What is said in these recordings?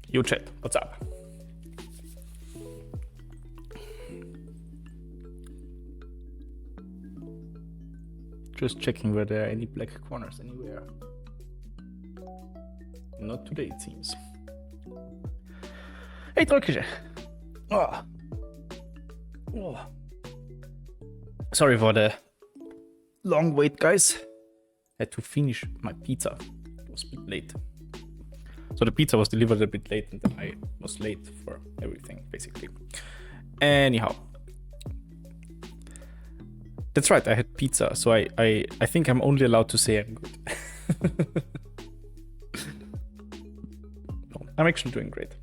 Yo chat, what's up? Just checking whether there are any black corners anywhere. Not today, it seems. Hey, Trollkische! Oh. Oh. Sorry for the long wait, guys. I had to finish my pizza. It was a bit late. So the pizza was delivered a bit late and then I was late for everything, basically. Anyhow. That's right, I had pizza, so I think I'm only allowed to say I'm good. No, I'm actually doing great.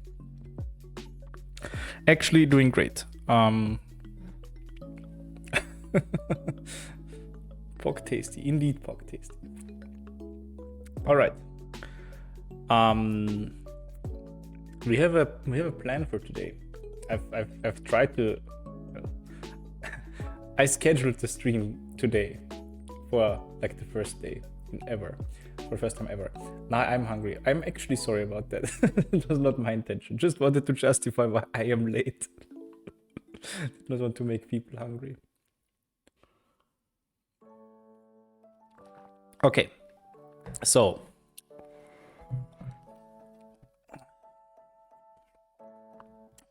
Actually doing great. Pork tasty, indeed pork tasty. All right. We have a plan for today. I've tried to. I scheduled the stream today for like the first day ever, for first time ever. Now I'm hungry. I'm actually sorry about that. It was not my intention. Just wanted to justify why I am late. Did not want to make people hungry. Okay, so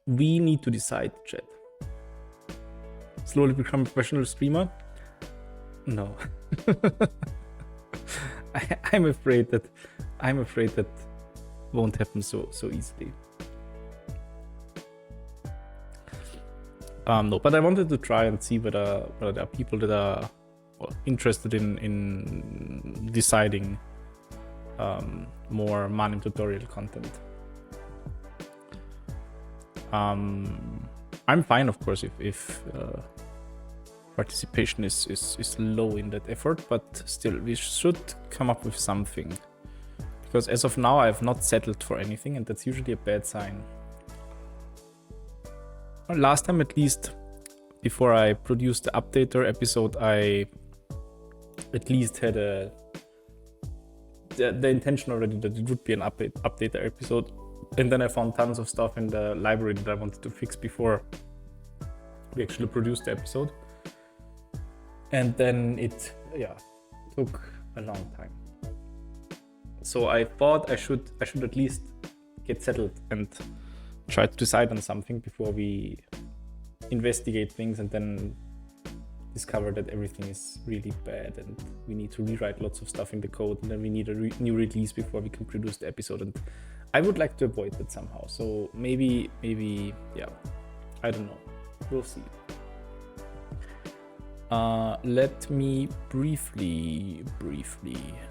we need to decide, chat. Slowly become a professional streamer? No. I'm afraid that won't happen so easily. No, but I wanted to try and see whether there are people that are interested in deciding more Manim tutorial content. I'm fine, of course, if participation is low in that effort, but still, we should come up with something. Because as of now, I have not settled for anything, and that's usually a bad sign. Well, last time, at least, before I produced the updater episode, I at least had the intention already that it would be an updater episode. And then I found tons of stuff in the library that I wanted to fix before we actually produced the episode. And then it, took a long time. So I thought I should at least get settled and try to decide on something before we investigate things and then discover that everything is really bad and we need to rewrite lots of stuff in the code and then we need a new release before we can produce the episode. And I would like to avoid that somehow. So maybe, yeah, I don't know. We'll see. Let me briefly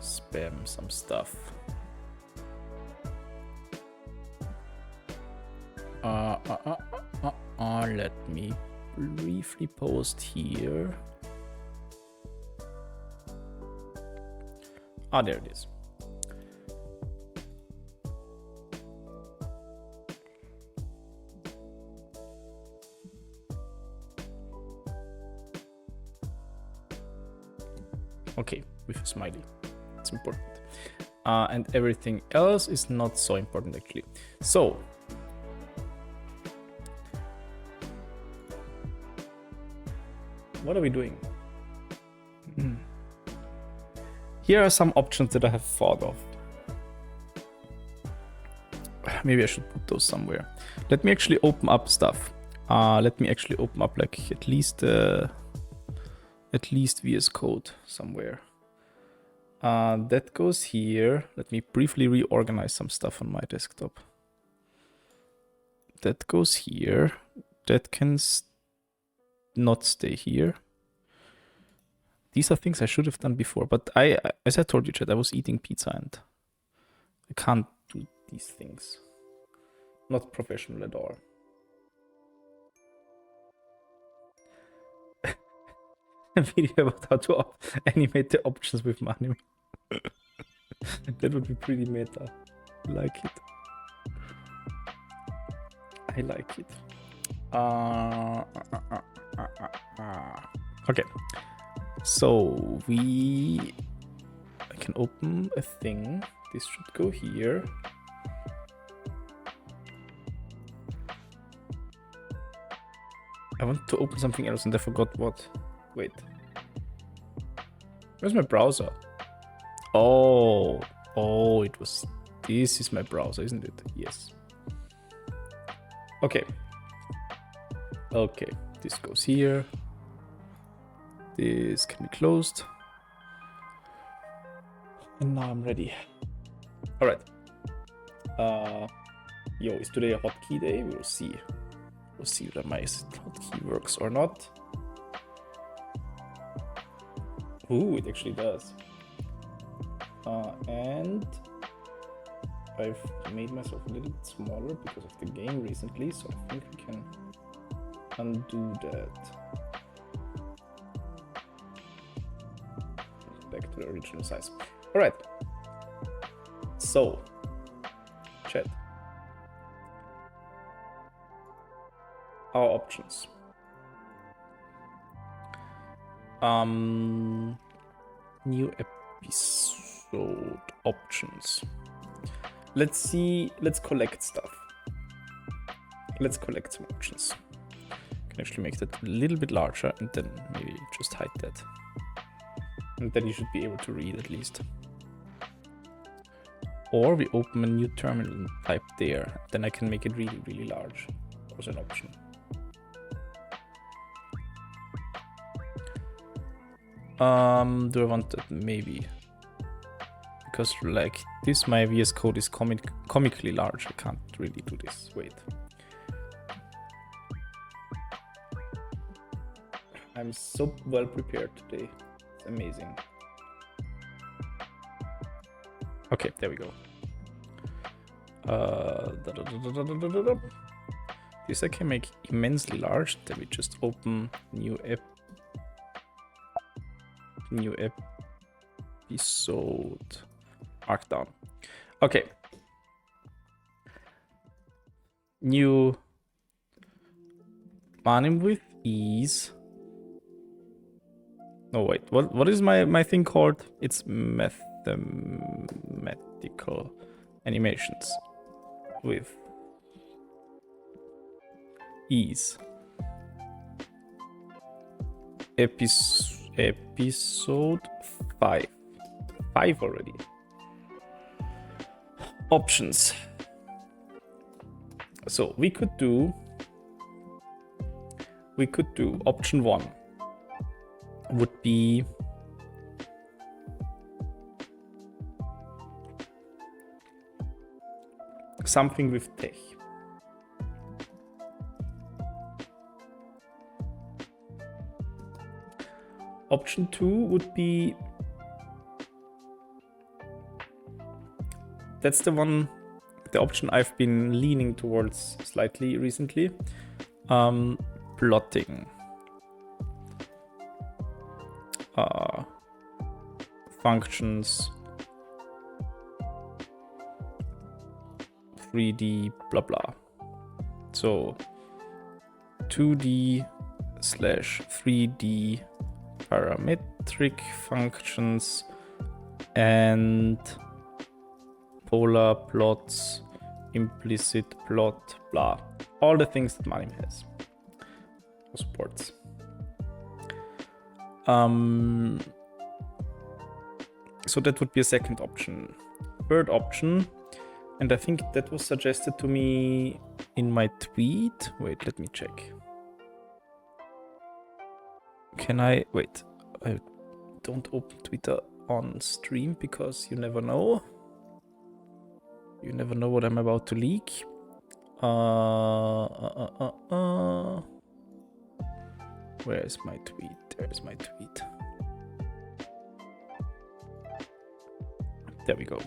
spam some stuff. Let me briefly post here. There it is. Okay, with a smiley. It's important. And everything else is not so important, actually. So, what are we doing? Here are some options that I have thought of. Maybe I should put those somewhere. Let me actually open up stuff. Let me actually open up like at least VS Code somewhere. That goes here. Let me briefly reorganize some stuff on my desktop. That goes here. That can not stay here. These are things I should have done before, but as I told you, Chad, I was eating pizza and I can't do these things. Not professional at all. A video about how to animate the options with Manim. That would be pretty meta. I like it. I like it. Okay. So I can open a thing. This should go here. I want to open something else and I forgot what. Wait. Where's my browser? Oh, it was... This is my browser, isn't it? Yes. Okay. Okay, this goes here. This can be closed. And now I'm ready. All right. Yo, is today a hotkey day? We'll see. We'll see whether my hotkey works or not. Ooh, it actually does. And I've made myself a little bit smaller because of the game recently, so I think we can undo that. Back to the original size. All right. So, chat. Our options. New episode options. Let's see. Let's collect stuff. Let's collect some options. Can actually make that a little bit larger and then maybe just hide that. And then you should be able to read at least. Or we open a new terminal and type there. Then I can make it really, really large. As an option. Do I want that? Maybe. Because like this, my VS Code is comically large. I can't really do this. Wait. I'm so well prepared today. It's amazing. Okay, there we go. This I can make immensely large. Then we just open new episode markdown. Okay. New Manim width is... No, wait. What is my thing called? It's mathematical animations with ease. Episode 5. 5 already. Options. So we could do option 1 would be something with tech. Option 2 would be, that's the option I've been leaning towards slightly recently. Plotting. Functions. 3D, blah blah. So 2D/3D parametric functions and polar plots, implicit plot, blah. All the things that Manim has or supports. So that would be a second option. Third option, and I think that was suggested to me in my tweet. Wait, let me check. Can I... Wait, I don't open Twitter on stream because you never know. You never know what I'm about to leak. Where is my tweet? There is my tweet. There we go.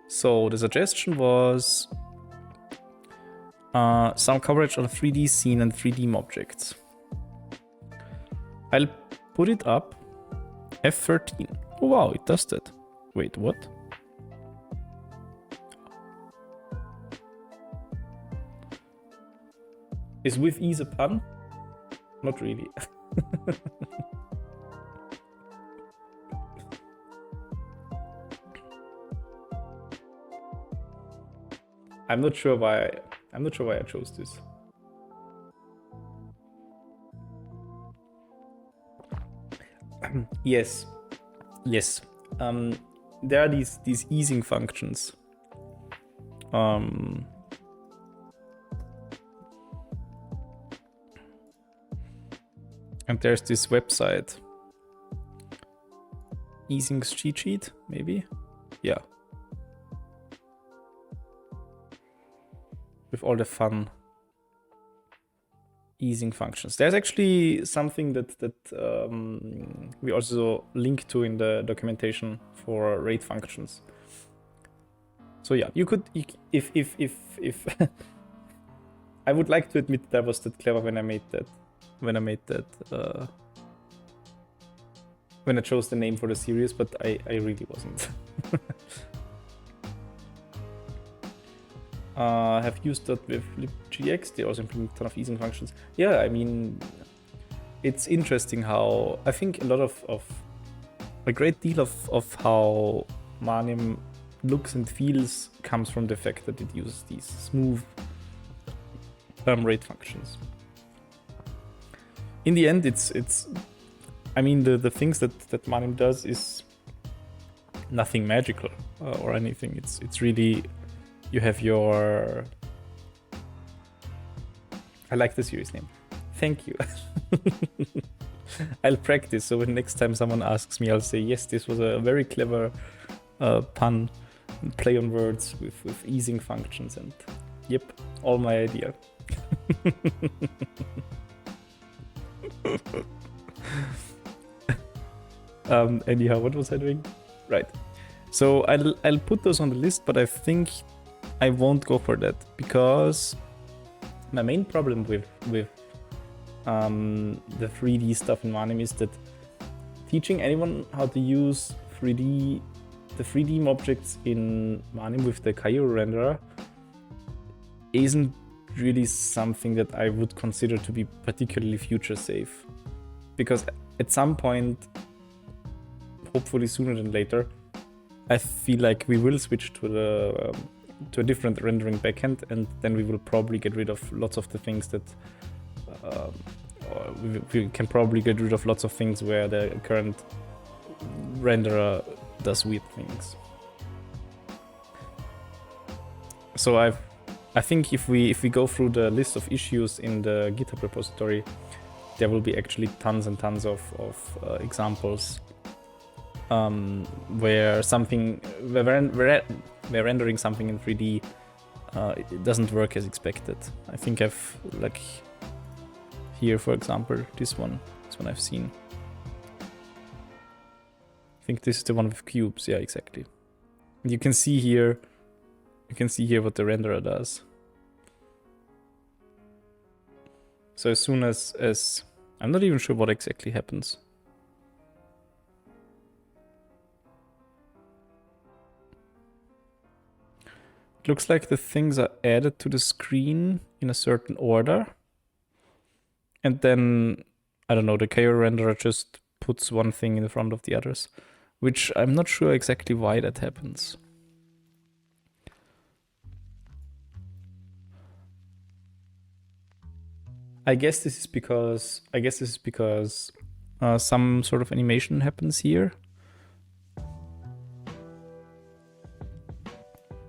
So the suggestion was some coverage on a 3D scene and 3D objects. I'll put it up. F13. Oh wow, it does that. Wait, what? Is with ease a pun? Not really. I'm not sure why I'm not sure why I chose this. Yes. There are these easing functions. And there's this website, easing cheat sheet, maybe? Yeah. With all the fun easing functions. There's actually something that we also link to in the documentation for rate functions. So yeah, you could, if I would like to admit that I was that clever when I made that, when I chose the name for the series, but I really wasn't. Have used that with libgx. They also implement a ton of easing functions. Yeah, I mean, it's interesting how I think a lot of a great deal of how Manim looks and feels comes from the fact that it uses these smooth rate functions. In the end, it's I mean, the things that Manim does is nothing magical or anything. It's really, you have your, I like the series name. Thank you. I'll practice, so when next time someone asks me, I'll say, yes, this was a very clever pun, play on words with easing functions, and yep, all my idea. Anyhow, what was I doing? Right. So I'll put those on the list, but I think I won't go for that because my main problem with the 3D stuff in Manim is that teaching anyone how to use the 3D objects in Manim with the Cairo renderer isn't really something that I would consider to be particularly future safe, because at some point, hopefully sooner than later, I feel like we will switch to a different rendering backend, and then we will probably get rid of lots of the things that we can probably get rid of lots of things where the current renderer does weird things. So I think if we go through the list of issues in the GitHub repository, there will be actually tons and tons of examples where rendering something in 3D it doesn't work as expected. I think I've, like here for example, this one I've seen. I think this is the one with cubes. Yeah, exactly. You can see here what the renderer does. So as soon as I'm not even sure what exactly happens. It looks like the things are added to the screen in a certain order. And then, I don't know, the Cairo renderer just puts one thing in front of the others, which I'm not sure exactly why that happens. I guess this is because some sort of animation happens here.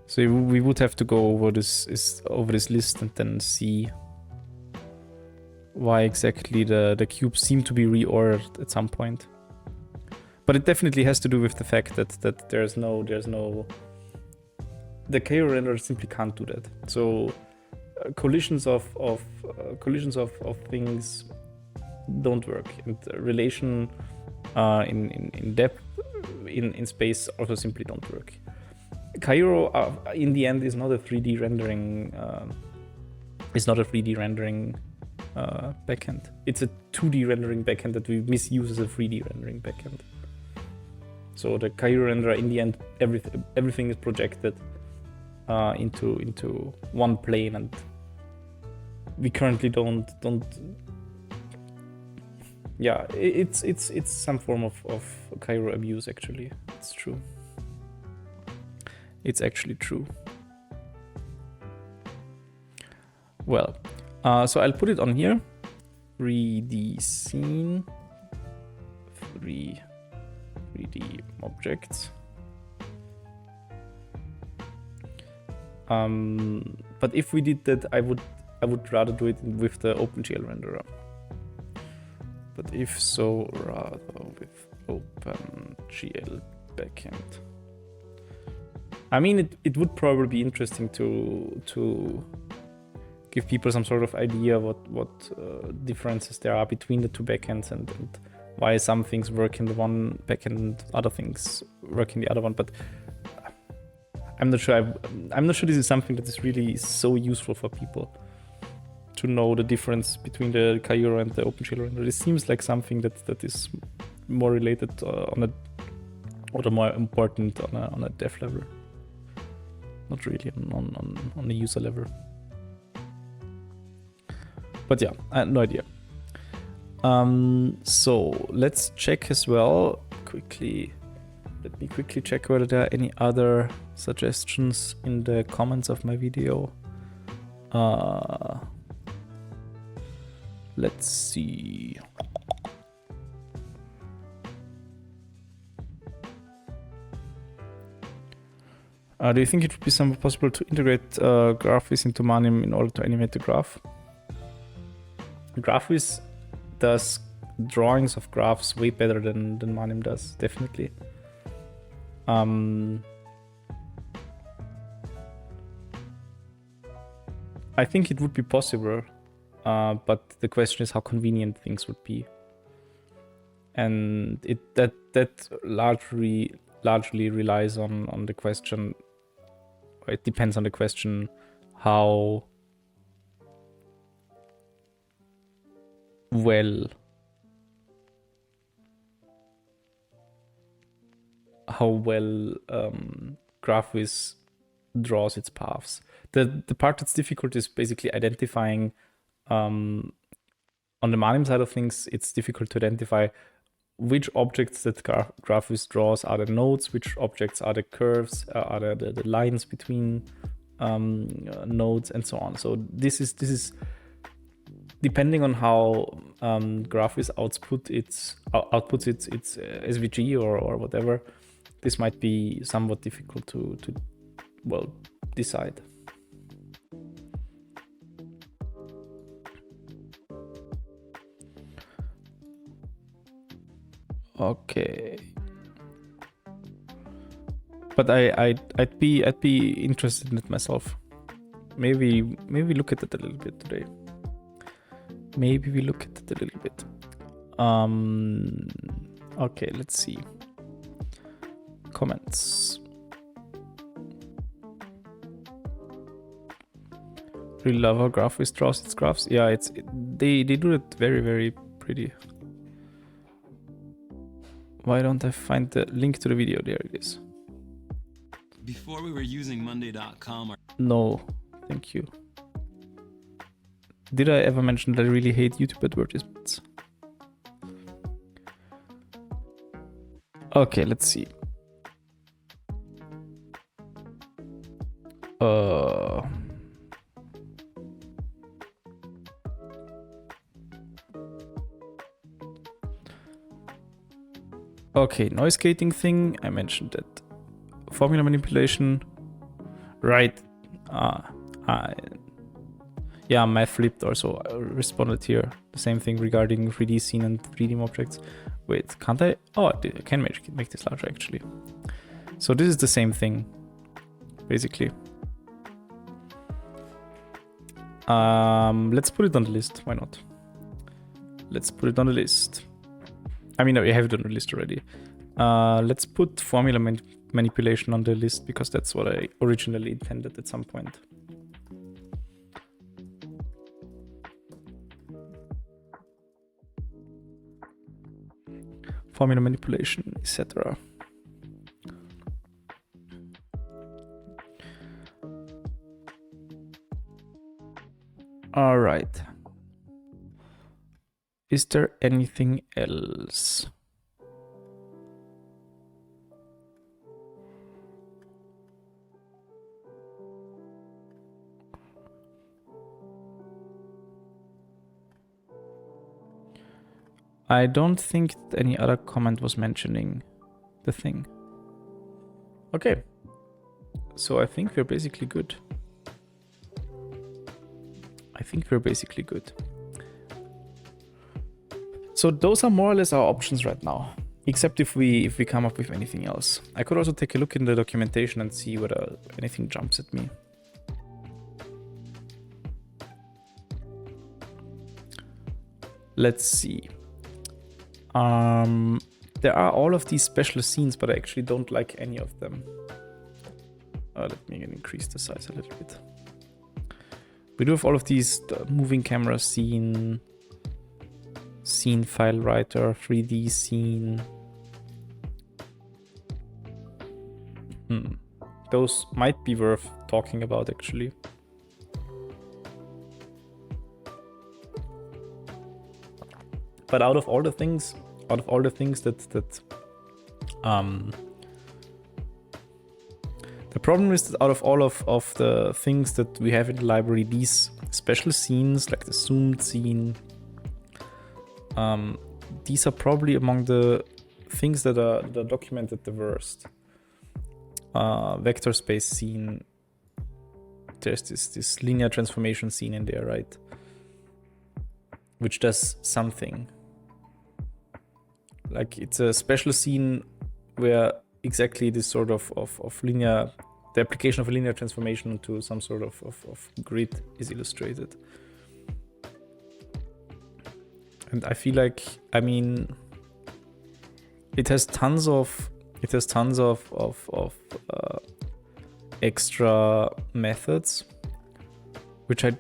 So we would have to go over this list and then see why exactly the cubes seem to be reordered at some point. But it definitely has to do with the fact that there's no the Cairo renderer simply can't do that. So collisions of things don't work, and relation in depth in space also simply don't work. Cairo in the end is not a 3D rendering. Backend. It's a 2D rendering backend that we misuse as a 3D rendering backend. So the Cairo renderer, in the end, everything is projected into one plane, and we currently don't. Yeah, it's some form of Cairo abuse. Actually, it's true. It's actually true. Well, so I'll put it on here. 3D scene, 3D objects. But if we did that, I would rather do it with the OpenGL renderer. But if so, rather with OpenGL backend. I mean, it would probably be interesting to give people some sort of idea what differences there are between the two backends and why some things work in the one backend and other things work in the other one. But I'm not sure. I'm not sure this is something that is really so useful for people to know the difference between the Cairo and the OpenGL renderer. It seems like something that is more related or more important on a dev level, not really on the user level. But yeah, I had no idea. So let's check as well quickly. Let me quickly check whether there are any other suggestions in the comments of my video. Let's see. Do you think it would be somehow possible to integrate GraphViz into Manim in order to animate the graph? GraphViz does drawings of graphs way better than Manim does, definitely. I think it would be possible, but the question is how convenient things would be, and that largely relies on the question. It depends on the question how well GraphViz draws its paths. The part that's difficult is basically identifying, on the Manim side of things, it's difficult to identify which objects that GraphViz draws are the nodes, which objects are the curves, are the lines between nodes, and so on. So this is depending on how GraphViz outputs its SVG or whatever. This might be somewhat difficult to well decide. Okay, but I'd be interested in it myself. Maybe look at it a little bit today. Maybe we look at it a little bit. Okay, let's see. Comments. Really love how GraphViz draws its graphs. Yeah, they do it very, very pretty. Why don't I find the link to the video? There it is. Before we were using Monday.com. No, thank you. Did I ever mention that I really hate YouTube advertisements? Okay, let's see. Okay, noise gating thing. I mentioned that. Formula manipulation. Right. Yeah, math flipped also responded here. The same thing regarding 3D scene and 3D objects. Wait, can't I? Oh, I can make this larger actually. So this is the same thing, basically. Let's put it on the list. Why not? Let's put it on the list. I mean, we have it on the list already. Let's put formula manipulation on the list because that's what I originally intended at some point. Formula manipulation, etc. All right. Is there anything else? I don't think any other comment was mentioning the thing. Okay. So I think we're basically good. So those are more or less our options right now, except if we come up with anything else. I could also take a look in the documentation and see whether anything jumps at me. Let's see. There are all of these special scenes, but I actually don't like any of them. Let me increase the size a little bit. We do have all of these moving camera scene file writer, 3D scene. Those might be worth talking about actually. But out of all the things that the problem is that out of all of the things that we have in the library, these special scenes, like the zoomed scene, these are probably among the things that are documented the worst. Vector space scene, there's this linear transformation scene in there, right? Which does something. Like it's a special scene where exactly this sort of linear, the application of a linear transformation into some sort of grid is illustrated. And I feel like, I mean, it has tons of extra methods, which I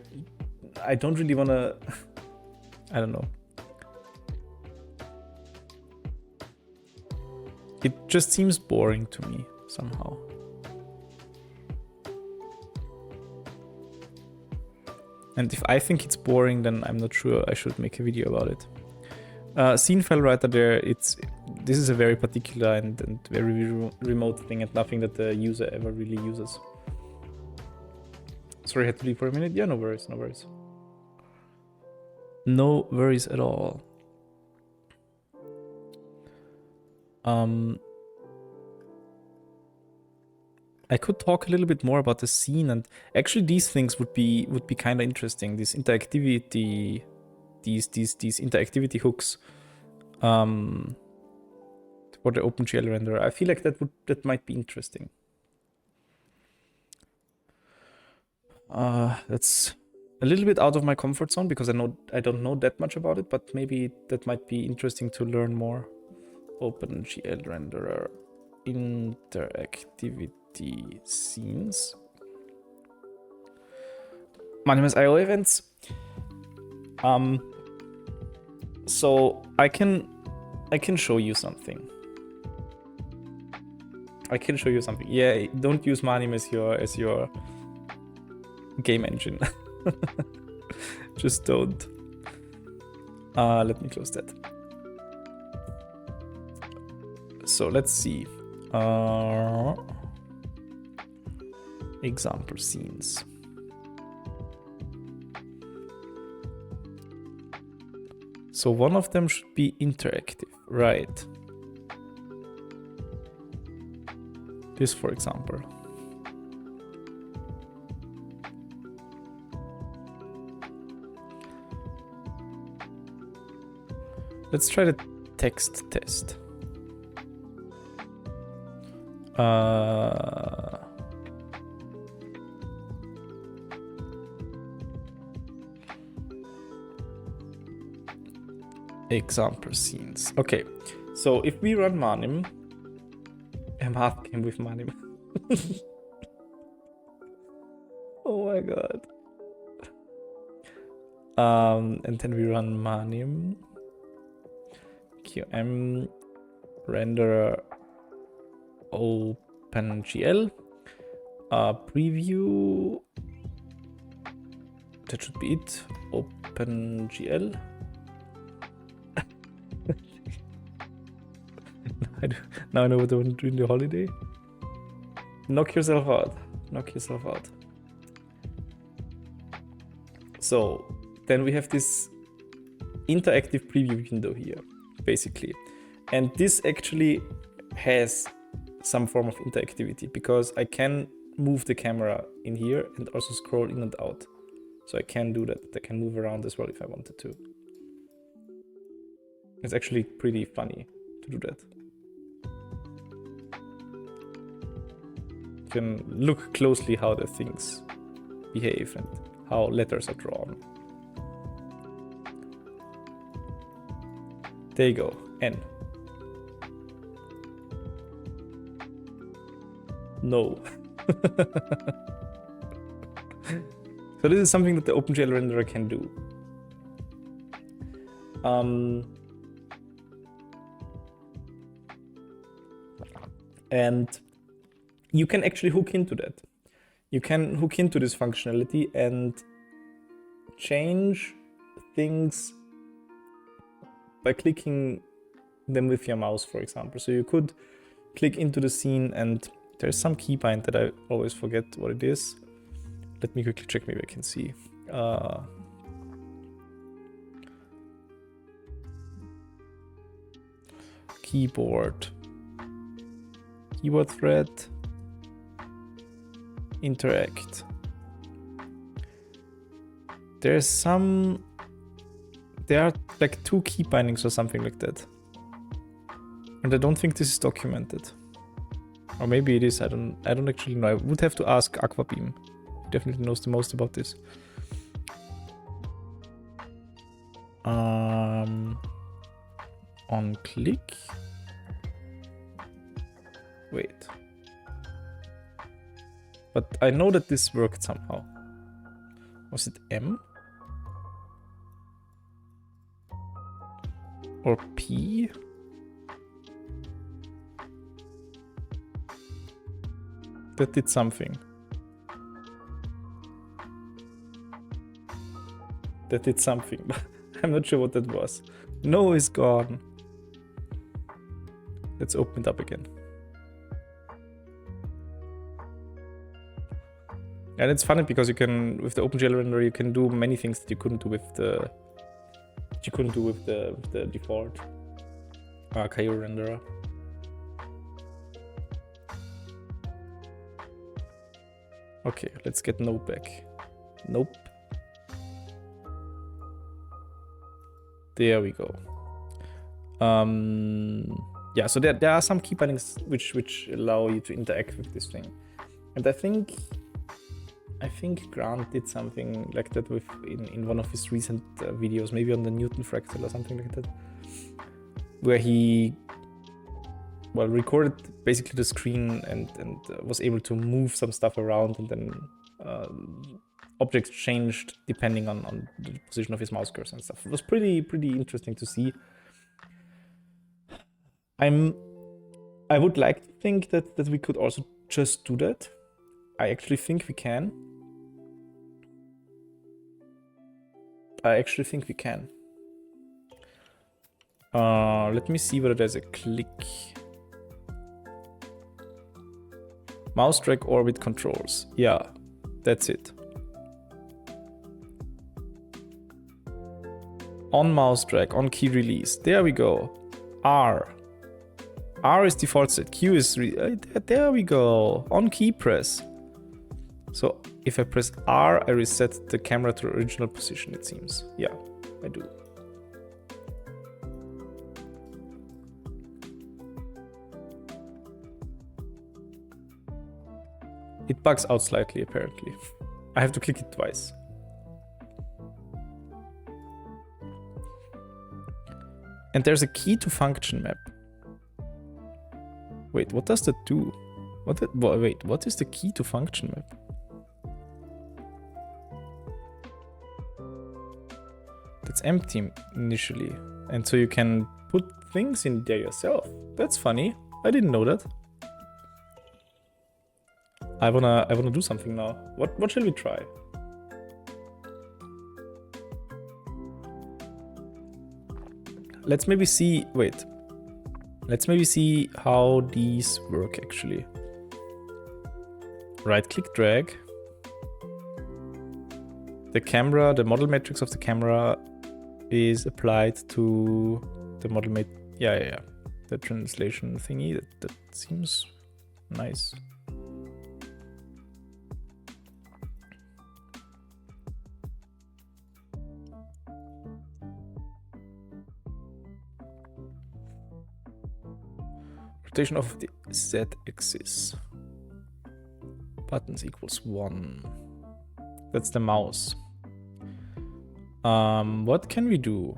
don't really want to, I don't know. It just seems boring to me somehow. And if I think it's boring, then I'm not sure I should make a video about it. Scene file writer there, this is a very particular and very remote thing and nothing that the user ever really uses. Sorry, I had to leave for a minute. Yeah, no worries, no worries. No worries at all. I could talk a little bit more about the scene, and actually these things would be kind of interesting. This interactivity, these interactivity hooks, for the OpenGL renderer. I feel like that might be interesting. That's a little bit out of my comfort zone because I don't know that much about it, but maybe that might be interesting to learn more. OpenGL renderer interactivity scenes. Manim IO events. So I can show you something. Yeah, don't use Manim as your game engine. Just don't. Let me close that. So let's see. Example scenes. So one of them should be interactive, right? This, for example. Let's try the text test. Example scenes. Okay, so if we run Manim, a math game with Manim. Oh my god. And then we run Manim QM renderer OpenGL preview. That should be it. OpenGL. Now I know what I want to do in the holiday. Knock yourself out. Knock yourself out. So then we have this interactive preview window here. basically. And this actually has some form of interactivity because I can move the camera in here and also scroll in and out. So I can do that. I can move around as well if I wanted to. It's actually pretty funny to do that. You can look closely how the things behave and how letters are drawn. There you go, N. No. So this is something that the OpenGL renderer can do. And you can actually hook into that. You can hook into this functionality and change things by clicking them with your mouse, for example. So you could click into the scene and there's some keybind that I always forget what it is. Let me quickly check, maybe I can see. Keyboard thread, interact. There are like 2 key bindings or something like that. And I don't think this is documented. Or maybe it is, I don't actually know. I would have to ask Aquabeam. He definitely knows the most about this. On click. Wait. But I know that this worked somehow. Was it M? Or P? That did something. That did something. I'm not sure what that was. No is gone. Let's open it up again. And it's funny because you can, with the OpenGL renderer, you can do many things that you couldn't do with the default Caillou renderer. Okay, let's get Nope back. Nope. There we go. Yeah, so there are some key bindings which allow you to interact with this thing, and I think Grant did something like that with in one of his recent videos, maybe on the Newton fractal or something like that, where he recorded basically the screen and was able to move some stuff around, and then objects changed depending on the position of his mouse cursor and stuff. It was pretty interesting to see. I would like to think that we could also just do that. I actually think we can. Let me see whether there's a click. Mouse drag orbit controls. Yeah, that's it. On mouse drag, on key release. There we go. R is default set. Q is there we go. On key press. So if I press R, I reset the camera to original position, it seems. Yeah, I do. It bugs out slightly, apparently. I have to click it twice. And there's a key to function map. Wait, what does that do? Wait, what is the key to function map? That's empty initially. And so you can put things in there yourself. That's funny. I didn't know that. I wanna do something now. What shall we try? Let's maybe see. Wait. Let's maybe see how these work actually. Right click drag. The camera, the model matrix of the camera is applied to the model made. Yeah. The translation thingy, that seems nice. Rotation of the z-axis. Buttons equals 1. That's the mouse. What can we do?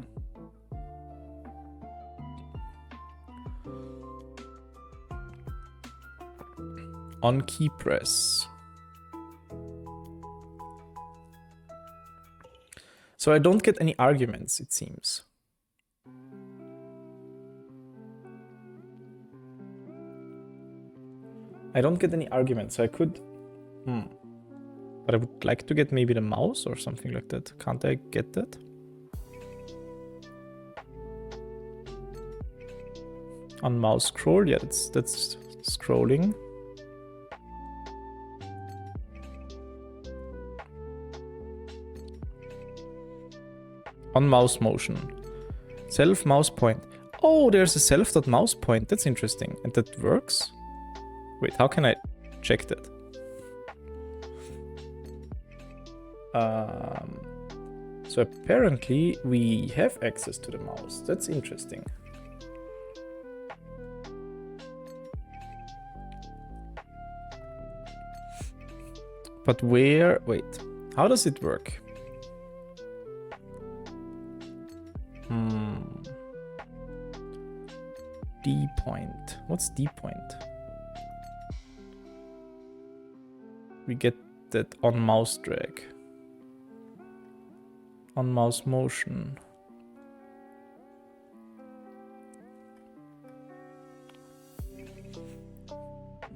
On key press. So I don't get any arguments, it seems. I don't get any arguments, so I could... But I would like to get maybe the mouse or something like that. Can't I get that? On mouse scroll, yeah, that's scrolling. On mouse motion. Self mouse point. Oh, there's a self.mouse point. That's interesting. And that works? Wait, how can I check that? So apparently we have access to the mouse. That's interesting. But where? Wait, how does it work? D point. What's D point? We get that on mouse drag. On mouse motion.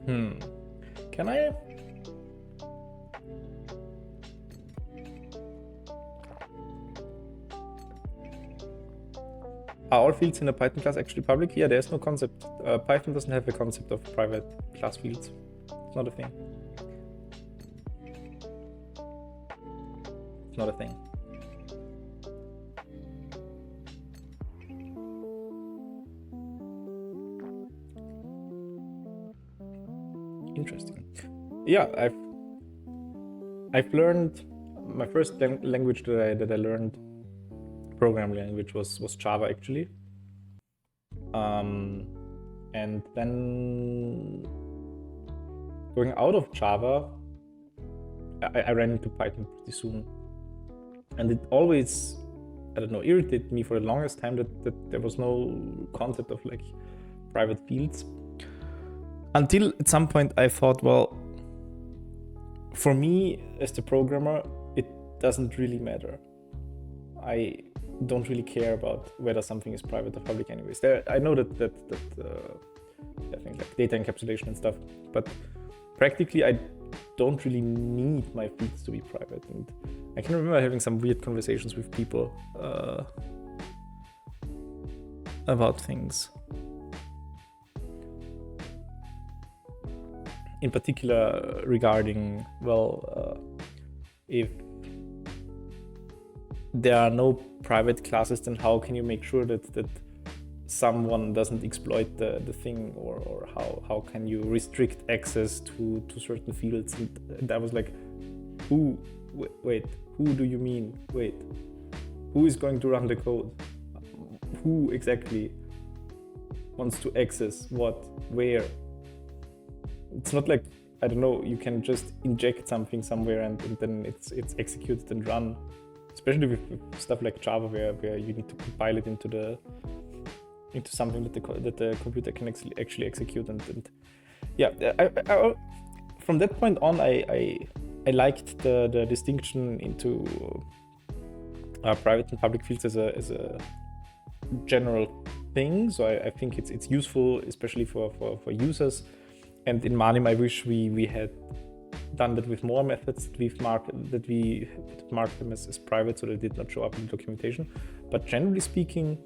Can I? Are all fields in a Python class actually public? Yeah, there's no concept. Python doesn't have a concept of private class fields. It's not a thing. It's not a thing. Interesting. Yeah, I've learned my first language that I learned, programming language, was Java actually. And then going out of Java, I ran into Python pretty soon, and it always, I don't know, irritated me for the longest time that there was no concept of like private fields. Until at some point I thought, well, for me as the programmer, it doesn't really matter. I don't really care about whether something is private or public anyways. I know that things like data encapsulation and stuff, but practically I don't really need my fields to be private. And I can remember having some weird conversations with people about things. In particular regarding, if there are no private classes, then how can you make sure that someone doesn't exploit the thing, or how can you restrict access to certain fields? And I was like, who do you mean? Wait, who is going to run the code? Who exactly wants to access what, where? It's not like, I don't know, you can just inject something somewhere and then it's executed and run. Especially with stuff like Java, where you need to compile it into something that the computer can actually execute. And yeah, I from that point on, I liked the distinction into private and public fields as a general thing. So I think it's useful, especially for users. And in Manim, I wish we had done that with more methods that we marked them as private, so they did not show up in the documentation. But generally speaking,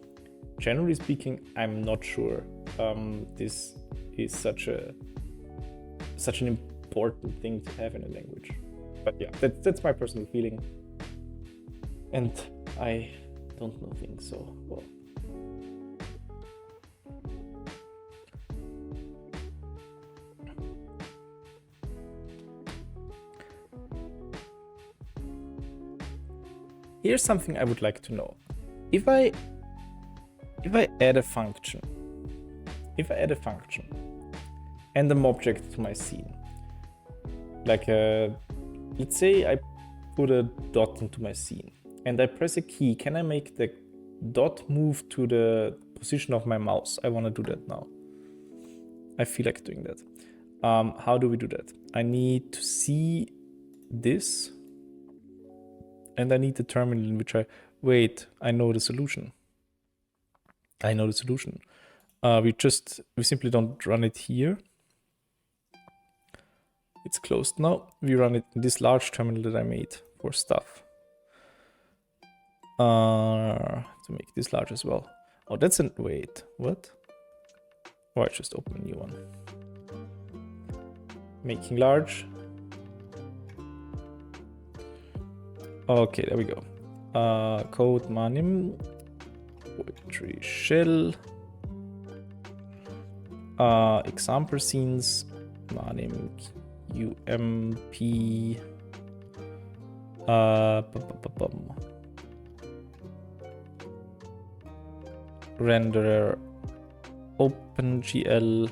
I'm not sure this is such an important thing to have in a language. But yeah, that's my personal feeling, and I don't know things, so well. here's something I would like to know. If I add a function, and an object to my scene, like let's say I put a dot into my scene and I press a key, can I make the dot move to the position of my mouse? I want to do that now. I feel like doing that. How do we do that? I need to see this, and I need the terminal in which I know the solution. We simply don't run it here. It's closed now. We run it in this large terminal that I made for stuff. To make this large as well. Oh, that's an what? Oh, I just open a new one. Making large. Okay, there we go. Code Manim. Poetry shell. Example scenes. Manim UMP. Renderer OpenGL.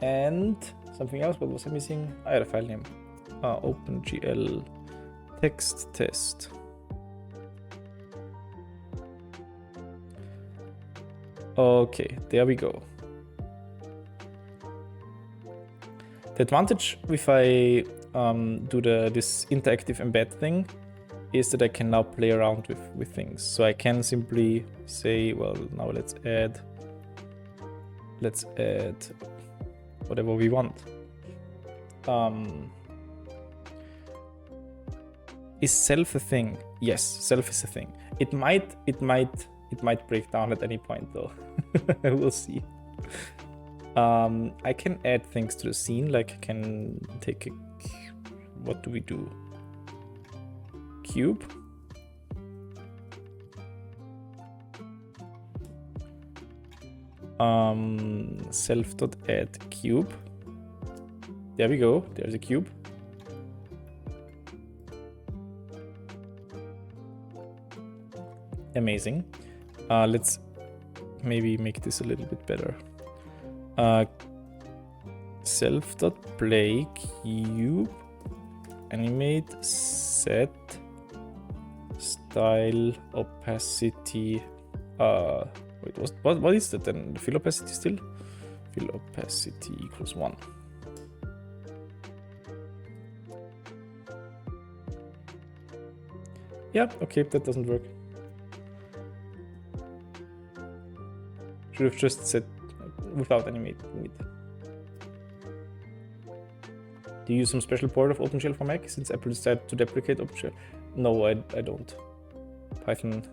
And something else. What was I missing? I had a file name. OpenGL text test. Okay, there we go. The advantage if I do this interactive embed thing is that I can now play around with things. So I can simply say, well, now let's add whatever we want. Is self a thing? Yes, self is a thing. It might break down at any point though. We'll see. I can add things to the scene, like I can take what do we do? Cube. Self.add cube. There we go. There's a cube. Amazing. Let's maybe make this a little bit better. Self.play cube animate set style opacity. Wait, what is that then? The fill opacity still? Fill opacity equals 1. Yeah, okay, that doesn't work. Should have just said without animate. Do you use some special port of OpenGL for Mac since Apple decided to deprecate OpenGL? No, I don't. Python.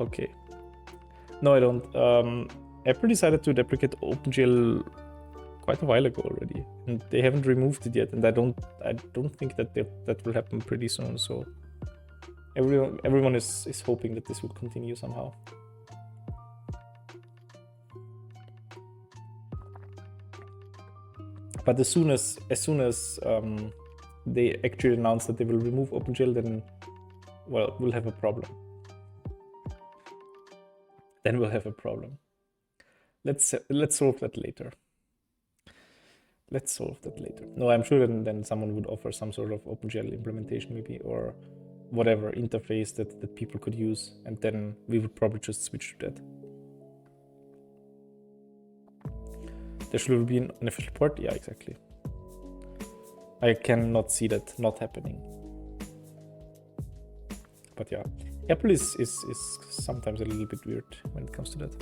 Okay. No, I don't. Apple decided to deprecate OpenGL quite a while ago already, and they haven't removed it yet. And I don't think that that will happen pretty soon. So everyone is hoping that this would continue somehow. But as soon as they actually announce that they will remove OpenGL, then, well, we'll have a problem. Then we'll have a problem. Let's solve that later. Let's solve that later. No, I'm sure then someone would offer some sort of OpenGL implementation maybe, or whatever interface that people could use, and then we would probably just switch to that. There should be an official port. Yeah, exactly. I cannot see that not happening. But yeah, Apple is sometimes a little bit weird when it comes to that.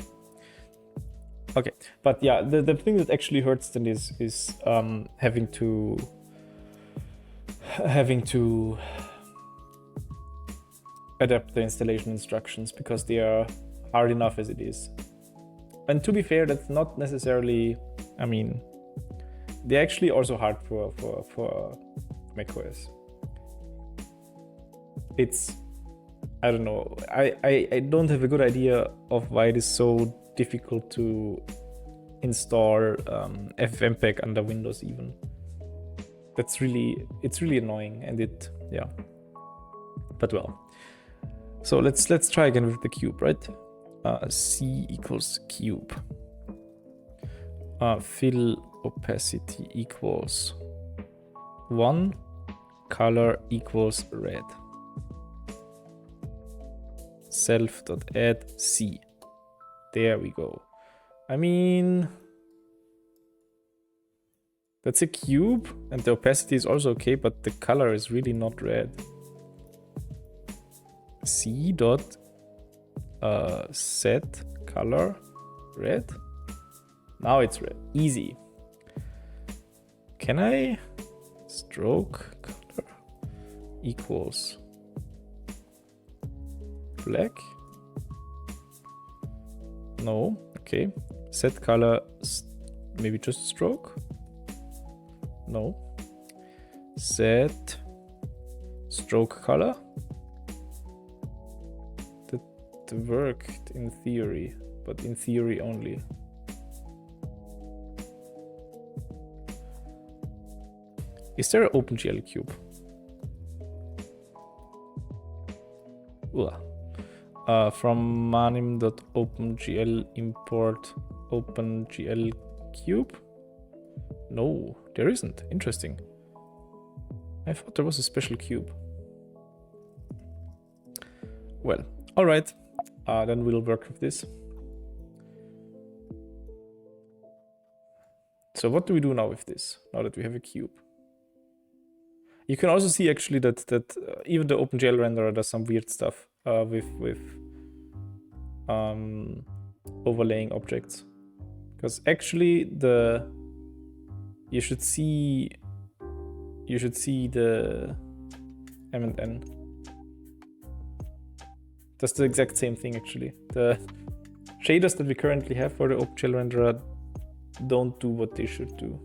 Okay, but yeah, the thing that actually hurts then is having to adapt the installation instructions, because they are hard enough as it is. And to be fair, that's not necessarily, I mean, they're actually also hard for macOS. It's, I don't know, I don't have a good idea of why it is so difficult to install FFmpeg under Windows even. it's really annoying, and yeah. But well, so let's try again with the cube, right? C equals cube. Fill opacity equals 1. Color equals red. Self.add C. There we go. I mean, that's a cube, and the opacity is also okay, but the color is really not red. C dot set color red. Now it's red. Easy. Can I stroke color equals black? No. Okay. Set color, maybe just stroke? No. Set stroke color. That worked in theory, but in theory only. Is there an OpenGL cube? From manim.opengl import OpenGL cube? No, there isn't. Interesting. I thought there was a special cube. Well, all right. Then we'll work with this. So what do we do now with this? Now that we have a cube. You can also see actually that even the OpenGL renderer does some weird stuff with overlaying objects, because actually you should see the M&N. That's the exact same thing actually. The shaders that we currently have for the OpenGL renderer don't do what they should do.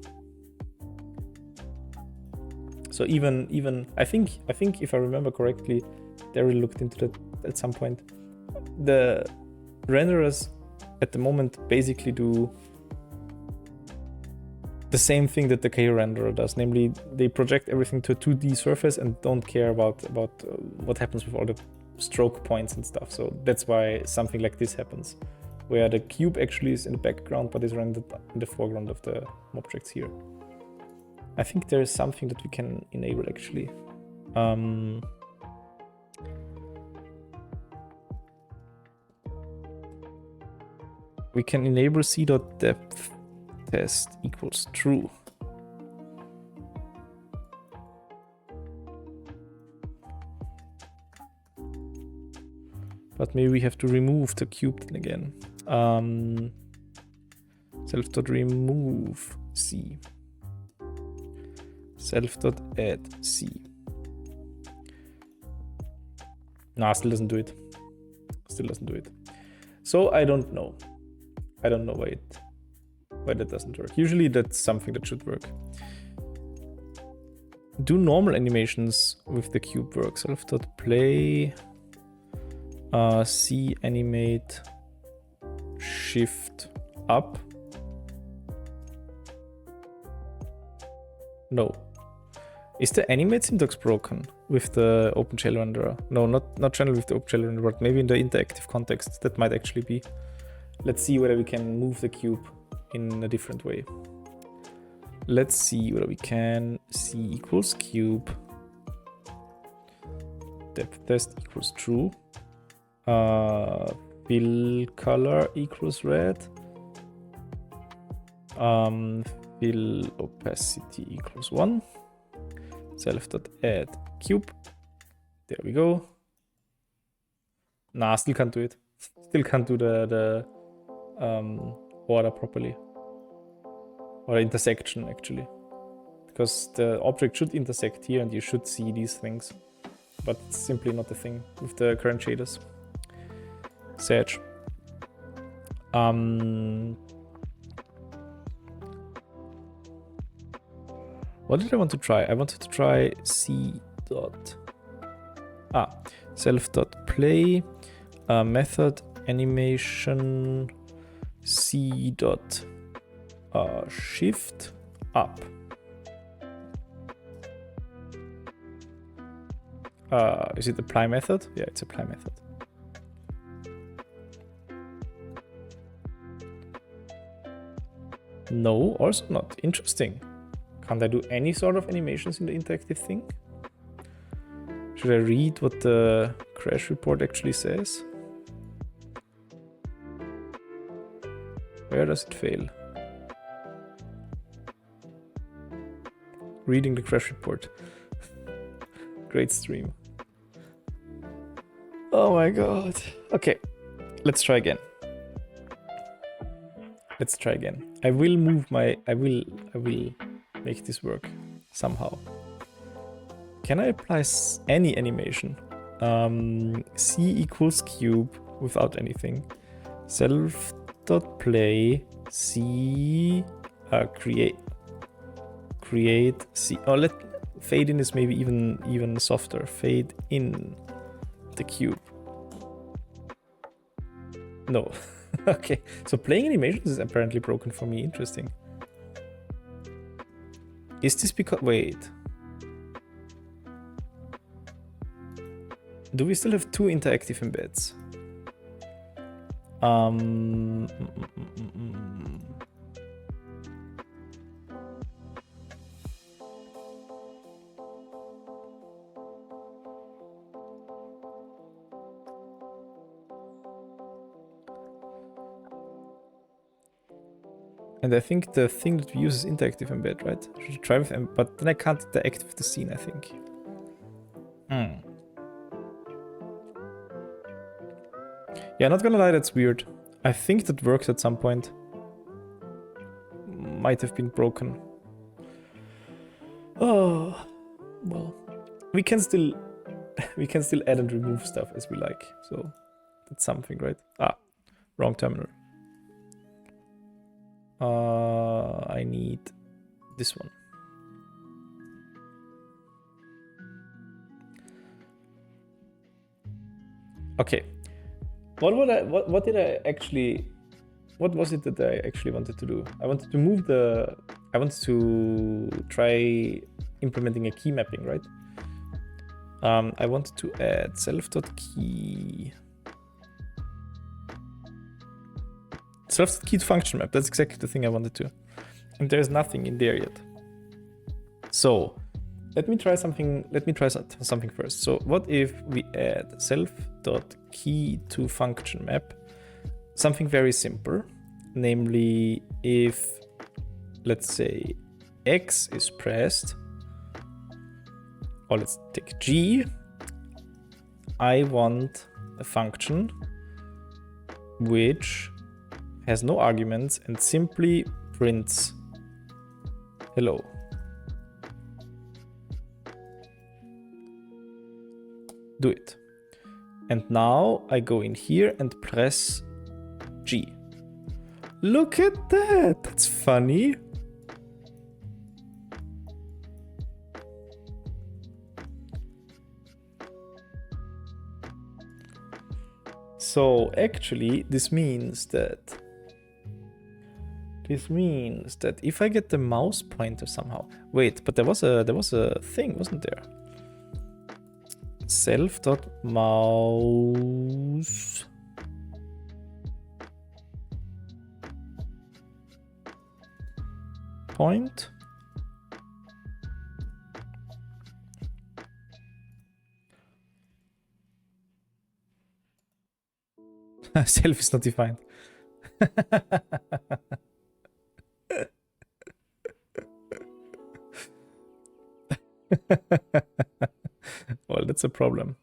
So even I think if I remember correctly, Daryl looked into that at some point. The renderers at the moment basically do the same thing that the K renderer does, namely they project everything to a 2D surface and don't care about what happens with all the stroke points and stuff. So that's why something like this happens, where the cube actually is in the background but is rendered in the foreground of the objects here. I think there is something that we can enable actually. We can enable c.depth test equals true. But maybe we have to remove the cube then again. Self.remove c. Self.add c. Nah, still doesn't do it. Still doesn't do it. So I don't know. I don't know why that doesn't work. Usually that's something that should work. Do normal animations with the cube work? Self.play C animate shift up. No. Is the animate syntax broken with the OpenGL renderer? No, not generally with the OpenGL renderer, but maybe in the interactive context that might actually be. Let's see whether we can move the cube in a different way. Let's see whether we can. C equals cube. Depth test equals true. Fill color equals red. Fill opacity equals 1. Self.add cube. There we go. Nah, still can't do it. Still can't do the order properly. Or intersection actually. Because the object should intersect here and you should see these things. But it's simply not a thing with the current shaders. Search. What did I want to try? I wanted to try self.play method animation c.shift up. Is it apply method? Yeah, it's apply method. No, also not. Interesting. Can't I do any sort of animations in the interactive thing? Should I read what the crash report actually says? Where does it fail? Reading the crash report. Great stream. Oh my god. Okay, let's try again. Let's try again. I will move my... I will make this work somehow. Can I apply any animation? C equals cube without anything. Self.play C create C. Oh, let fade in is maybe even softer. Fade in the cube. No. Okay, so playing animations is apparently broken for me. Interesting. Is this because... Wait. Do we still have two interactive embeds? And I think the thing that we use is interactive embed, right? Should I try with embed? But then I can't interact with the scene, I think. Yeah, not gonna lie, that's weird. I think that works at some point. Might have been broken. Oh, well. We can still add and remove stuff as we like. So that's something, right? Ah, wrong terminal. I need this one. Okay. What was it that I actually wanted to do? I wanted to try implementing a key mapping, right? I wanted to add self.key. Self.key to function map. That's exactly the thing I wanted to. And there's nothing in there yet. So let me try something first. So what if we add self.key to function map? Something very simple. Namely, if, let's say, X is pressed, or let's take G, I want a function which has no arguments and simply prints hello. Do it. And now I go in here and press G. Look at that! That's funny. So actually, this means that if I get the mouse pointer somehow. Wait, but there was a thing, wasn't there? Self.mouse point. Self is not defined. Well, that's a problem.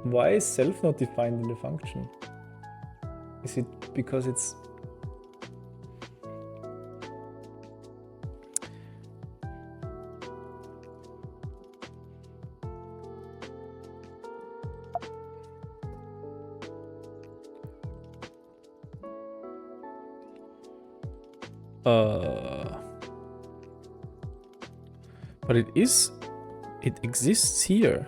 Why is self not defined in the function? Is it because it's... But it exists here.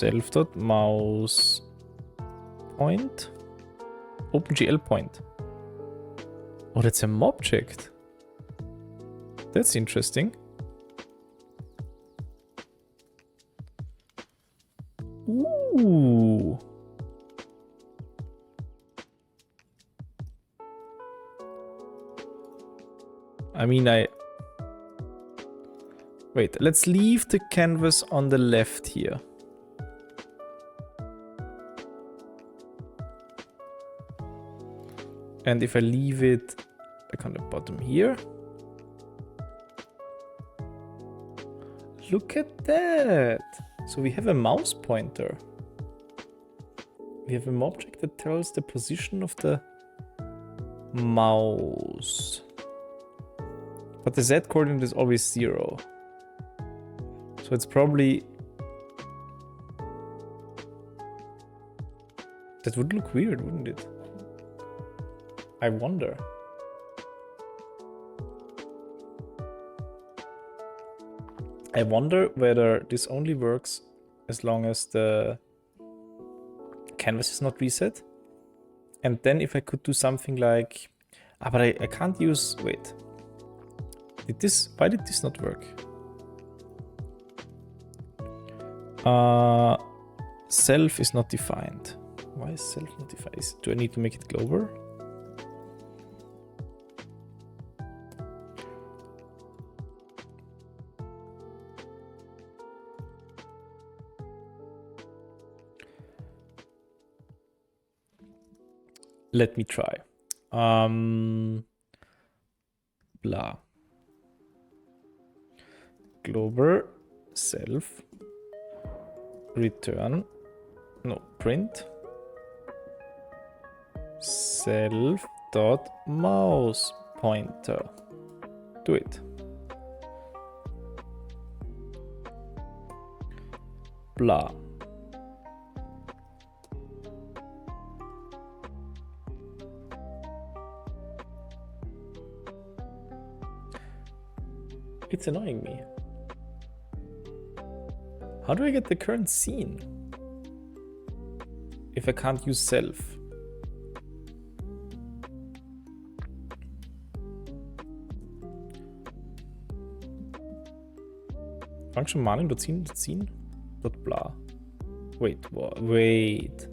self.mouse point, OpenGL point. Oh, that's an object. That's interesting. Ooh. I mean, wait, let's leave the canvas on the left here. And if I leave it like on the bottom here. Look at that. So we have a mouse pointer. We have an object that tells the position of the mouse. But the Z coordinate is always 0. So it's probably... That would look weird, wouldn't it? I wonder. I wonder whether this only works as long as the canvas is not reset. And then if I could do something like... but I can't use... Wait. Why did this not work? Self is not defined. Why is self not defined? Do I need to make it global? Let me try. Blah. Global self return, no, print self dot mouse pointer. Do it. Blah. It's annoying me. How do I get the current scene if I can't use self? Function manim.scene.blah. Wait, what? Wait.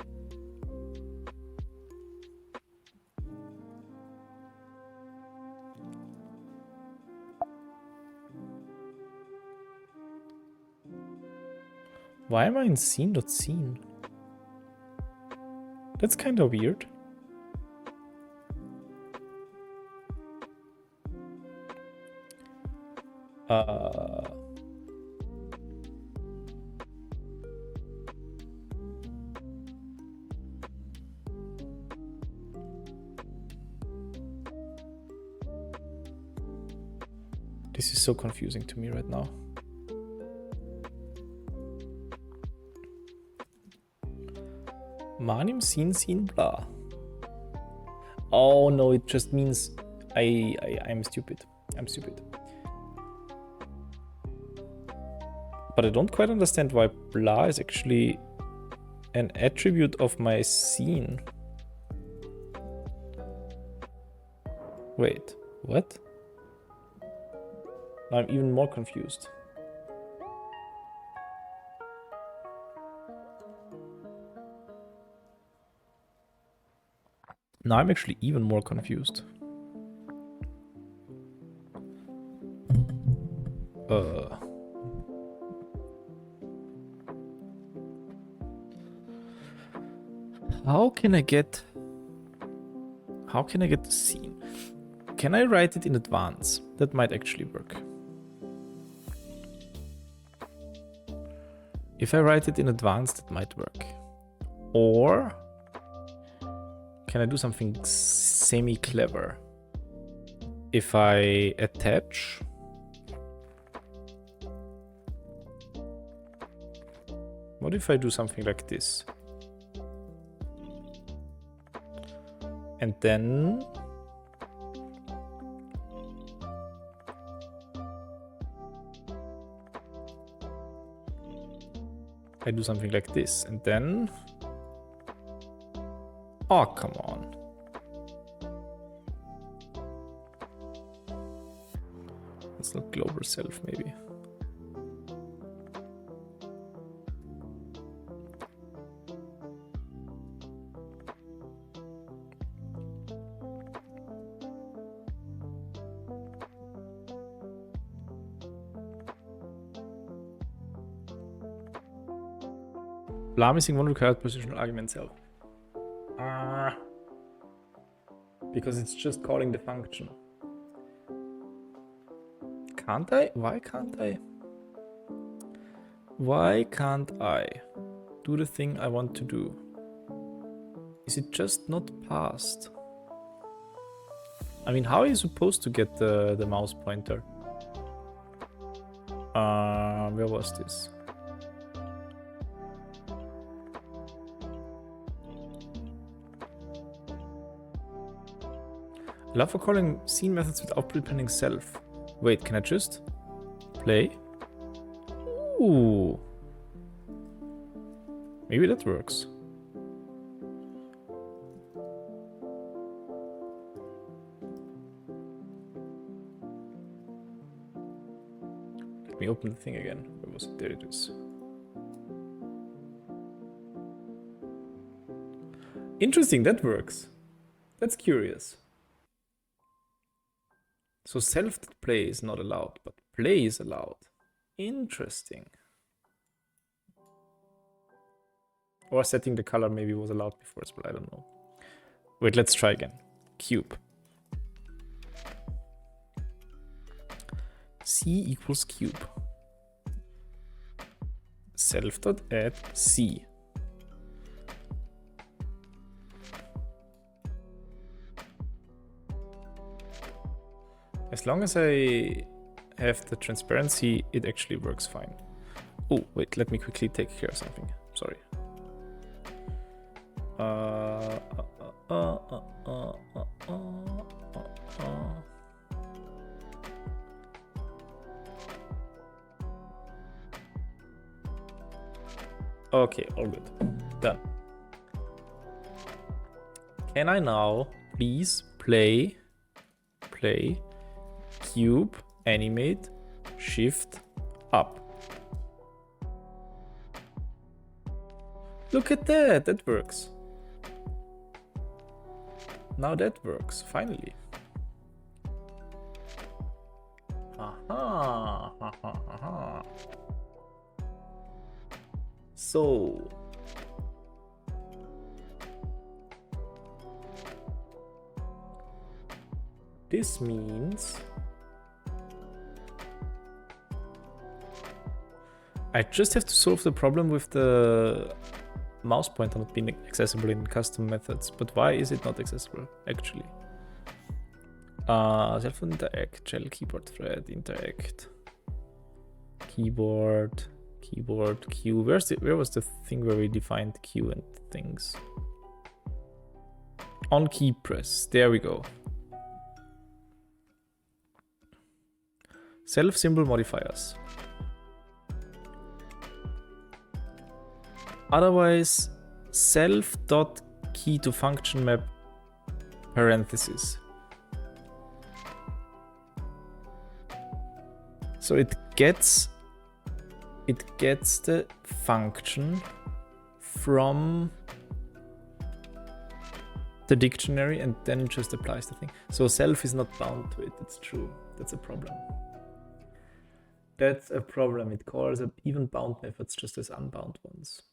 Why am I in scene.scene? That's kind of weird. This is so confusing to me right now. Manim scene blah. Oh no, it just means I'm stupid. I'm stupid. But I don't quite understand why blah is actually an attribute of my scene. Wait, what? Now I'm even more confused. Now I'm actually even more confused. How can I get the scene? Can I write it in advance? That might actually work. If I write it in advance, that might work. Or can I do something semi-clever? If I attach what if I do something like this? And then I do something like this, and then... Oh, come on. It's not global self, maybe. Blah missing one required positional argument self. Because it's just calling the function. Can't I? Why can't I? Why can't I do the thing I want to do? Is it just not passed? I mean, how are you supposed to get the mouse pointer? Where was this? Allow for calling scene methods without pre-planning self. Wait, can I just play? Ooh. Maybe that works. Let me open the thing again. Where was it? There it is. Interesting, that works. That's curious. So self.play is not allowed, but play is allowed. Interesting. Or setting the color maybe was allowed before as well, I don't know. Wait, let's try again. Cube. C equals cube. Self.add C. As long as I have the transparency, it actually works fine. Oh, wait, let me quickly take care of something. Sorry. Okay, all good. Done. Can I now please play cube, animate, shift, up? Look at that, that works. Now that works, finally. Aha, aha, aha. So, this means I just have to solve the problem with the mouse pointer not being accessible in custom methods. But why is it not accessible actually? Self interact, shell keyboard thread, interact, keyboard, Q. Where was the thing where we defined Q and things? On key press. There we go. Self symbol modifiers. Otherwise, self dot key to function map parenthesis. So it gets the function from the dictionary and then it just applies the thing. So self is not bound to it. It's true. That's a problem. That's a problem. It calls up even bound methods just as unbound ones.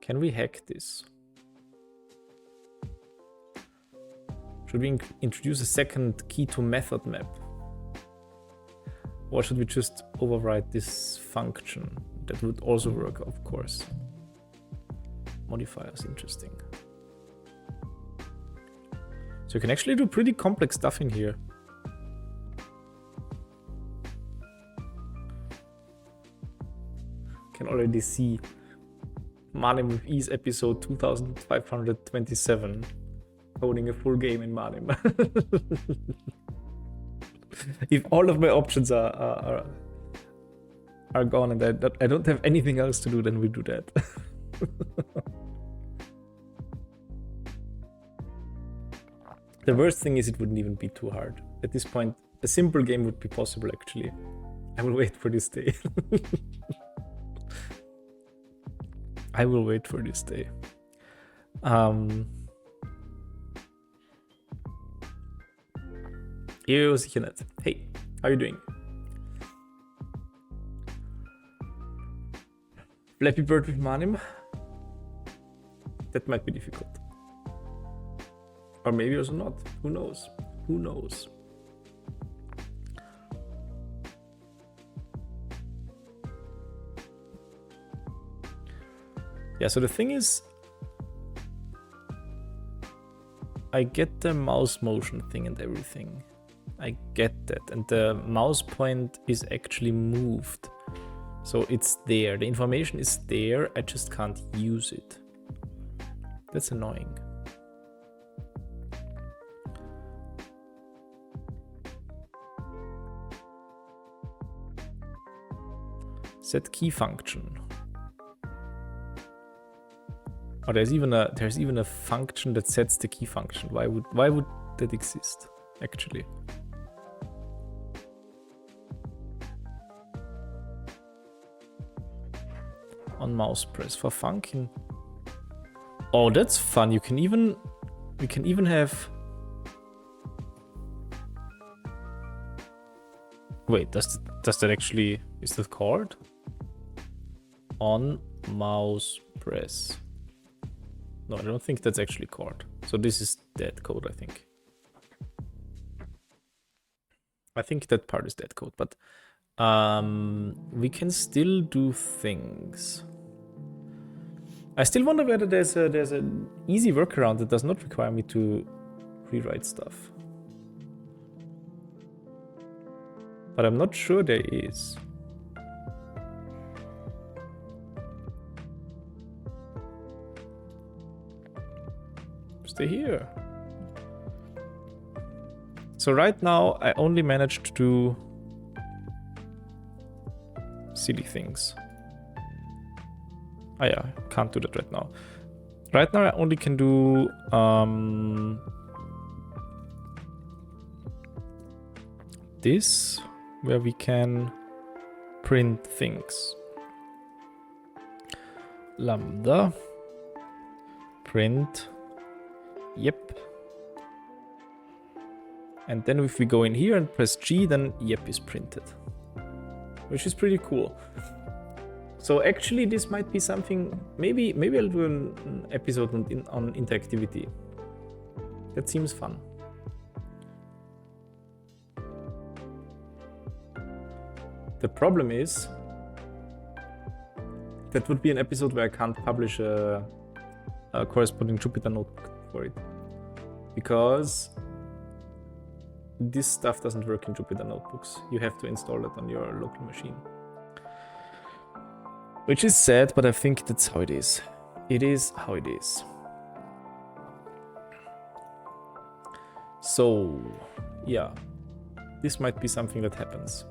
Can we hack this? Should we introduce a second key to method map? Or should we just override this function? That would also work, of course. Modifiers, interesting. So you can actually do pretty complex stuff in here. Can already see Manim with Ease episode 2527. coding a full game in Manim. If all of my options are gone and I don't have anything else to do, then we do that. The worst thing is it wouldn't even be too hard. At this point, a simple game would be possible actually. I will wait for this day. I will wait for this day. Yo, Sichernet. Hey, how are you doing? Flappy Bird with Manim? That might be difficult. Or maybe also not. Who knows? Who knows? Yeah, so the thing is, I get the mouse motion thing and everything. I get that. And the mouse point is actually moved. So it's there. The information is there. I just can't use it. That's annoying. Set key function. Oh, there's even a function that sets the key function. Why would that exist actually? On mouse press for function. Oh, that's fun. We can even have. Wait, does that actually, is that called? On mouse press. No, I don't think that's actually called. So this is dead code, I think. I think that part is dead code, but we can still do things. I still wonder whether there's an easy workaround that does not require me to rewrite stuff. But I'm not sure there is. Stay here. So right now I only managed to do silly things. Ah yeah, can't do that right now. Right now I only can do this, where we can print things. Lambda print. Yep. And then if we go in here and press G, then yep is printed. Which is pretty cool. So actually this might be something, maybe I'll do an episode on interactivity. That seems fun. The problem is, that would be an episode where I can't publish a corresponding Jupyter notebook for it. Because this stuff doesn't work in Jupyter notebooks. You have to install it on your local machine. Which is sad, but I think that's how it is. It is how it is. So, yeah. This might be something that happens.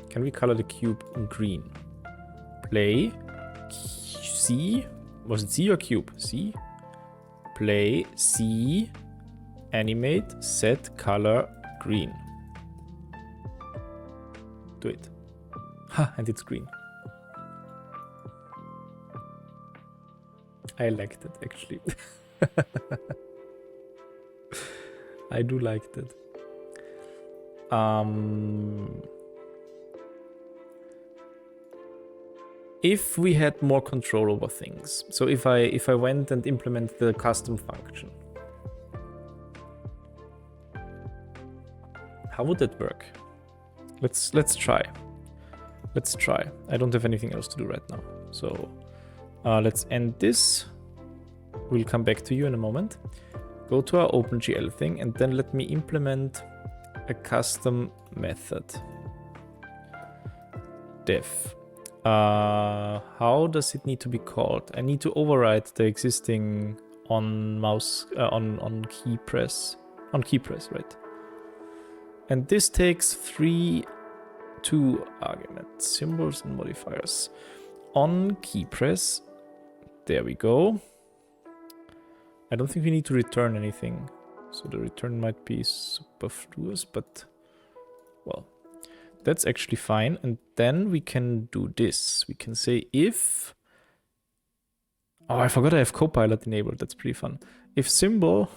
Can we color the cube in green? Play. C. Was it C or cube? C. Play. C. Animate. Set. Color. Green. Do it. Ha, and it's green. I liked it actually. I do like that. If we had more control over things, so if I went and implemented the custom function, how would that work? Let's try. Let's try. I don't have anything else to do right now, so let's end this. We'll come back to you in a moment. Go to our OpenGL thing, and then let me implement a custom method. Def. How does it need to be called? I need to override the existing on mouse on key press, right? And this takes two arguments, symbols and modifiers. On key press, there we go. I don't think we need to return anything, so the return might be superfluous, but well, that's actually fine. And then we can do this. We can say if... Oh, I forgot I have Copilot enabled. That's pretty fun. If symbol...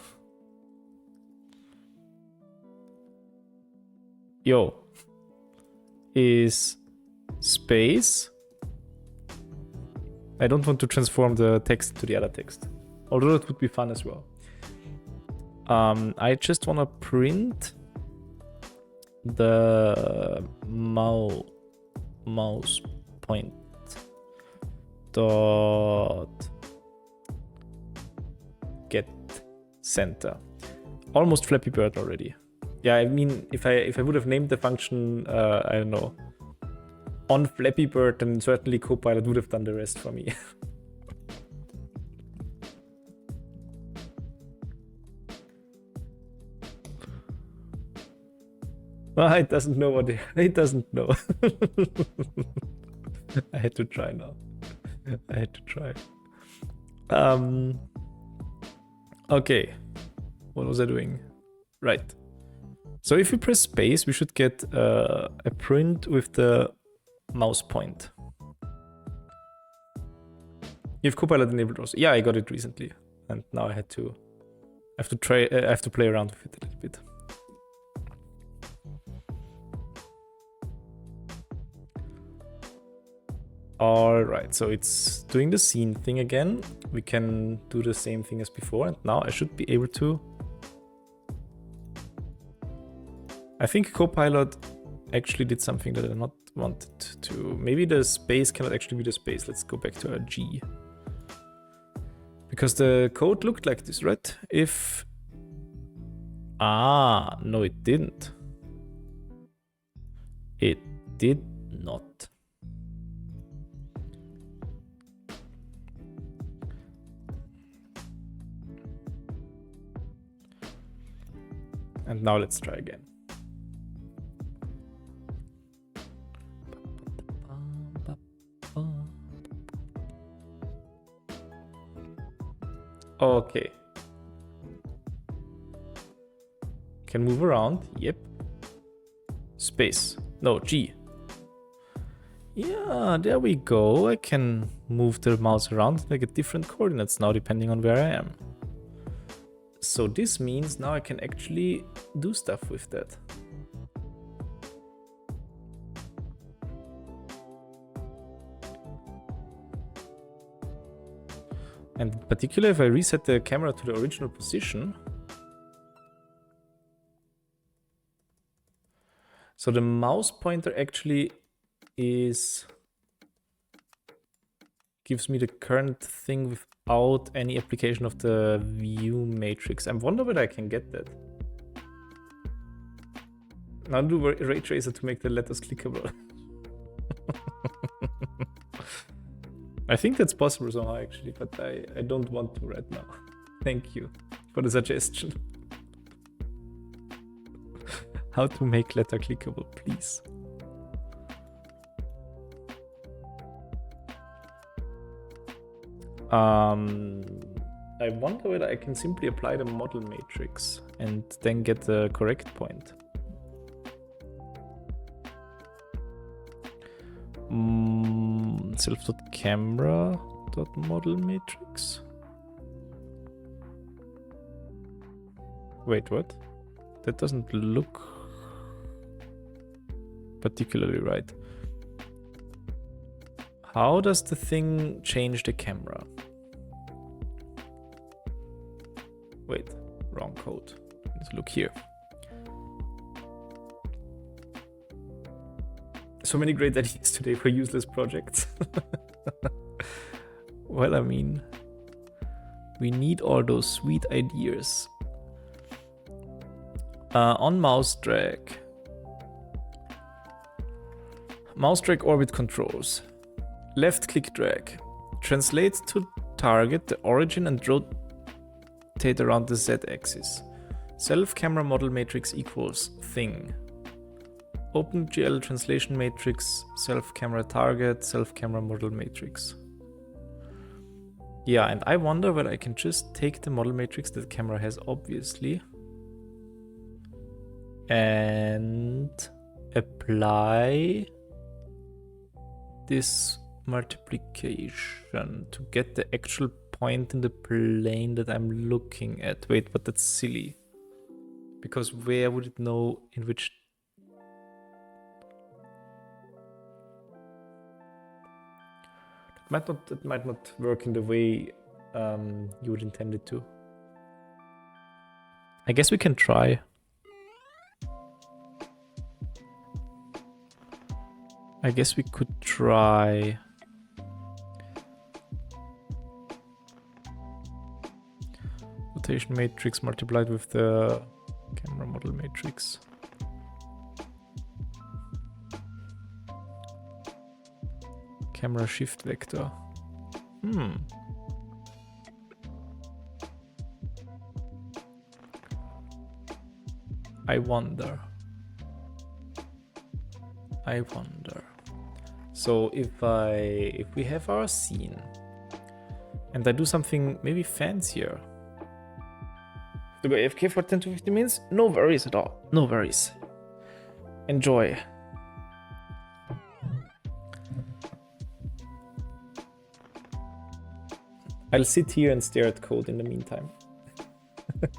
is space... I don't want to transform the text to the other text, although it would be fun as well. I just want to print the mouse point dot get center. Almost Flappy Bird already. Yeah, I mean, if I would have named the function, I don't know, on Flappy Bird, then certainly Copilot would have done the rest for me. It doesn't know what it doesn't know. I had to try now. Okay. What was I doing? Right. So if we press space, we should get a print with the mouse point. You have Copilot enabled also. Yeah, I got it recently, and now I have to play around with it a little bit. All right, so it's doing the scene thing again. We can do the same thing as before, and now I should be able to. I think Copilot actually did something that I not wanted to. Maybe the space cannot actually be the space. Let's go back to our G. Because the code looked like this, right? If... no, it didn't. It did not. And now let's try again. Okay. Can move around. Yep. Space. No, G. Yeah, there we go. I can move the mouse around and get different coordinates now depending on where I am. So this means now I can actually do stuff with that. And in particular, if I reset the camera to the original position, so the mouse pointer actually gives me the current thing without any application of the view matrix. I wonder whether I can get that. Now do ray tracer to make the letters clickable. I think that's possible somehow actually, but I don't want to right now. Thank you for the suggestion. How to make letter clickable, please. I wonder whether I can simply apply the model matrix and then get the correct point. Self.camera.model matrix. Wait, what? That doesn't look particularly right. How does the thing change the camera? Wait, wrong code. Let's look here. So many great ideas today for useless projects. Well, I mean, we need all those sweet ideas. On mouse drag. Mouse drag orbit controls. Left click drag. Translate to target the origin and rotate around the Z axis. Self camera model matrix equals thing. OpenGL translation matrix, self camera target, self camera model matrix. Yeah, and I wonder whether I can just take the model matrix that the camera has, obviously, and apply this multiplication to get the actual point in the plane that I'm looking at. Wait, but that's silly. Because where would it know in which... It might not work in the way you would intend it to. I guess we can try. I guess we could try. Rotation matrix multiplied with the camera model matrix. Camera shift vector. I wonder. So if we have our scene and I do something maybe fancier. To go AFK for 10 to 15 minutes? No worries at all. No worries. Enjoy. I'll sit here and stare at code in the meantime.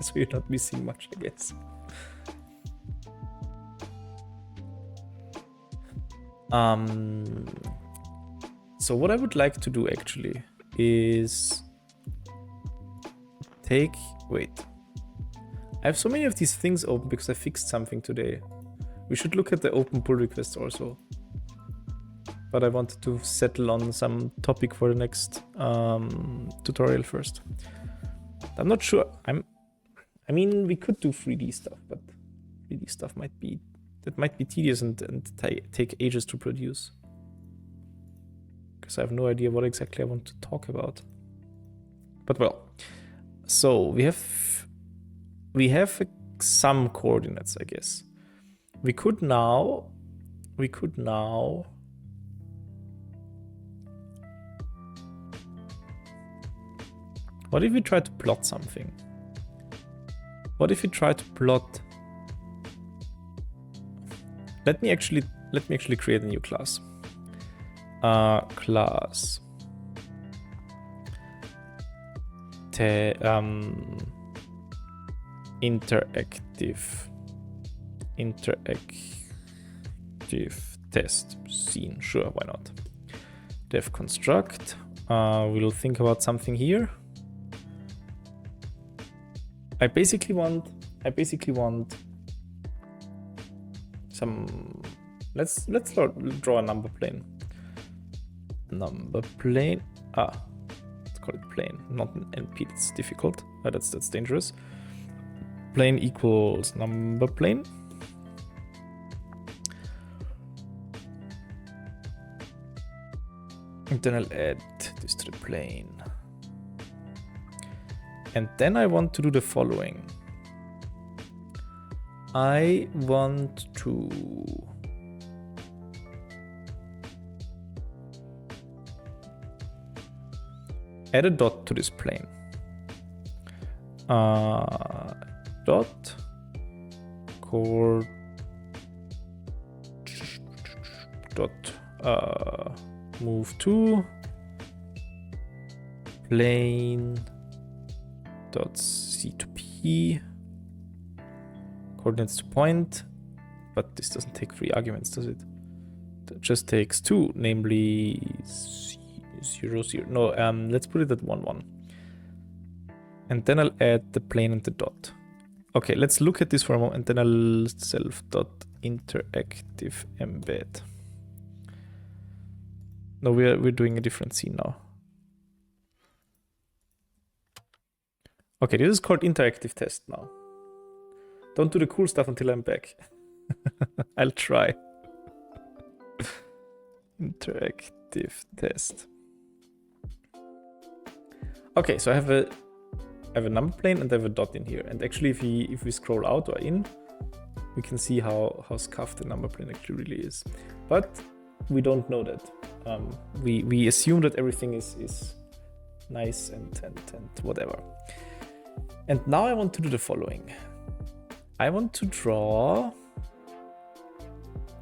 So you're not missing much, I guess. So what I would like to do actually is wait. I have so many of these things open because I fixed something today. We should look at the open pull requests also. But I wanted to settle on some topic for the next tutorial first. I'm not sure. I mean, we could do 3D stuff, but 3D stuff might be tedious and take ages to produce. Because I have no idea what exactly I want to talk about. But well, so we have some coordinates, I guess. We could now. What if we try to plot something? What if we try to plot? Let me actually create a new class. Class. Interactive test scene. Sure, why not? Def construct. We'll think about something here. I basically want some. Let's draw a number plane. Number plane. Let's call it plane, not an NP. That's difficult. That's dangerous. Plane equals number plane. And then I'll add this to the plane. And then I want to do the following. I want to add a dot to this plane. Dot chord dot move to plane dot C to P coordinates to point, but this doesn't take 3 arguments, does it? It just takes 2, namely 0, 0. No, let's put it at 1, 1. And then I'll add the plane and the dot. Okay, let's look at this for a moment, and then I'll self.interactive embed. No, we're doing a different scene now. Okay, this is called interactive test now. Don't do the cool stuff until I'm back. I'll try. Interactive test. Okay, so I have a number plane and I have a dot in here. And actually, if we scroll out or in, we can see how scuffed the number plane actually really is. But we don't know that. We assume that everything is nice and whatever. And now I want to do the following. I want to draw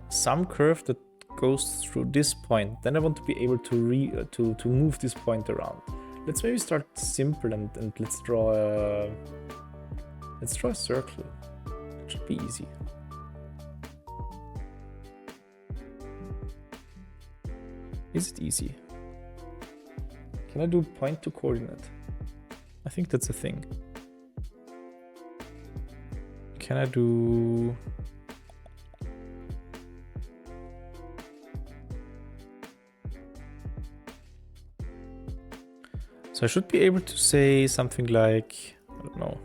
some curve that goes through this point. Then I want to be able to move this point around. Let's maybe start simple and let's draw a circle. It should be easy. Is it easy? Can I do point to coordinate? I think that's a thing. Can I do... So I should be able to say something like, I don't know,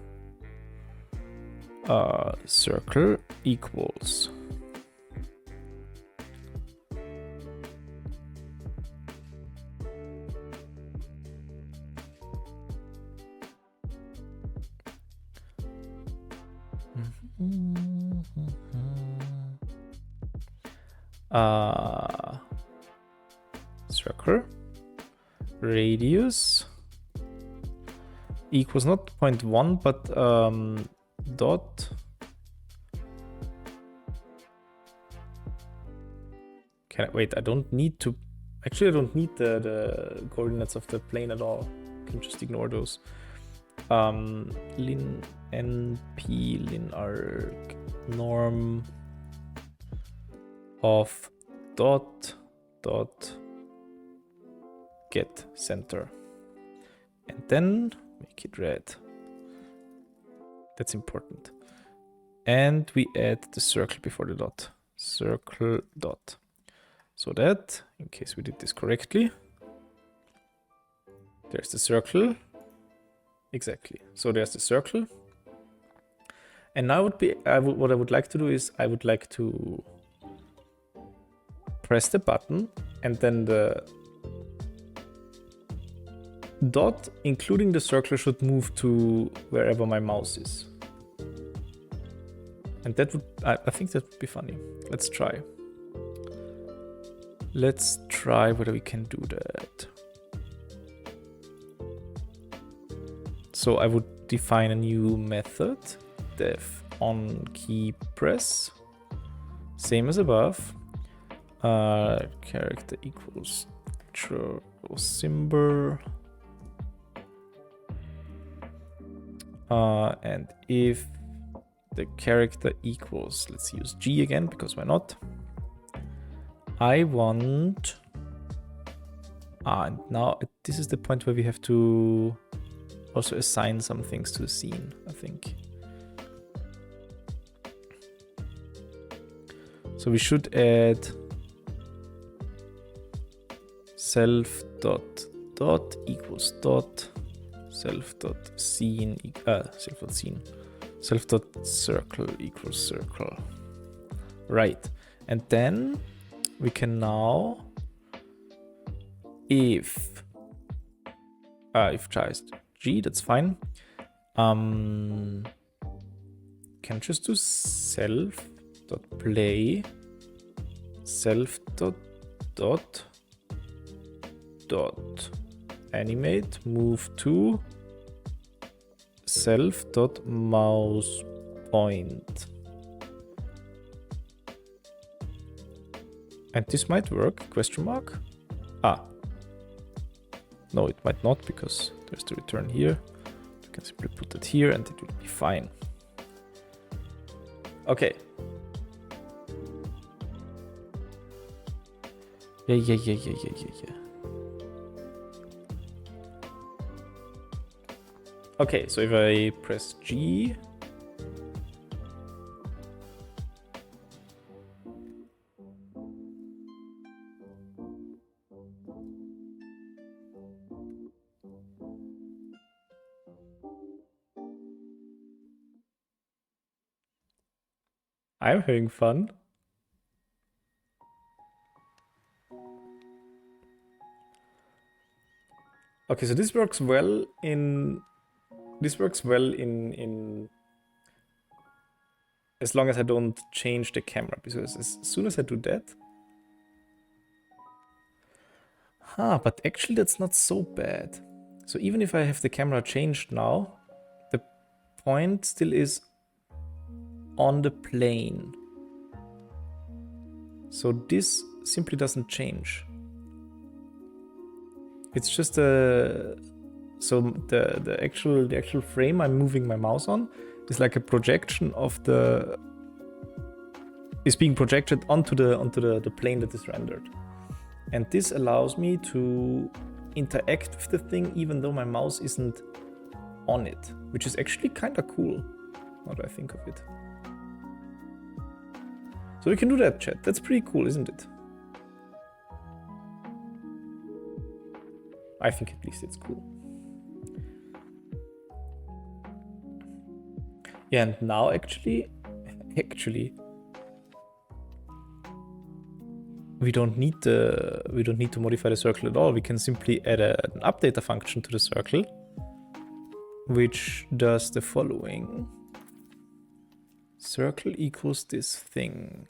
circle equals circle radius equals not 0.1 but dot wait, I don't need to actually I don't need the coordinates of the plane at all. I can just ignore those. Lin np lin arc norm of dot get center, and then make it red. That's important. And we add the circle before the dot. Circle dot. So that, in case we did this correctly, there's the circle. Exactly. So there's the circle. And now what I would like to do is I would like to press the button and then the dot, including the circle, should move to wherever my mouse is. And that would, I think that would be funny. Let's try. Let's try whether we can do that. So I would define a new method, def on key press, same as above. Character equals symbol. And if the character equals, let's use G again, because why not? I want... and now this is the point where we have to also assign some things to the scene, I think. So we should add self dot equals dot self dot scene self dot circle equals circle. Right, and then we can now, if tries G, that's fine. Can just do self dot play self dot animate move to self dot mouse point. And this might work, question mark? No, it might not, because there's the return here. You can simply put it here and it will be fine. Okay. Yeah. Okay, so if I press G, I'm having fun. Okay, so this works well in as long as I don't change the camera, because as soon as I do that, but actually that's not so bad. So even if I have the camera changed now, the point still is on the plane. So this simply doesn't change. It's just the actual frame I'm moving my mouse on is like a projection of is being projected onto the plane that is rendered. And this allows me to interact with the thing even though my mouse isn't on it, which is actually kind of cool, now that I think of it. So we can do that, chat. That's pretty cool, isn't it? I think at least it's cool. Yeah, and now actually, we don't need to modify the circle at all. We can simply add an updater function to the circle, which does the following: circle equals this thing.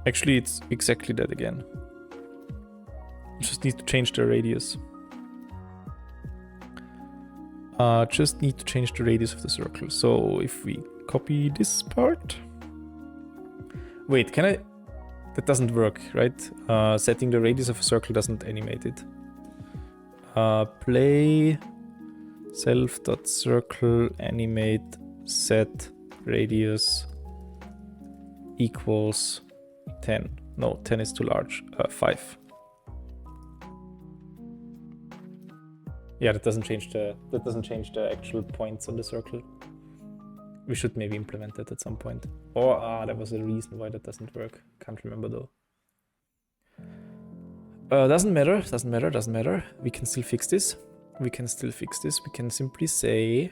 Actually, it's exactly that again. Just need to change the radius. Just need to change the radius of the circle. So if we copy this part. Wait, can I? That doesn't work, right? Setting the radius of a circle doesn't animate it. Play self.circle animate set radius equals 10. No, 10 is too large. 5. Yeah, that doesn't change the actual points on the circle. We should maybe implement that at some point. Or there was a reason why that doesn't work. Can't remember though. Doesn't matter. We can still fix this. We can simply say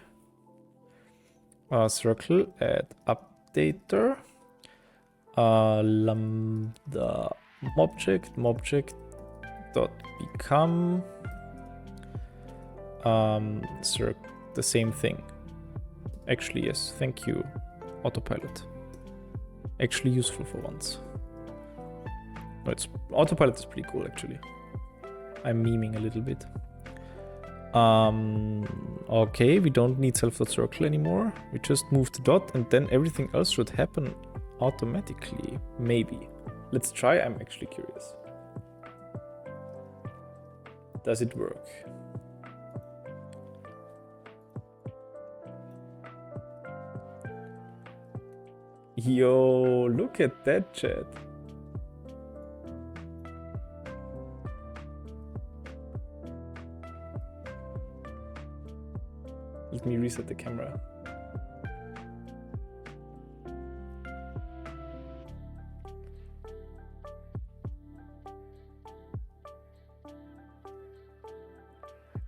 circle add updater lambda mobject dot become the same thing. Actually, yes, thank you, autopilot. Actually useful for once. No, autopilot is pretty cool actually. I'm memeing a little bit. Okay, we don't need self.circle anymore. We just move the dot and then everything else should happen automatically. Maybe. Let's try, I'm actually curious. Does it work? Yo, look at that, chat. Let me reset the camera.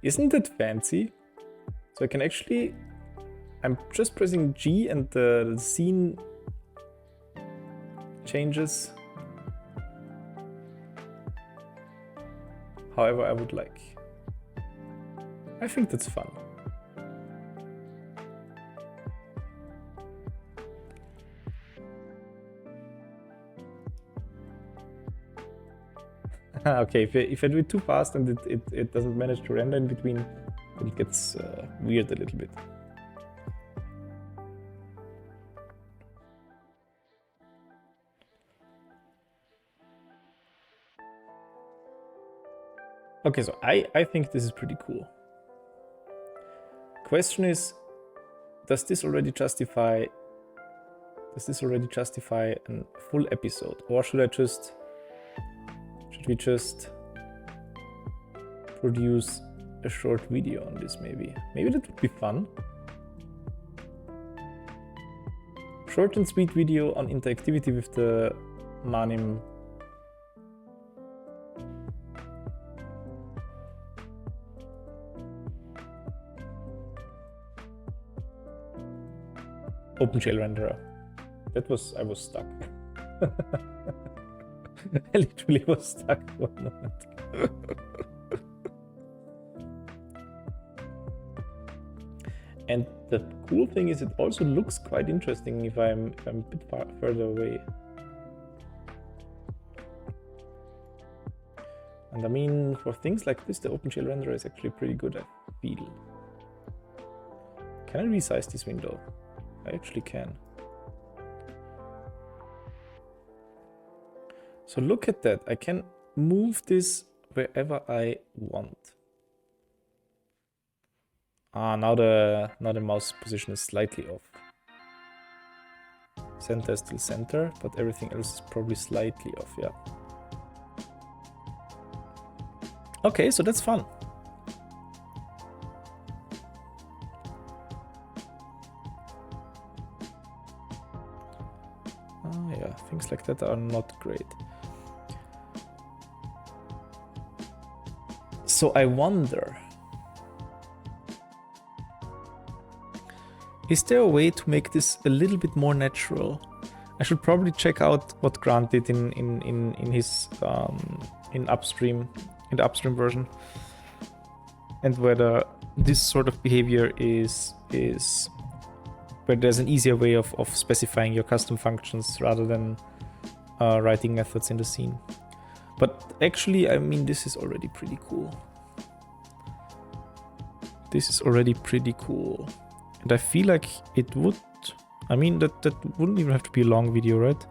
Isn't it fancy? So I can actually, I'm just pressing G and the scene changes however I would like. I think that's fun. Okay, if I do it too fast and it doesn't manage to render in between, it gets weird a little bit. Okay, so I think this is pretty cool. Question is, does this already justify a full episode, or should we just produce a short video on this maybe? Maybe that would be fun. Short and sweet video on interactivity with the Manim. OpenGL renderer. I was stuck. I literally was stuck for a moment. And the cool thing is, it also looks quite interesting if I'm a bit further away. And I mean, for things like this, the OpenGL renderer is actually pretty good, I feel. Can I resize this window? I actually can. So look at that. I can move this wherever I want. Now the mouse position is slightly off. Center is still center, but everything else is probably slightly off, yeah. Okay, so that's fun. Yeah, things like that are not great. So I wonder, is there a way to make this a little bit more natural? I should probably check out what Grant did in his in the upstream version, and whether this sort of behavior is where there's an easier way of specifying your custom functions rather than writing methods in the scene. But actually, I mean, this is already pretty cool. This is already pretty cool. And I feel like it would, I mean, that wouldn't even have to be a long video, right?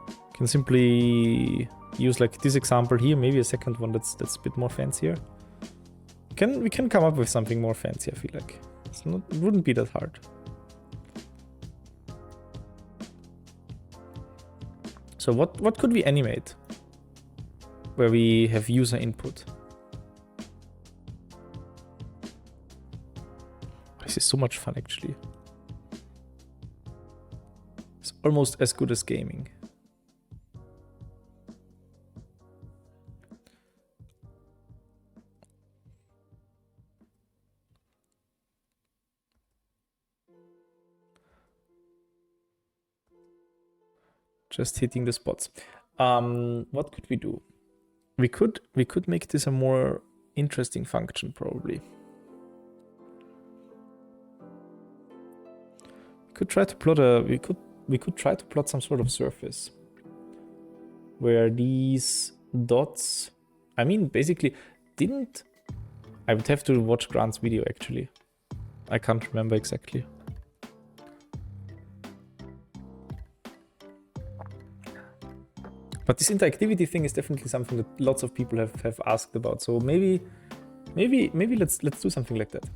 You can simply use like this example here, maybe a second one that's a bit more fancier. We can come up with something more fancy, I feel like. It wouldn't be that hard. So what could we animate where we have user input? This is so much fun, actually. It's almost as good as gaming. Just hitting the spots. What could we do? We could make this a more interesting function, probably. We could try to plot we could try to plot some sort of surface where these dots, I mean, basically I would have to watch Grant's video, actually. I can't remember exactly. But this interactivity thing is definitely something that lots of people have asked about. So maybe let's do something like that.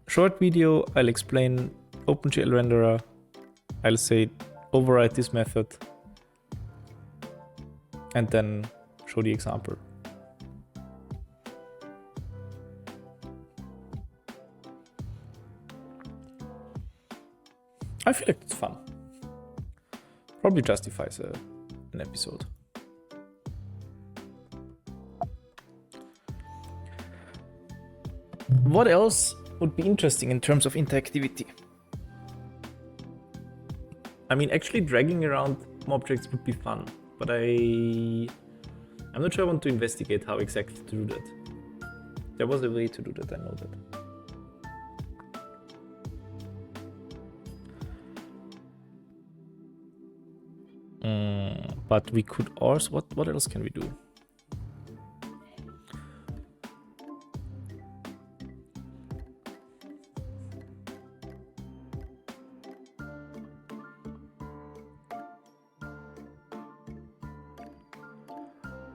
Short video, I'll explain OpenGL renderer. I'll say override this method and then show the example. I feel like it's fun. Probably justifies an episode. What else would be interesting in terms of interactivity? I mean, actually dragging around objects would be fun, but I'm not sure I want to investigate how exactly to do that. There was a way to do that, I know that. But we could also, what else can we do?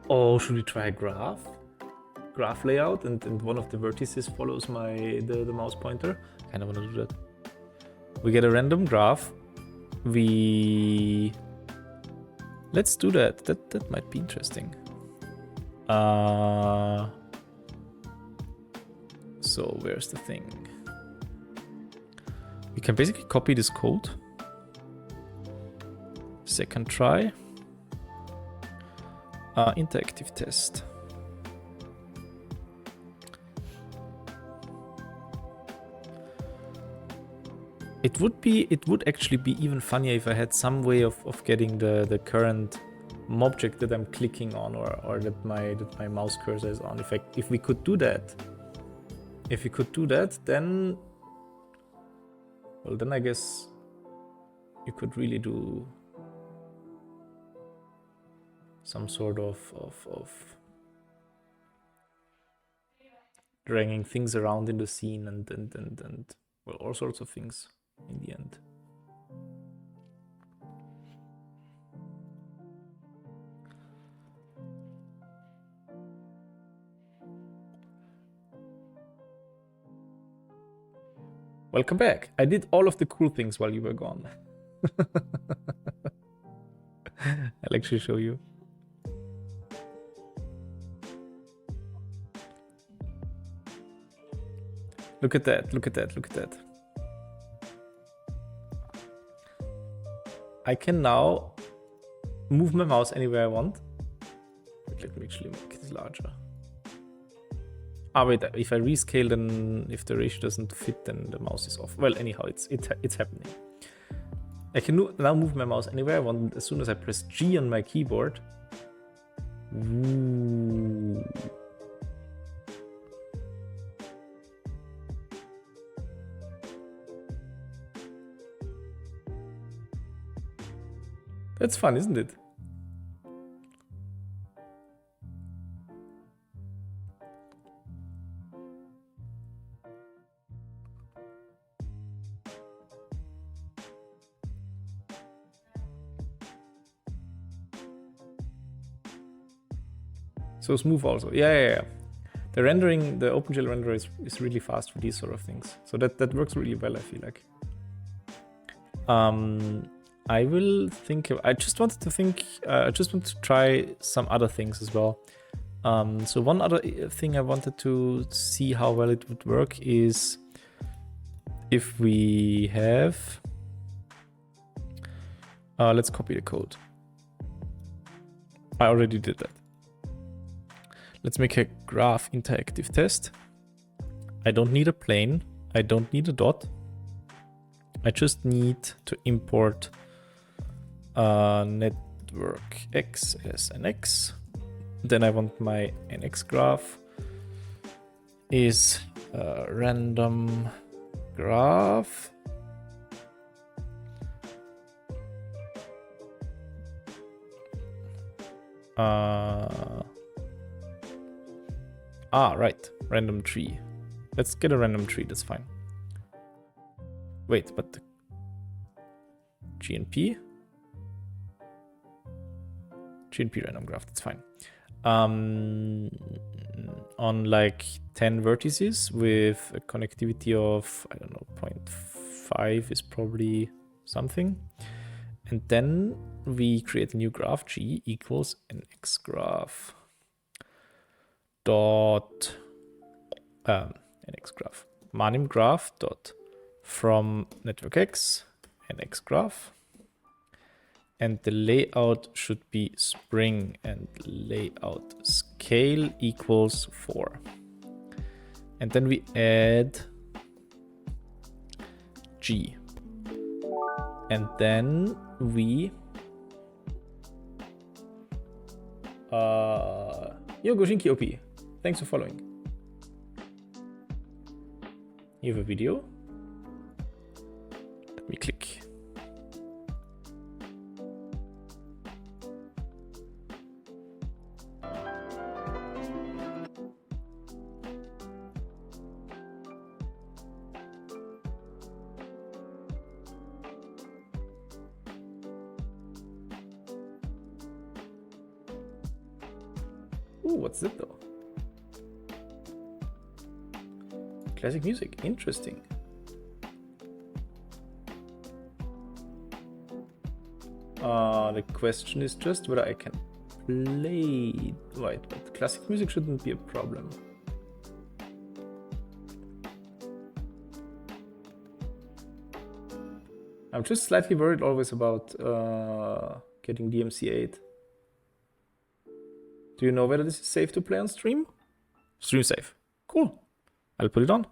Oh, should we try a graph layout and one of the vertices follows the mouse pointer? I kind of want to do that. We get a random graph. Let's do that. That might be interesting. So where's the thing? We can basically copy this code. Second try. Interactive test. It would actually be even funnier if I had some way of getting the current object that I'm clicking on, or that my mouse cursor is on. If we could do that, then, well, then I guess you could really do some sort of dragging things around in the scene and well, all sorts of things in the end. Welcome back. I did all of the cool things while you were gone. I'll actually show you. Look at that, look at that, look at that. I can now move my mouse anywhere I want. Let me actually make it larger. Ah, wait, if I rescale, then if the ratio doesn't fit, then the mouse is off. Well, anyhow, it's happening. I can now move my mouse anywhere I want as soon as I press G on my keyboard. Ooh. That's fun, isn't it? So smooth also. Yeah. The rendering, the OpenGL renderer is really fast for these sort of things. So that works really well, I feel like. I will think I just wanted to try some other things as well. So one other thing I wanted to see how well it would work is if we have, let's copy the code. I already did that. Let's make a graph interactive test. I don't need a plane. I don't need a dot. I just need to import network X as an X. Then I want my NX graph is a random graph. Right, random tree. Let's get a random tree, that's fine. Wait, but the GNP random graph, that's fine. On like 10 vertices with a connectivity of, I don't know, 0.5 is probably something. And then we create a new graph, G equals NX graph dot NX graph Manim graph dot from network X NX graph, and the layout should be spring and layout scale equals 4. And then we add G, and then we Yo Goshinki OP, thanks for following. You have a video. Let me click. Ooh, what's that though? Classic music, interesting. The question is just whether I can play. Right, but classic music shouldn't be a problem. I'm just slightly worried always about getting DMC8. Do you know whether this is safe to play on stream? Stream safe. Cool. I'll put it on.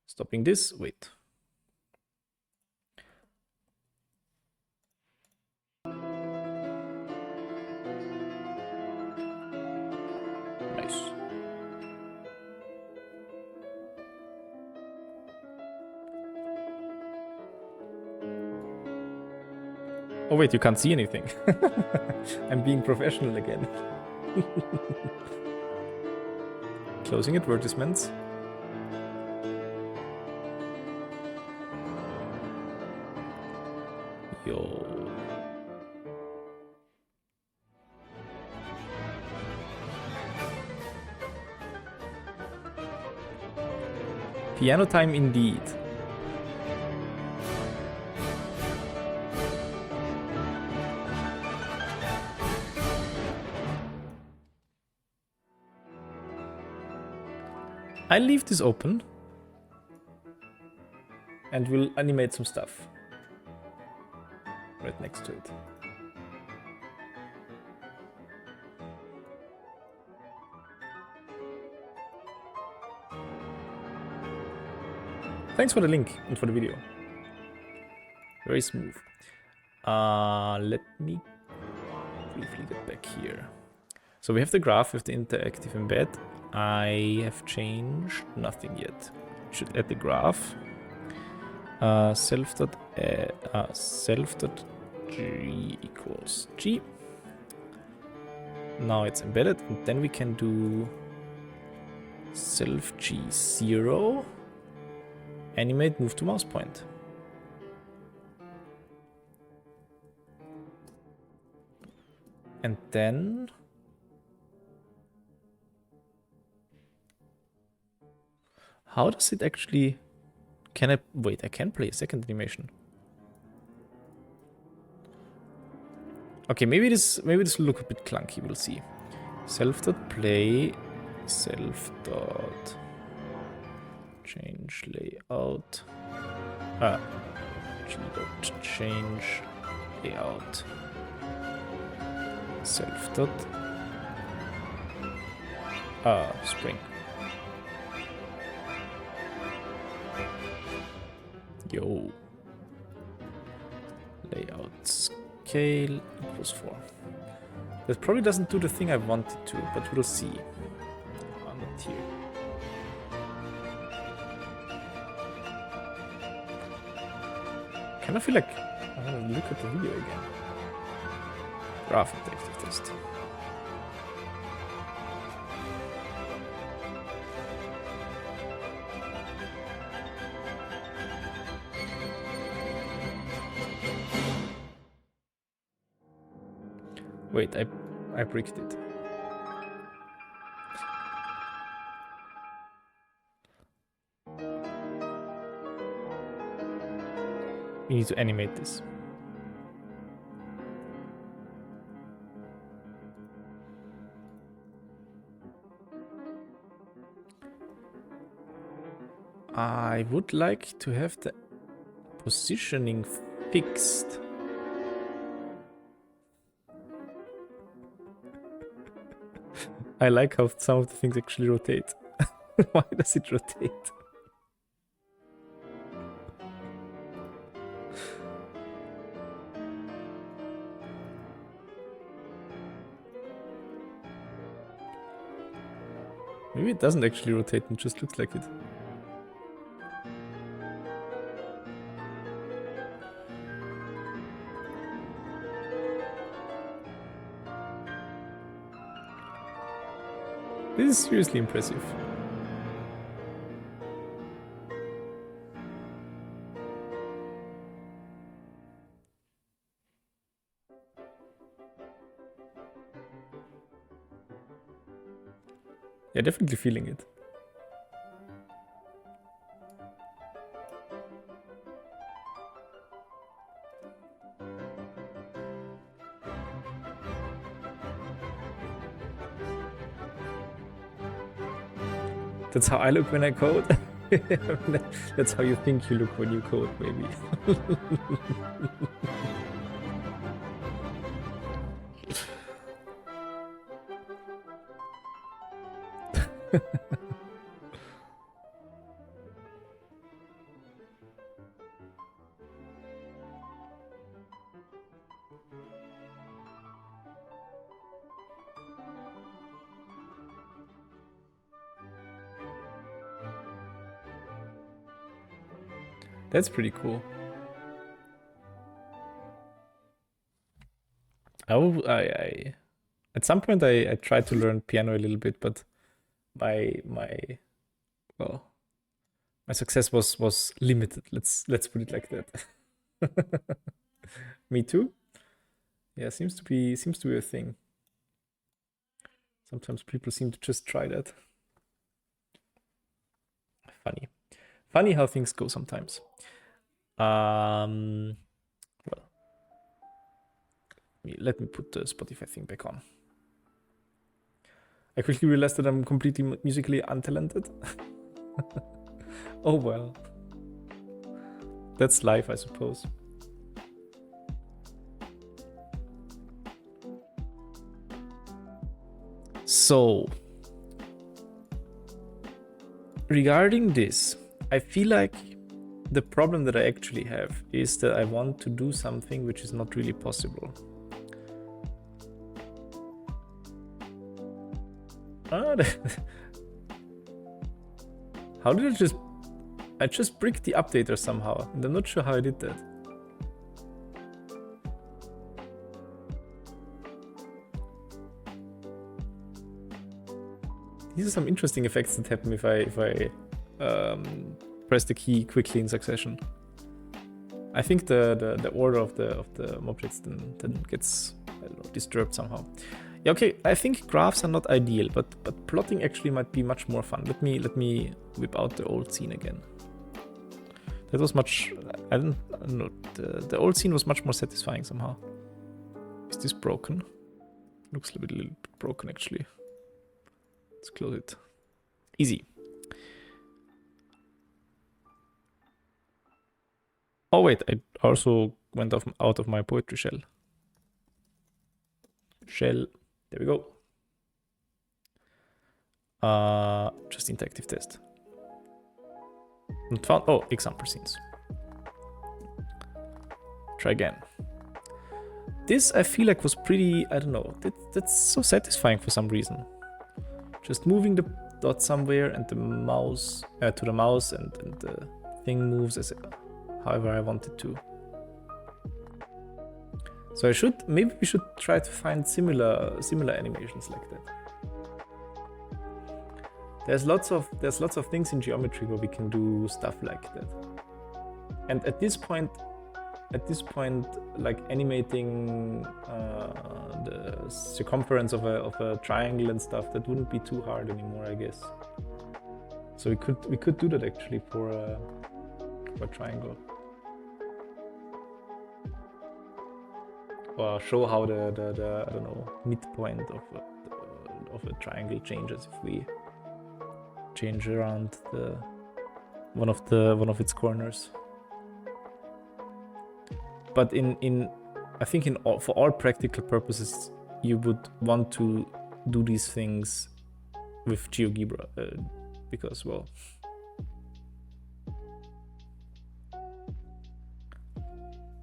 Stopping this. Wait. Oh wait, you can't see anything. I'm being professional again. Closing advertisements. Yo. Piano time indeed. I'll leave this open and we'll animate some stuff right next to it. Thanks for the link and for the video. Very smooth. Let me briefly get back here. So we have the graph with the interactive embed. I have changed nothing yet. Should add the graph. Self.g equals g. Now it's embedded, and then we can do self g0. Animate move to mouse point. And then how does it actually... Can I... Wait, I can play a second animation. Okay, maybe this will look a bit clunky, we'll see. Self.play, self.change layout. Change layout. Self. Spring. Yo. Layout scale equals 4. That probably doesn't do the thing I wanted to, but we'll see. Not here. Kind of feel like I want to look at the video again. Graph interactive test. Wait, I bricked it. We need to animate this. I would like to have the positioning fixed. I like how some of the things actually rotate. Why does it rotate? Maybe it doesn't actually rotate and just looks like it. This is seriously impressive. Yeah, definitely feeling it. That's how I look when I code. That's how you think you look when you code, maybe. That's pretty cool. I at some point I tried to learn piano a little bit, but my well my success was limited. Let's put it like that. Me too. Yeah, seems to be a thing. Sometimes people seem to just try that. Funny how things go sometimes. Well, let me put the Spotify thing back on. I quickly realized that I'm completely musically untalented. Oh well. That's life, I suppose. So, regarding this, I feel like the problem that I actually have is that I want to do something which is not really possible. How did I just bricked the updater somehow, and I'm not sure how I did that. These are some interesting effects that happen if I press the key quickly in succession. I think the order of the objects then gets, I don't know, disturbed somehow. Yeah, okay. I think graphs are not ideal, but plotting actually might be much more fun. Let me whip out the old scene again. That was much. I don't know. The old scene was much more satisfying somehow. Is this broken? Looks a little bit broken actually. Let's close it. Easy. Oh wait, I also went out of my poetry shell. There we go. Just interactive test. Not found. Oh, example scenes. Try again. This I feel like was pretty. I don't know. That's so satisfying for some reason. Just moving the dot somewhere and the mouse to the mouse and the thing moves as however I want it to. So maybe we should try to find similar animations like that. There's lots of things in geometry where we can do stuff like that. And at this point, like animating the circumference of a triangle and stuff, that wouldn't be too hard anymore, I guess. So we could do that actually for a triangle. Or show how the I don't know, midpoint of a triangle changes if we change around one of its corners. But I think for all practical purposes, you would want to do these things with GeoGebra because, well,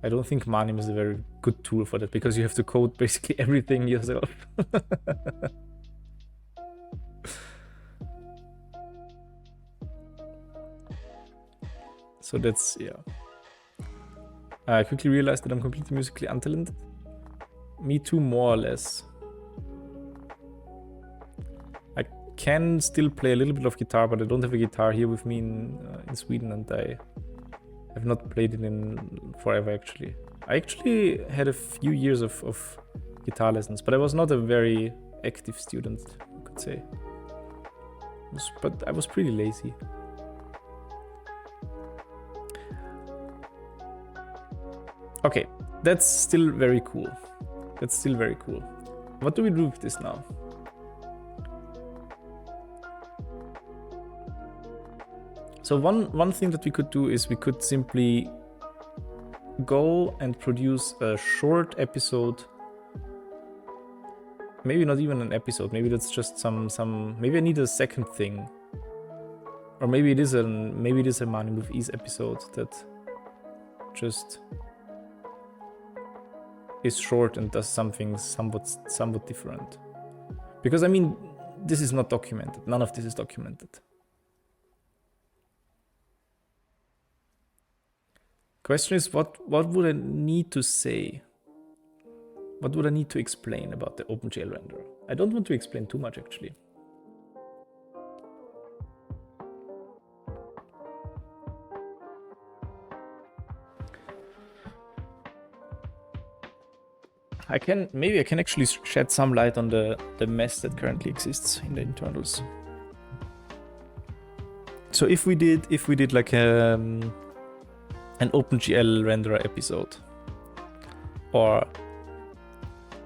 I don't think Manim is a very good tool for that because you have to code basically everything yourself. So that's, yeah. I quickly realized that I'm completely musically untalented. Me too, more or less. I can still play a little bit of guitar, but I don't have a guitar here with me in Sweden, and I have not played it in forever actually. I actually had a few years of guitar lessons, but I was not a very active student, you could say. But I was pretty lazy. Okay, that's still very cool. What do we do with this now? So one thing that we could do is we could simply go and produce a short episode. Maybe not even an episode. Maybe that's just some. Maybe I need a second thing, or maybe it is a Manim with Ease episode that just is short and does something somewhat different. Because I mean, this is not documented. None of this is documented. Question is, what would I need to say? What would I need to explain about the OpenGL renderer? I don't want to explain too much, actually. Maybe I can actually shed some light on the mess that currently exists in the internals. So if we did like an OpenGL renderer episode, or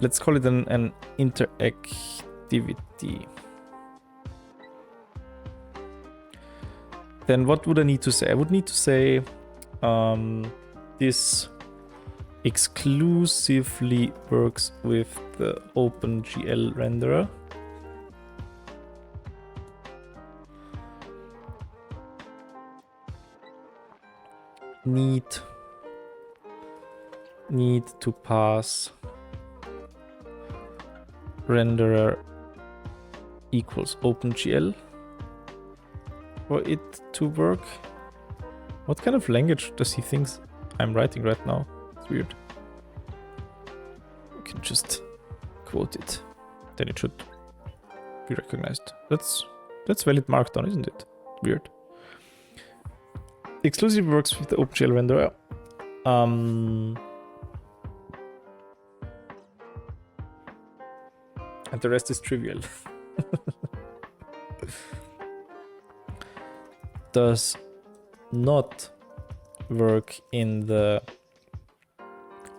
let's call it an interactivity, then what would I need to say? I would need to say this exclusively works with the OpenGL renderer. Need to pass renderer equals OpenGL for it to work. What kind of language does he think I'm writing right now? It's weird. We can just quote it. Then it should be recognized. That's valid markdown, isn't it? Weird. Exclusively works with the OpenGL renderer. And the rest is trivial. Does not work in the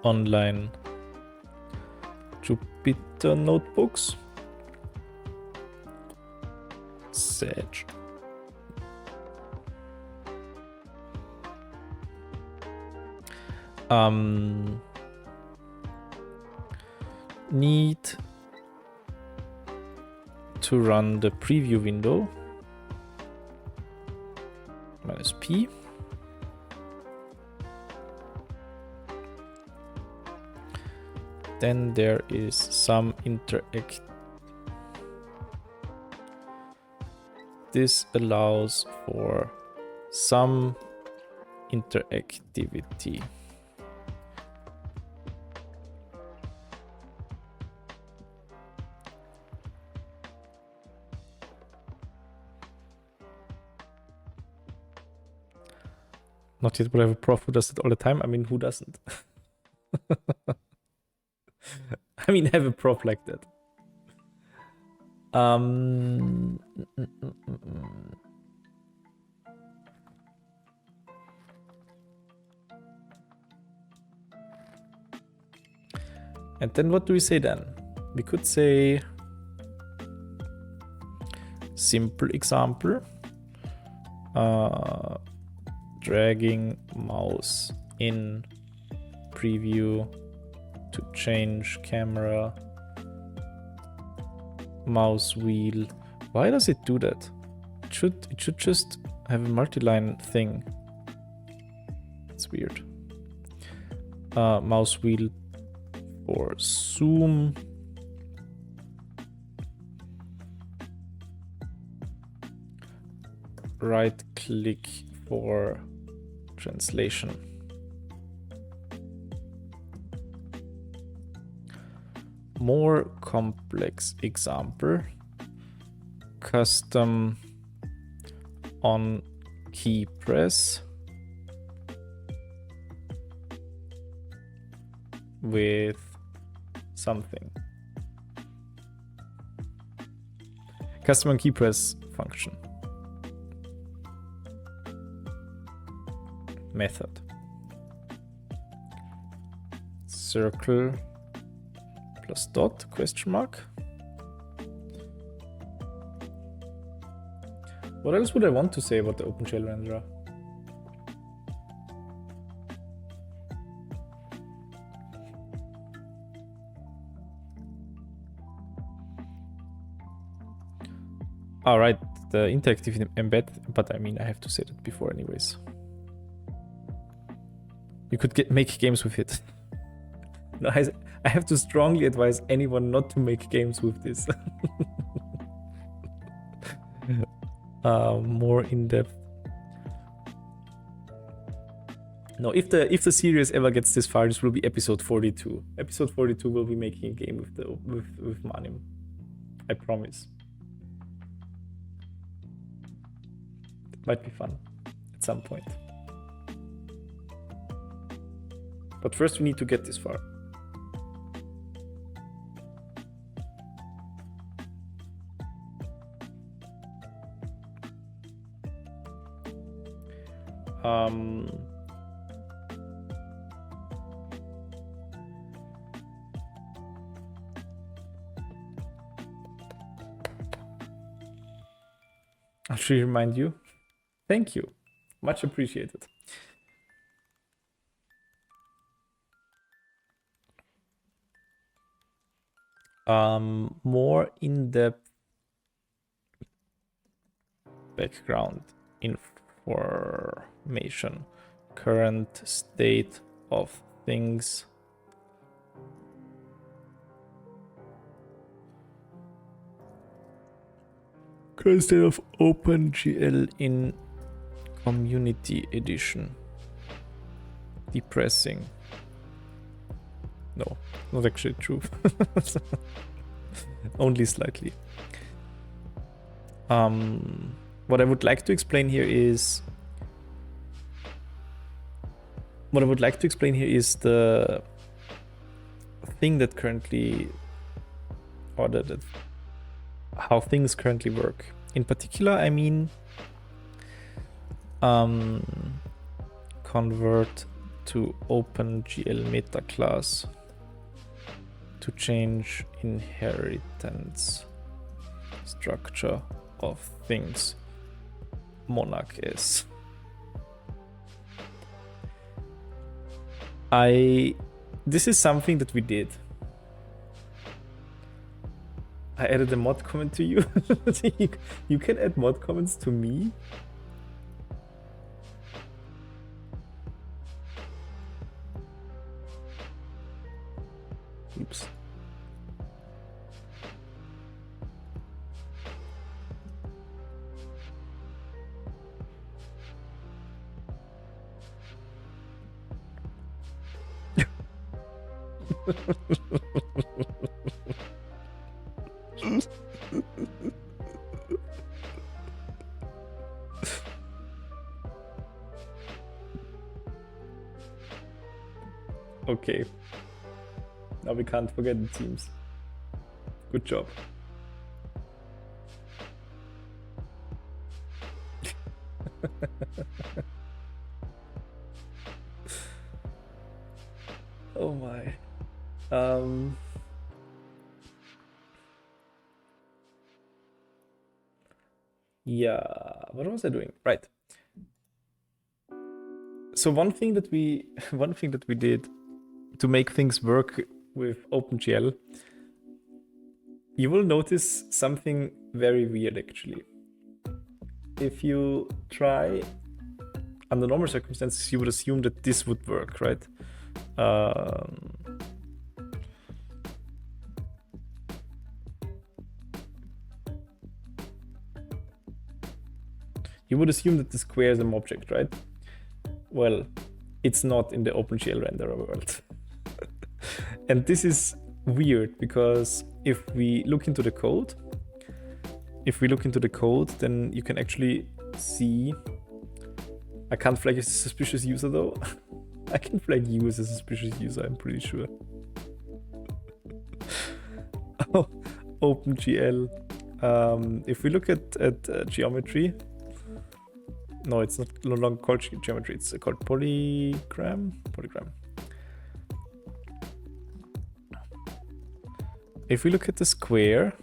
online Jupyter notebooks. Sage. Need to run the preview window -p. Then there is some interact. This allows for some interactivity. Not yet, but I have a prof who does it all the time. I mean, who doesn't? I mean, have a prof like that. And then what do we say then? We could say simple example. Dragging mouse in preview to change camera, mouse wheel. Why does it do that? It should just have a multi-line thing. It's weird. Mouse wheel for zoom. Right click for translation. More complex example. Custom on key press with something. Custom on key press function. Method. Circle plus dot question mark. What else would I want to say about the OpenGL renderer? All right, the interactive embed, but I mean, I have to say that before anyways. You could make games with it. No, I have to strongly advise anyone not to make games with this. More in depth. No, if the series ever gets this far, this will be episode 42. Episode 42 will be making a game with Manim. I promise. It might be fun at some point. But first we need to get this far. I should remind you. Thank you. Much appreciated. More in-depth background information. Current state of things. Current state of OpenGL in Community Edition. Depressing. No, not actually true. Only slightly. What I would like to explain here is the thing that currently, or how things currently work. In particular, I mean convert to OpenGL meta class to change inheritance structure of things. Monarch is. This is something that we did. I added a mod comment to you. You can add mod comments to me. Oops. Okay. Now we can't forget the teams. Good job. Oh my. Yeah, what was I doing? Right. So one thing that we did to make things work with OpenGL, you will notice something very weird actually. If you try, under normal circumstances, you would assume that this would work, right? You would assume that the square is an object, right? Well, it's not in the OpenGL renderer world. And this is weird because if we look into the code, then you can actually see. I can't flag as a suspicious user though. I can flag you as a suspicious user, I'm pretty sure. Oh, OpenGL. If we look at geometry, no, it's no longer called geometry, it's called polygram. If we look at the square,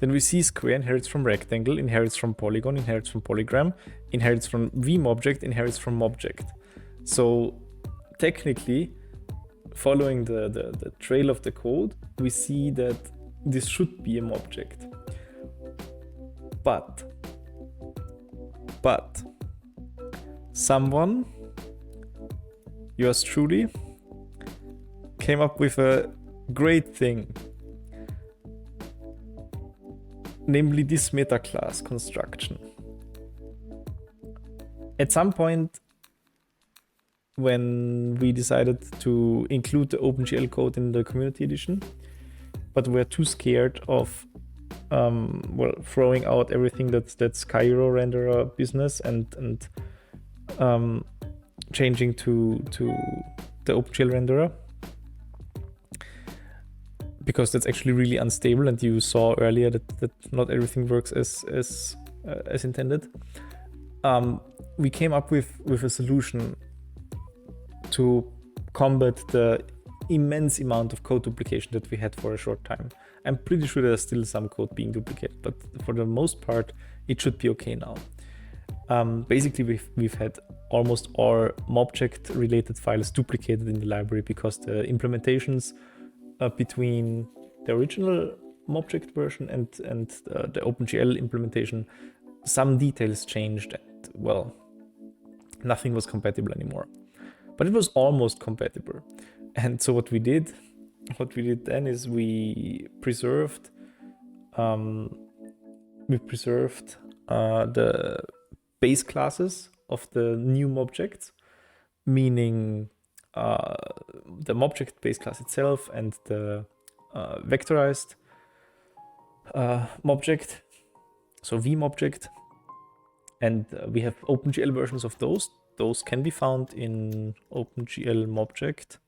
then we see square inherits from rectangle, inherits from polygon, inherits from polygram, inherits from vmobject, inherits from mobject. So technically, following the trail of the code, we see that this should be a mobject. But someone, yours truly, came up with a great thing. Namely this meta class construction. At some point, when we decided to include the OpenGL code in the community edition, but we're too scared of throwing out everything that's Cairo renderer business and changing to the OpenGL renderer, because that's actually really unstable, and you saw earlier that not everything works as intended. We came up with a solution to combat the immense amount of code duplication that we had for a short time. I'm pretty sure there's still some code being duplicated, but for the most part, it should be okay now. Basically, we've had almost all mobject related files duplicated in the library because the implementations between the original mobject version and the OpenGL implementation, some details changed, and well, nothing was compatible anymore. But it was almost compatible. And so what we did then is we preserved the base classes of the new mobjects, meaning the mobject base class itself and the vectorized mobject, so vmobject, and we have OpenGL versions of those. Those can be found in OpenGL mobject.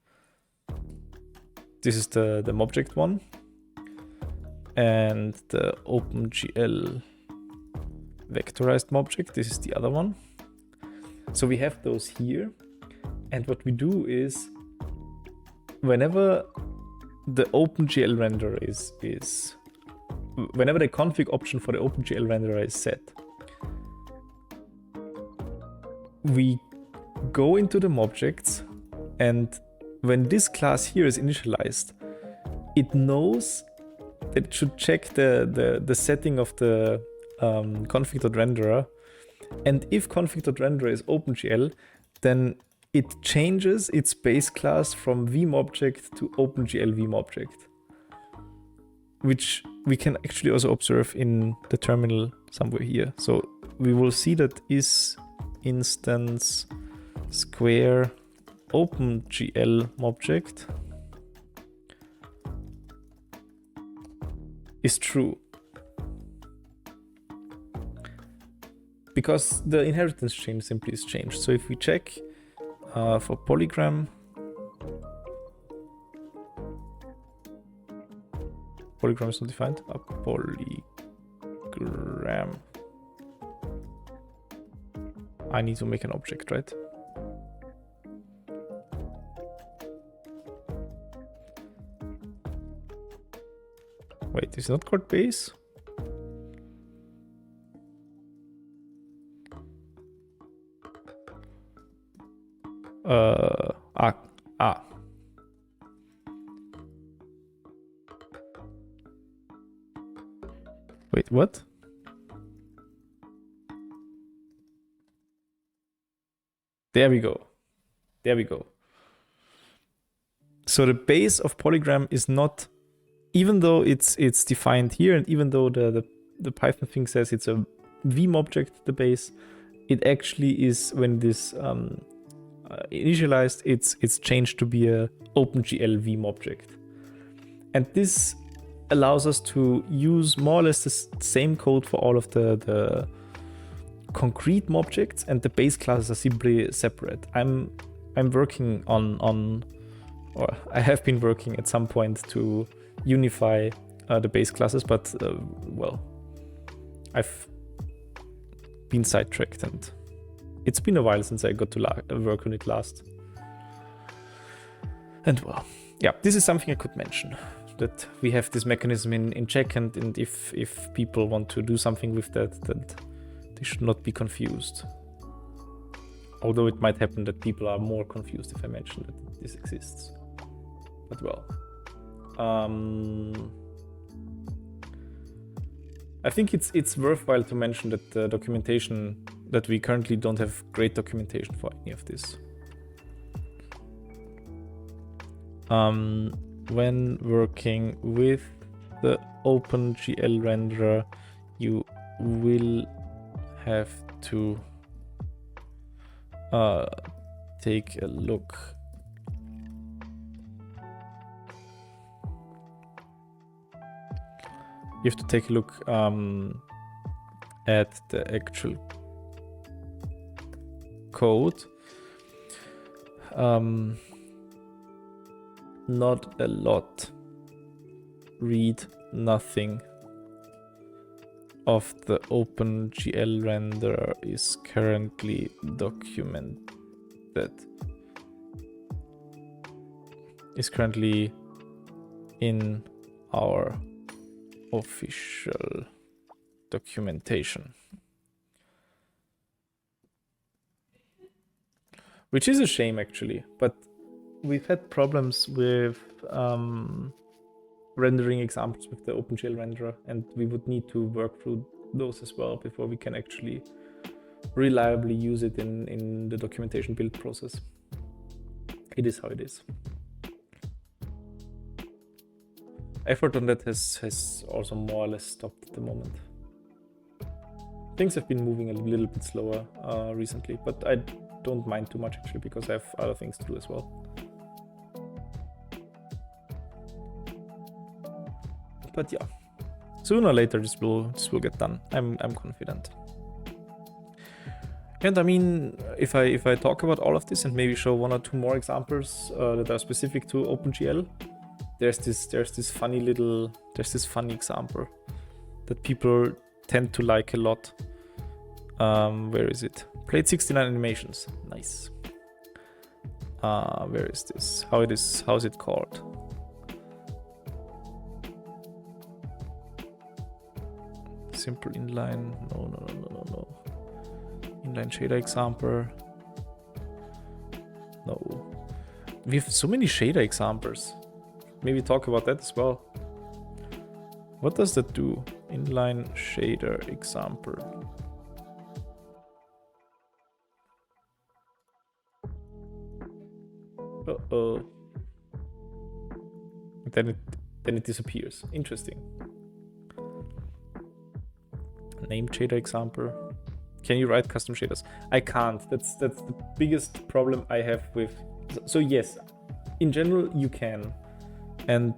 This is the mobject one, and the OpenGL vectorized mobject, this is the other one. So we have those here, and what we do is whenever the OpenGL renderer is whenever the config option for the OpenGL renderer is set, we go into the mobjects, and when this class here is initialized, it knows that it should check the setting of the config.renderer, and if config.renderer is OpenGL, then it changes its base class from vmobject to OpenGL vmobject, which we can actually also observe in the terminal somewhere here. So we will see that is instance square OpenGL mobject is true, because the inheritance chain simply is changed. So if we check for polygram, polygram is not defined, a polygram, I need to make an object, right? Wait, is it not called base? Wait, what? There we go. There we go. So the base of polygram is not, even though it's defined here, and even though the Python thing says it's a vmobject, the base, it actually is, when this initialized, it's changed to be a OpenGL vmobject. And this allows us to use more or less the same code for all of the concrete mobjects, and the base classes are simply separate. I'm working on or I have been working at some point to unify the base classes, but well, I've been sidetracked, and it's been a while since I got to work on it last. And well, yeah, this is something I could mention, that we have this mechanism in check, and if people want to do something with that they should not be confused. Although it might happen that people are more confused if I mention that this exists. But well, I think it's worthwhile to mention that the documentation, that we currently don't have great documentation for any of this. When working with the OpenGL renderer, you will have to take a look. You have to take a look at the actual code. Not a lot. Read nothing of the OpenGL renderer is currently documented. Is currently in our official documentation. Which is a shame actually, but we've had problems with rendering examples with the OpenGL renderer, and we would need to work through those as well before we can actually reliably use it in the documentation build process. It is how it is. Effort on that has also more or less stopped at the moment. Things have been moving a little bit slower recently, but I don't mind too much actually because I have other things to do as well. But yeah, sooner or later this will get done. I'm confident. And I mean, if I talk about all of this and maybe show one or two more examples that are specific to OpenGL, there's this funny example that people tend to like a lot. Where is it? Played 69 animations. Nice. Where is this? How is it called? Simple inline. No. Inline shader example. No. We have so many shader examples. Maybe talk about that as well. What does that do? Inline shader example. Uh-oh. Then it disappears. Interesting. Name shader example. Can you write custom shaders? I can't. That's the biggest problem I have with. So yes, in general you can, and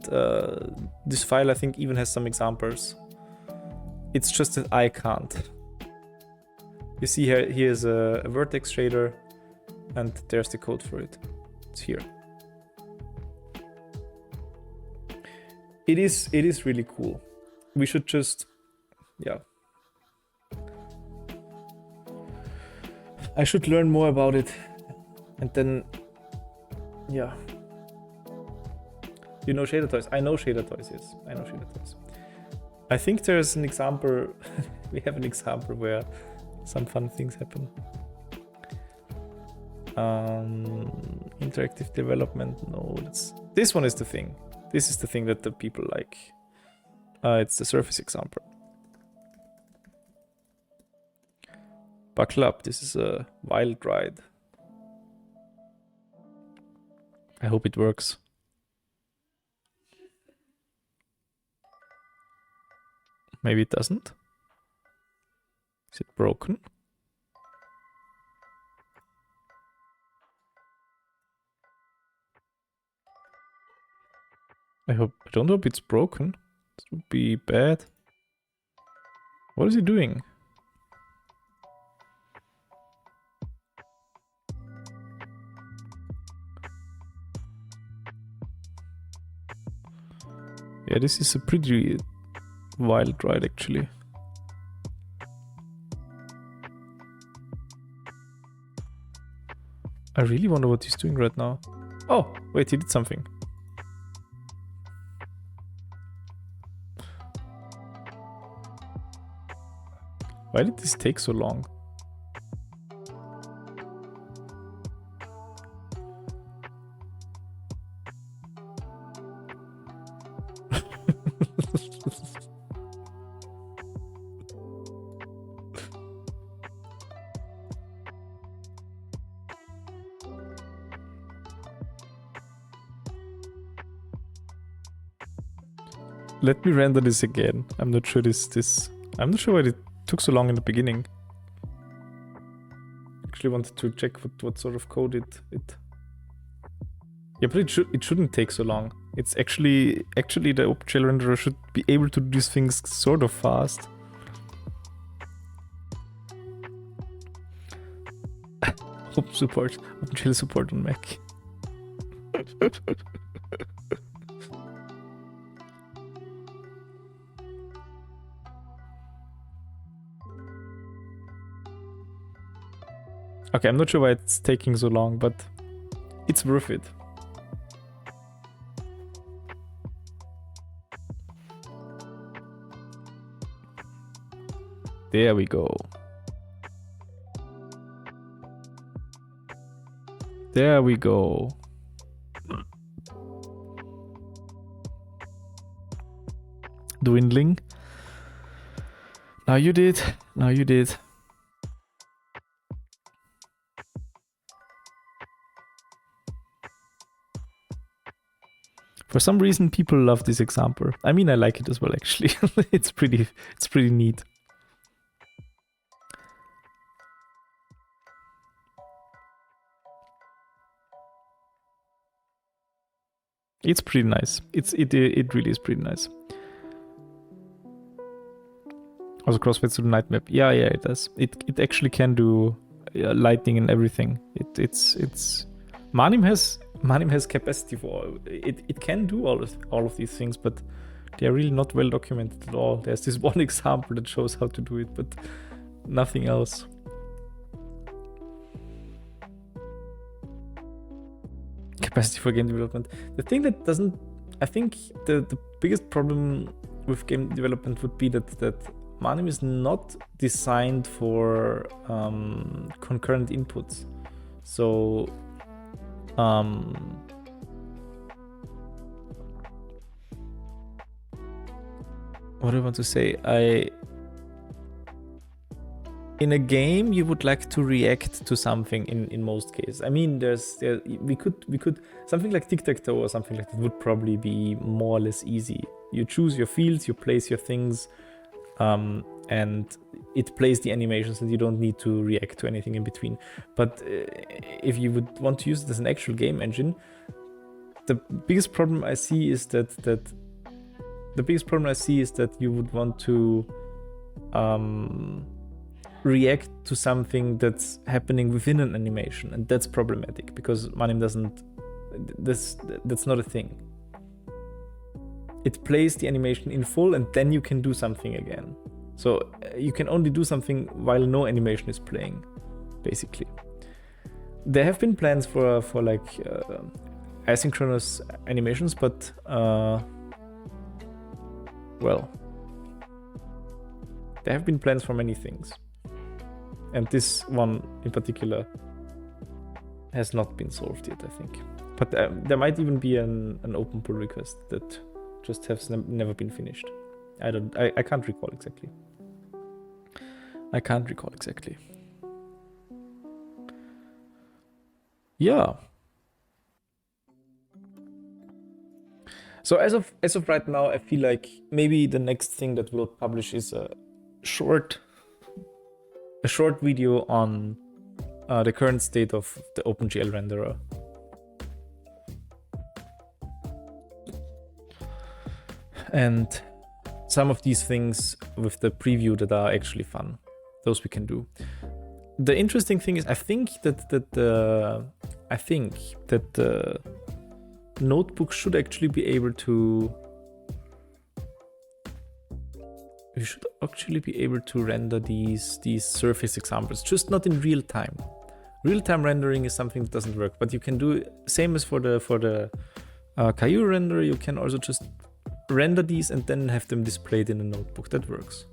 this file I think even has some examples. It's just that I can't. You see here's a vertex shader, and there's the code for it. It's here. It is really cool. We should just, yeah. I should learn more about it, and then, yeah. You know shader toys? I know shader toys. Yes, I know shader toys. I think there's an example. We have an example where some fun things happen. Interactive development. No, this one is the thing. This is the thing that the people like. It's the surface example. Buckle up. This is a wild ride. I hope it works. Maybe it doesn't. Is it broken? I don't hope it's broken. This would be bad. What is he doing? Yeah, this is a pretty wild ride actually. I really wonder what he's doing right now. Oh, wait, he did something. Why did this take so long? Let me render this again. I'm not sure I'm not sure why it took so long in the beginning. actually wanted to check what sort of code it. Yeah, but it shouldn't take so long. It's actually the OpenGL renderer should be able to do these things sort of fast. OpenGL support on Mac. Okay, I'm not sure why it's taking so long, but it's worth it. There we go. There we go. Dwindling. Now you did. Now you did. For some reason, people love this example. I mean, I like it as well, actually. It's pretty neat. It's pretty nice. It really is pretty nice. Also crossfades to the night map. Yeah, it does. It actually can do lighting and everything. It's Manim has capacity for it. It can do all of these things, but they are really not well documented at all. There's this one example that shows how to do it, but nothing else. Capacity for game development. The thing that doesn't, I think the biggest problem with game development would be that Manim is not designed for concurrent inputs. So what do I want to say? In a game, you would like to react to something in most cases. I mean, we could something like tic-tac-toe or something like that would probably be more or less easy. You choose your fields, you place your things, and it plays the animations, and you don't need to react to anything in between. But if you would want to use it as an actual game engine, the biggest problem I see is that you would want to react to something that's happening within an animation, and that's problematic because Manim doesn't. That's not a thing. It plays the animation in full, and then you can do something again. So you can only do something while no animation is playing, basically. There have been plans for like asynchronous animations, but well, there have been plans for many things, and this one in particular has not been solved yet, I think. But there might even be an open pull request that just has never been finished. I can't recall exactly. Yeah. So as of right now, I feel like maybe the next thing that we'll publish is a short video on the current state of the OpenGL renderer. And some of these things with the preview that are actually fun, those we can do. The interesting thing is, I think that the notebook should actually be able to. We should actually be able to render these surface examples, just not in real time. Real-time rendering is something that doesn't work, but you can do same as for the Caillou renderer. You can also just render these and then have them displayed in a notebook. That works.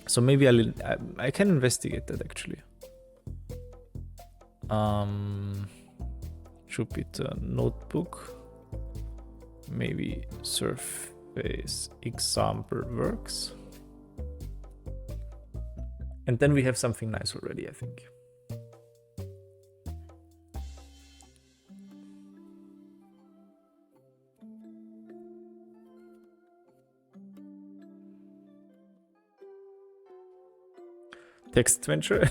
So maybe I can investigate that actually. Should be the notebook. Maybe surface example works. And then we have something nice already, I think. Text adventure?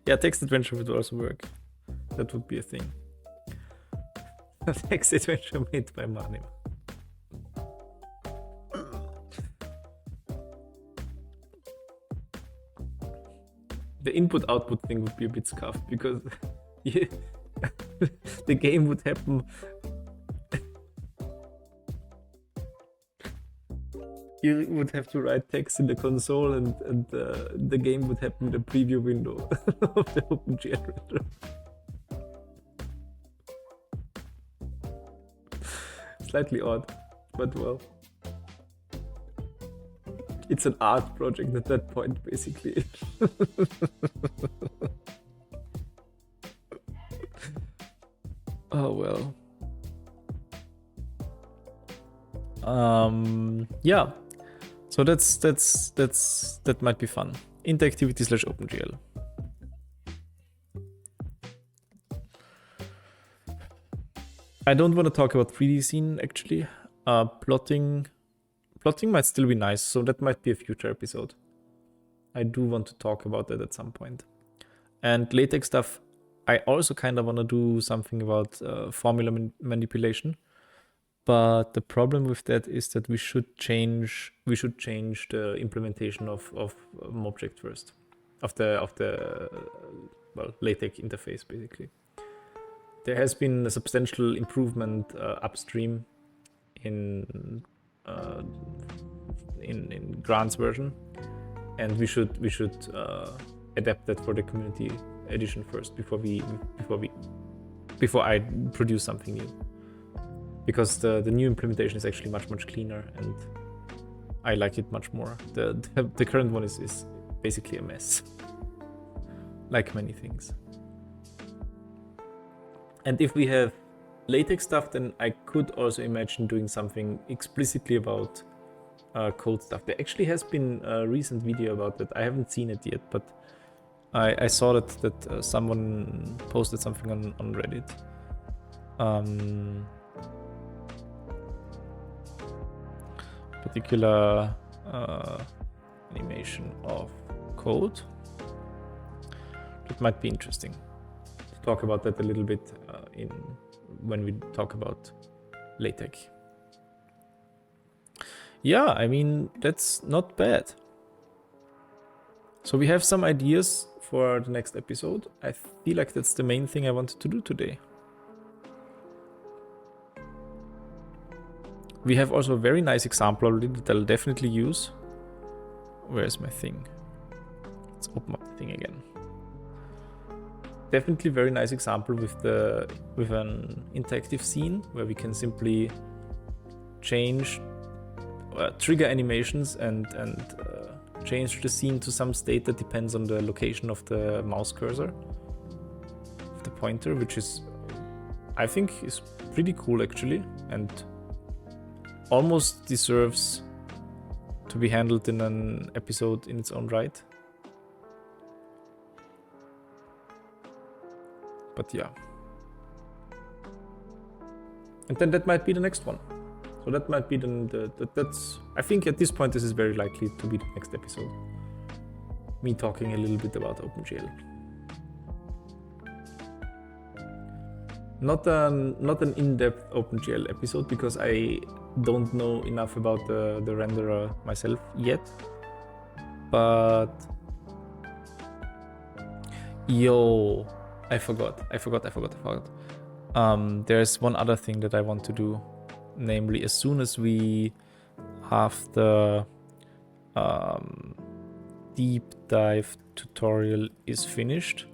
Yeah, text adventure would also work. That would be a thing. Text adventure made by Manim. The input-output thing would be a bit scuffed because the game would happen. You would have to write text in the console, and the game would happen in the preview window of the OpenGL render. Slightly odd, but well. It's an art project at that point, basically. Oh well. Yeah. So that might be fun. Interactivity / OpenGL. I don't want to talk about 3D scene actually. Plotting might still be nice, so that might be a future episode. I do want to talk about that at some point. And latex stuff, I also kind of want to do something about formula manipulation. But the problem with that is that we should change the implementation of object first, of the LaTeX interface basically. There has been a substantial improvement upstream in Grant's version, and we should adapt that for the community edition first before I produce something new. Because the new implementation is actually much cleaner, and I like it much more. The current one is basically a mess, like many things. And if we have latex stuff, then I could also imagine doing something explicitly about code stuff. There actually has been a recent video about that. I haven't seen it yet, but I saw that someone posted something on Reddit. Particular animation of code. It might be interesting to talk about that a little bit when we talk about LaTeX. Yeah, I mean, that's not bad. So we have some ideas for the next episode. I feel like that's the main thing I wanted to do today. We have also a very nice example already that I'll definitely use. Where's my thing? Let's open up the thing again. Definitely very nice example with an interactive scene where we can simply change, trigger animations and change the scene to some state that depends on the location of the mouse cursor, of the pointer, which is, I think, is pretty cool actually, and almost deserves to be handled in an episode in its own right. But yeah. And then that might be the next one. So that might be that's, I think at this point this is very likely to be the next episode. Me talking a little bit about OpenGL. Not an in-depth OpenGL episode because I don't know enough about the renderer myself yet. But yo, I forgot. There's one other thing that I want to do, namely as soon as we have the deep dive tutorial is finished,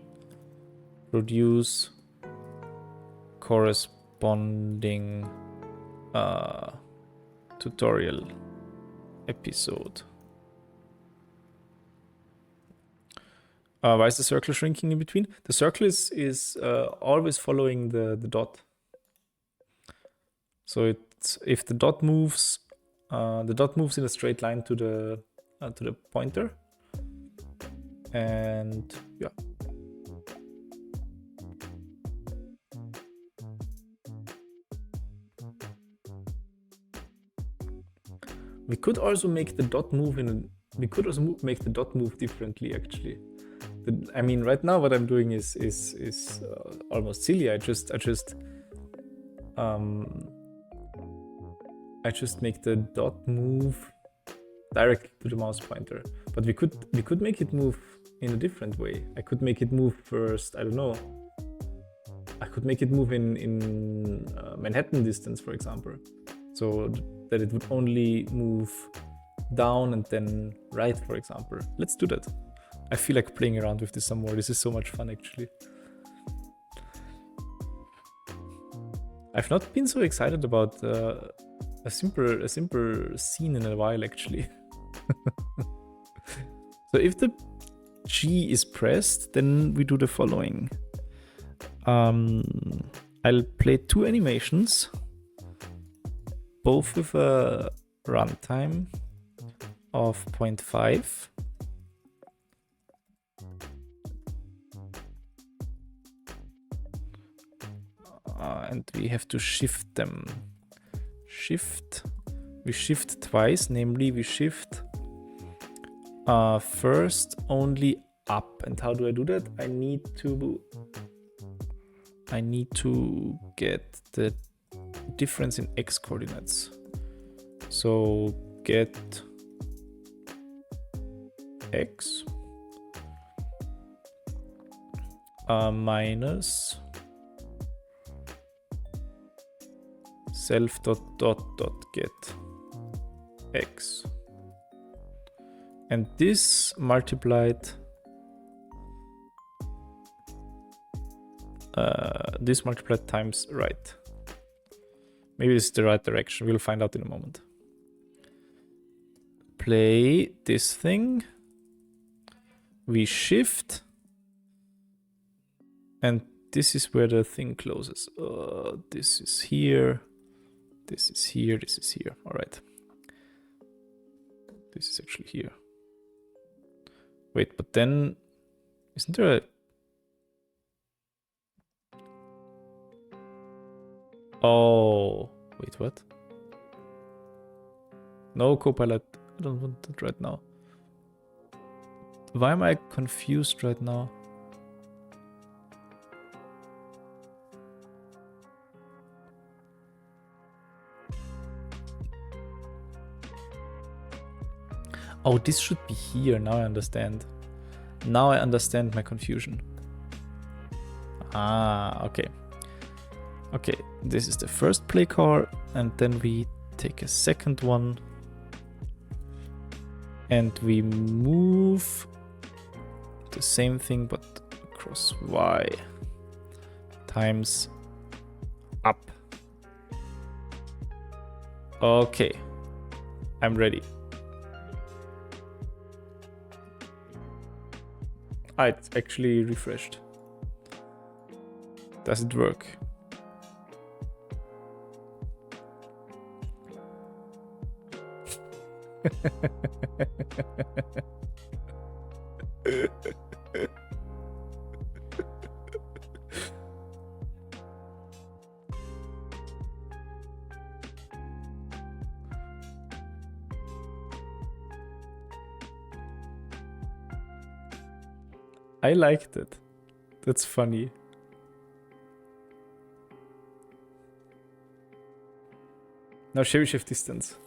produce corresponding tutorial episode. Why is the circle shrinking in between? The circle is always following the dot. So it's, if the dot moves in a straight line to the pointer, and yeah. We could also make the dot move make the dot move differently actually. I mean, right now what I'm doing is almost silly. I just make the dot move directly to the mouse pointer. But we could make it move in a different way. I could make it move first. I don't know. I could make it move in Manhattan distance, for example, so that it would only move down and then right, for example. Let's do that. I feel like playing around with this some more. This is so much fun, actually. I've not been so excited about a simple scene in a while, actually. So if the G is pressed, then we do the following. I'll play 2 animations, both with a runtime of 0.5. And we have to shift them. We shift twice, namely we shift first only up. And how do I do that? I need to get the difference in x coordinates. So get x minus self dot get x, and this multiplied times right. Maybe this is the right direction. We'll find out in a moment. Play this thing. We shift, and this is where the thing closes. This is here. This is here. This is here. All right. This is actually here. Wait, but then isn't there a... Oh, wait, what? No, Copilot. I don't want that right now. Why am I confused right now? Oh, this should be here. Now I understand. Now I understand my confusion. Ah, okay. Okay, this is the first play car, and then we take a second one. And we move the same thing, but across Y times up. Okay, I'm ready. Ah, it's actually refreshed. Does it work? I liked it. That's funny. Now shall we shift distance?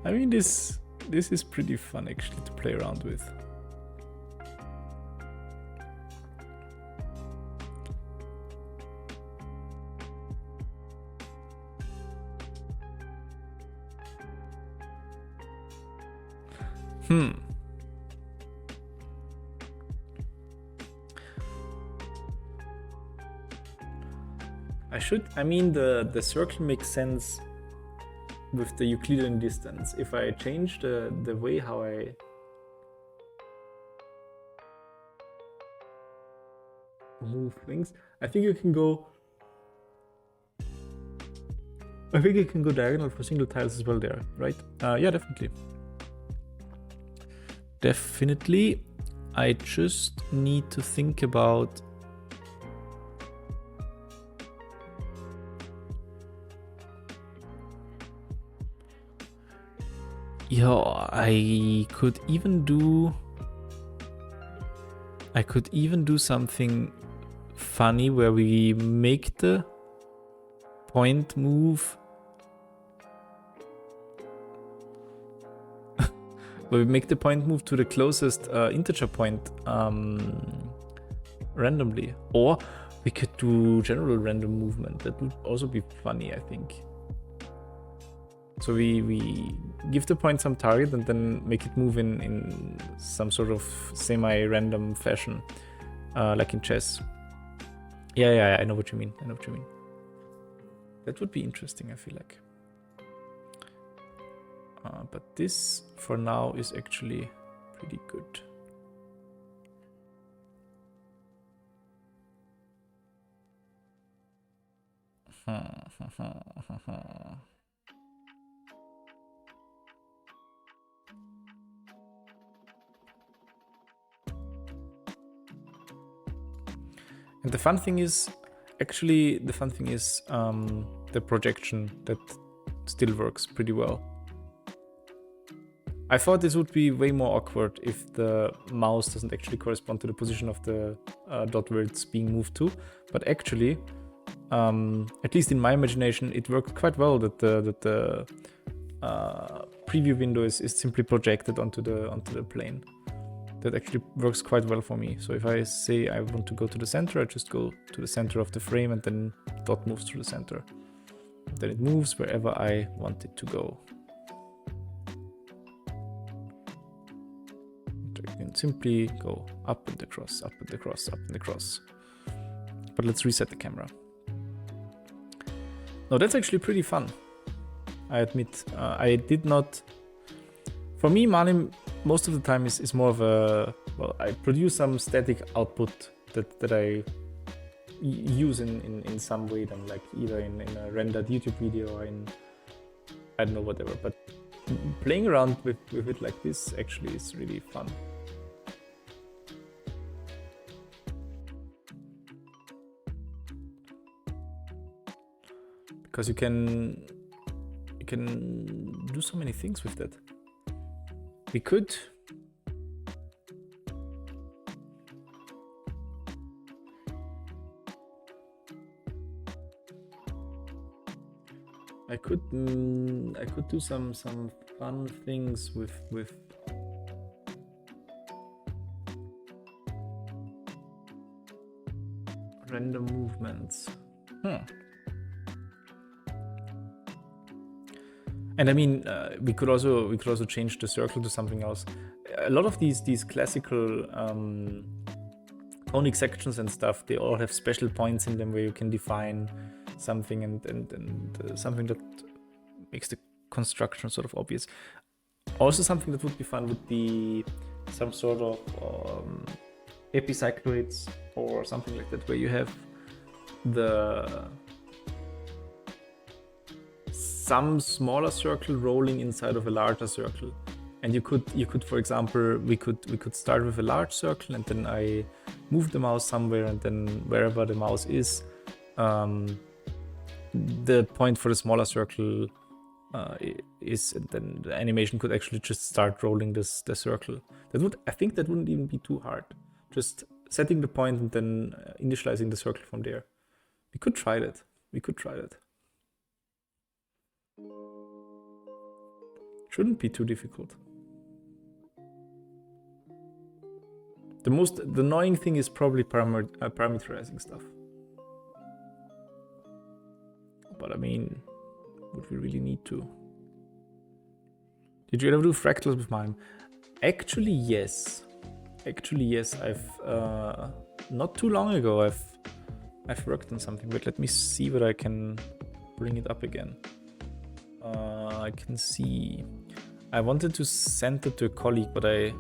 I mean, this is pretty fun actually to play around with. I mean, the circle makes sense with the Euclidean distance. If I change the way how I move things, I think you can go diagonal for single tiles as well there, right? Yeah, definitely. definitely. I just need to think about I could even do something funny where we make the point move to the closest integer point randomly, or we could do general random movement. That would also be funny, I think. So we give the point some target and then make it move in some sort of semi-random fashion, like in chess. Yeah, I know what you mean. That would be interesting, I feel like. But this, for now, is actually pretty good. And the fun thing is the projection that still works pretty well. I thought this would be way more awkward if the mouse doesn't actually correspond to the position of the dot where it's being moved to, but actually, at least in my imagination, it worked quite well that the preview window is simply projected onto the plane. That actually works quite well for me. So if I say I want to go to the center, I just go to the center of the frame and then dot moves through the center. Then it moves wherever I want it to go. You can simply go up and across, up and across, up and across. But let's reset the camera. No, that's actually pretty fun. I admit. I did not... For me, Manim most of the time is more of a... Well, I produce some static output that I use in some way, then like either in a rendered YouTube video or in... I don't know, whatever. But playing around with it like this actually is really fun. Because you can do so many things with that. We could I could do some fun things with random movements. And I mean, we could also change the circle to something else. A lot of these classical conic sections and stuff, they all have special points in them where you can define something and something that makes the construction sort of obvious. Also, something that would be fun would be some sort of epicycloids or something like that, where you have some smaller circle rolling inside of a larger circle. And you could, for example, we could start with a large circle, and then I move the mouse somewhere, and then wherever the mouse is, the point for the smaller circle is, and then the animation could actually just start rolling the circle. I think that wouldn't even be too hard. Just setting the point and then initializing the circle from there. We could try that. Shouldn't be too difficult. The most annoying thing is probably parameterizing stuff. But I mean, would we really need to? Did you ever do fractals with Manim? Actually, yes. I've not too long ago I've worked on something. But let me see whether I can bring it up again. I can see. I wanted to send it to a colleague, but I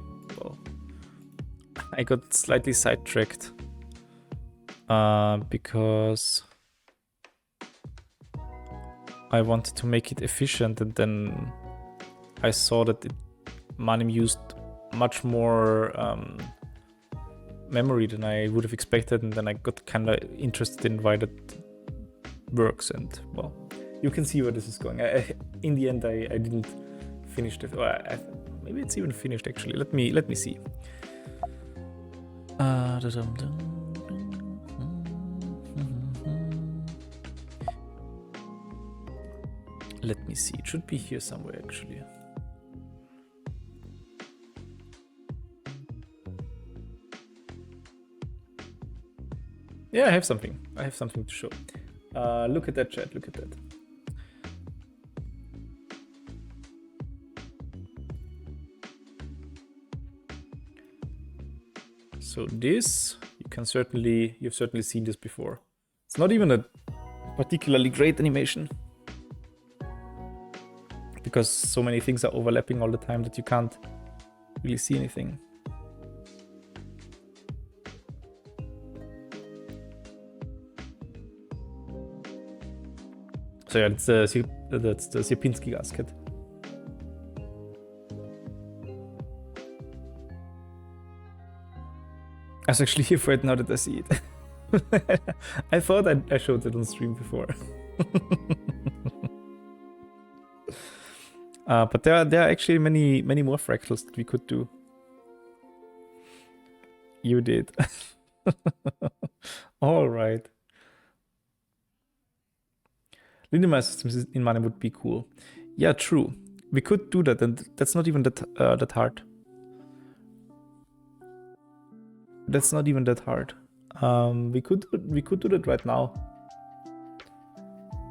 got slightly sidetracked because I wanted to make it efficient, and then I saw that Manim used much more memory than I would have expected, and then I got kind of interested in why that works. And well, you can see where this is going. In the end, I didn't finish it. Maybe it's even finished actually. Let me see. Let me see. It should be here somewhere actually. Yeah, I have something. I have something to show. Look at that, chat. Look at that. So this, you've certainly seen this before. It's not even a particularly great animation, because so many things are overlapping all the time that you can't really see anything. So yeah, that's the Sierpinski gasket. I was actually here for it now that I see it. I thought I showed it on stream before. But there are actually many more fractals that we could do. You did. All right. Linear systems in Manim would be cool. Yeah, true. We could do that, and that's not even that hard. That's not even that hard. We could do that right now.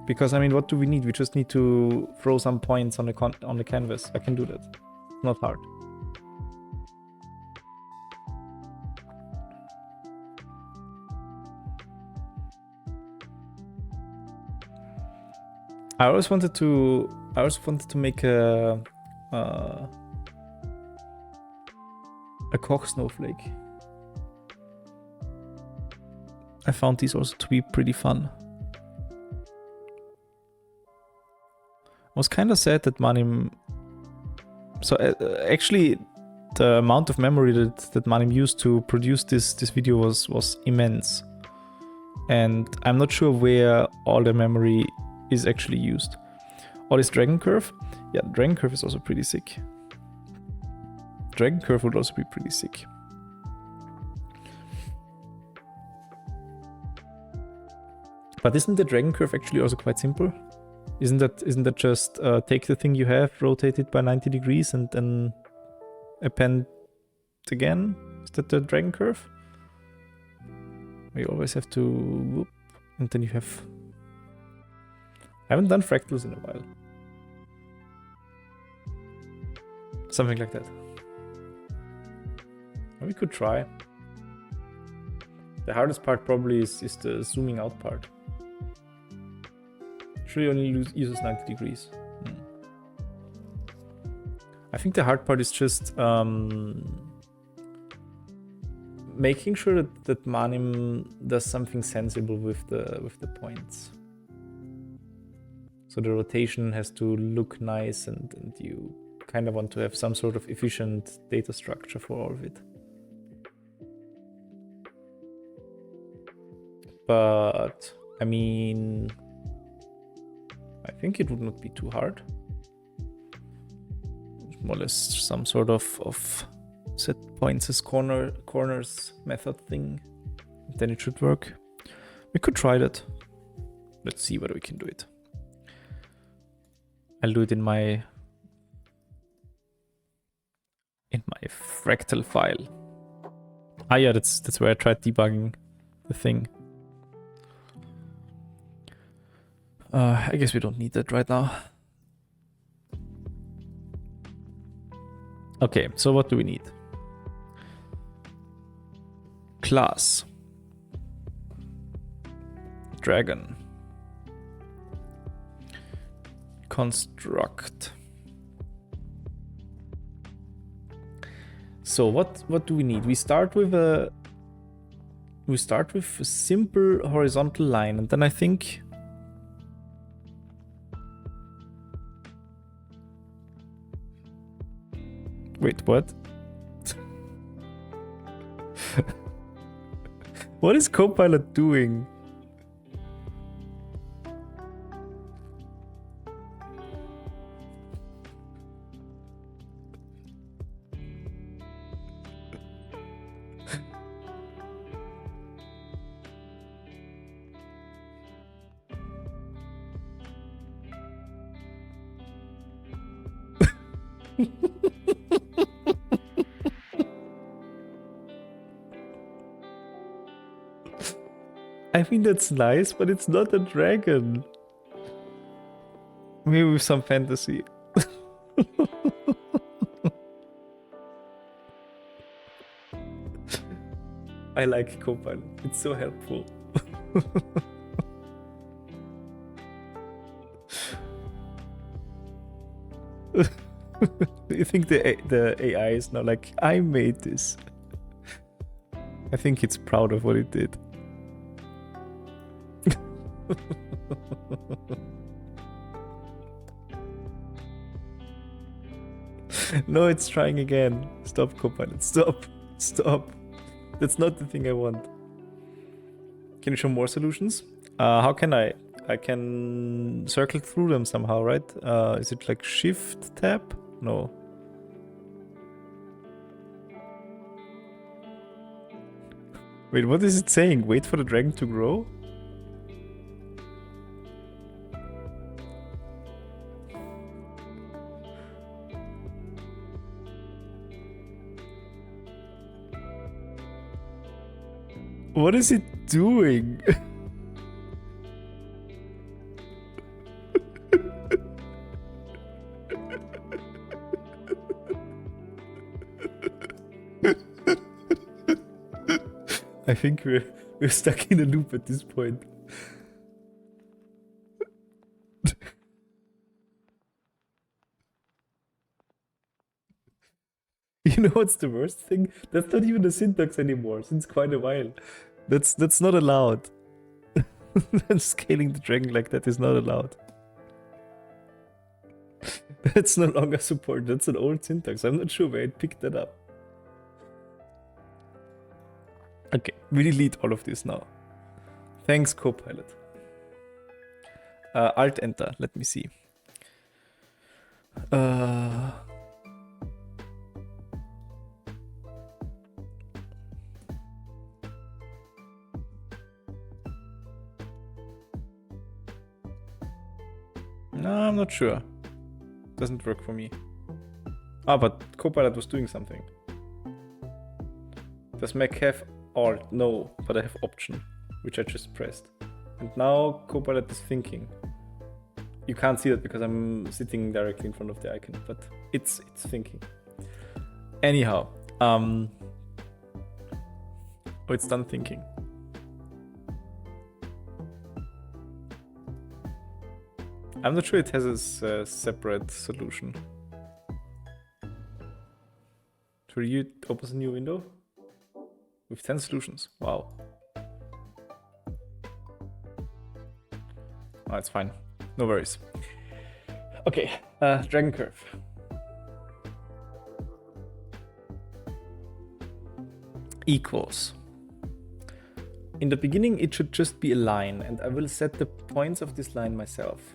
Because I mean, what do we need? We just need to throw some points on the canvas. I can do that. Not hard. I also wanted to make a Koch snowflake. I found these also to be pretty fun. I was kind of sad that Manim. So actually, the amount of memory that Manim used to produce this video was immense, and I'm not sure where all the memory is actually used. Or is Dragon Curve? Yeah, Dragon Curve is also pretty sick. Dragon Curve would also be pretty sick. But isn't the Dragon Curve actually also quite simple? Isn't that just take the thing you have, rotate it by 90 degrees, and then append again? Is that the Dragon Curve? We always have to whoop, and then you have. I haven't done fractals in a while. Something like that. We could try. The hardest part probably is the zooming out part. Actually only uses 90 degrees. I think the hard part is just making sure that Manim does something sensible with the points. So the rotation has to look nice, and you kind of want to have some sort of efficient data structure for all of it. But I mean, I think it would not be too hard. More or less some sort of set points as corners method thing. Then it should work. We could try that. Let's see whether we can do it. I'll do it in my fractal file. Ah yeah, that's where I tried debugging the thing. I guess we don't need that right now. Okay, so what do we need? Class. Dragon. Construct. So what do we need? We start with a simple horizontal line, and then I think wait, what? What is Copilot doing? I mean, that's nice, but it's not a dragon. Maybe with some fantasy. I like Copilot. It's so helpful. Do you think the AI is now like, I made this? I think it's proud of what it did. No, it's trying again. Stop, Copilot. Stop. Stop. That's not the thing I want. Can you show more solutions? How can I? I can circle through them somehow, right? Is it like Shift tab? No. Wait, what is it saying? Wait for the dragon to grow? What is it doing? I think we're stuck in a loop at this point. You know what's the worst thing? That's not even a syntax anymore since quite a while. That's not allowed. Scaling the dragon like that is not allowed. That's no longer supported. That's an old syntax. I'm not sure where it picked that up. Okay, we delete all of this now. Thanks, Copilot. Alt Enter. Let me see. No, I'm not sure. Doesn't work for me. Ah, but Copilot was doing something. Does Mac have Alt? No, but I have Option, which I just pressed. And now Copilot is thinking. You can't see that because I'm sitting directly in front of the icon, but it's thinking. Anyhow, oh, it's done thinking. I'm not sure it has a separate solution. So you opens a new window with 10 solutions. Wow. Oh, it's fine. No worries. Okay, dragon curve. Equals. In the beginning, it should just be a line, and I will set the points of this line myself.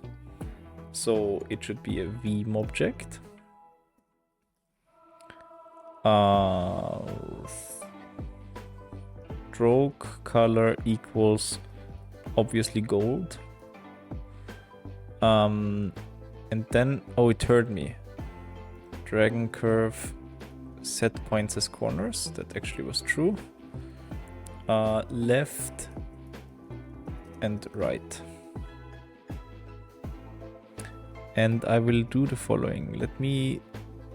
So it should be a Vim object. Stroke color equals obviously gold. And then, oh, it heard me. Dragon curve set points as corners. That actually was true. Left and right. And I will do the following. Let me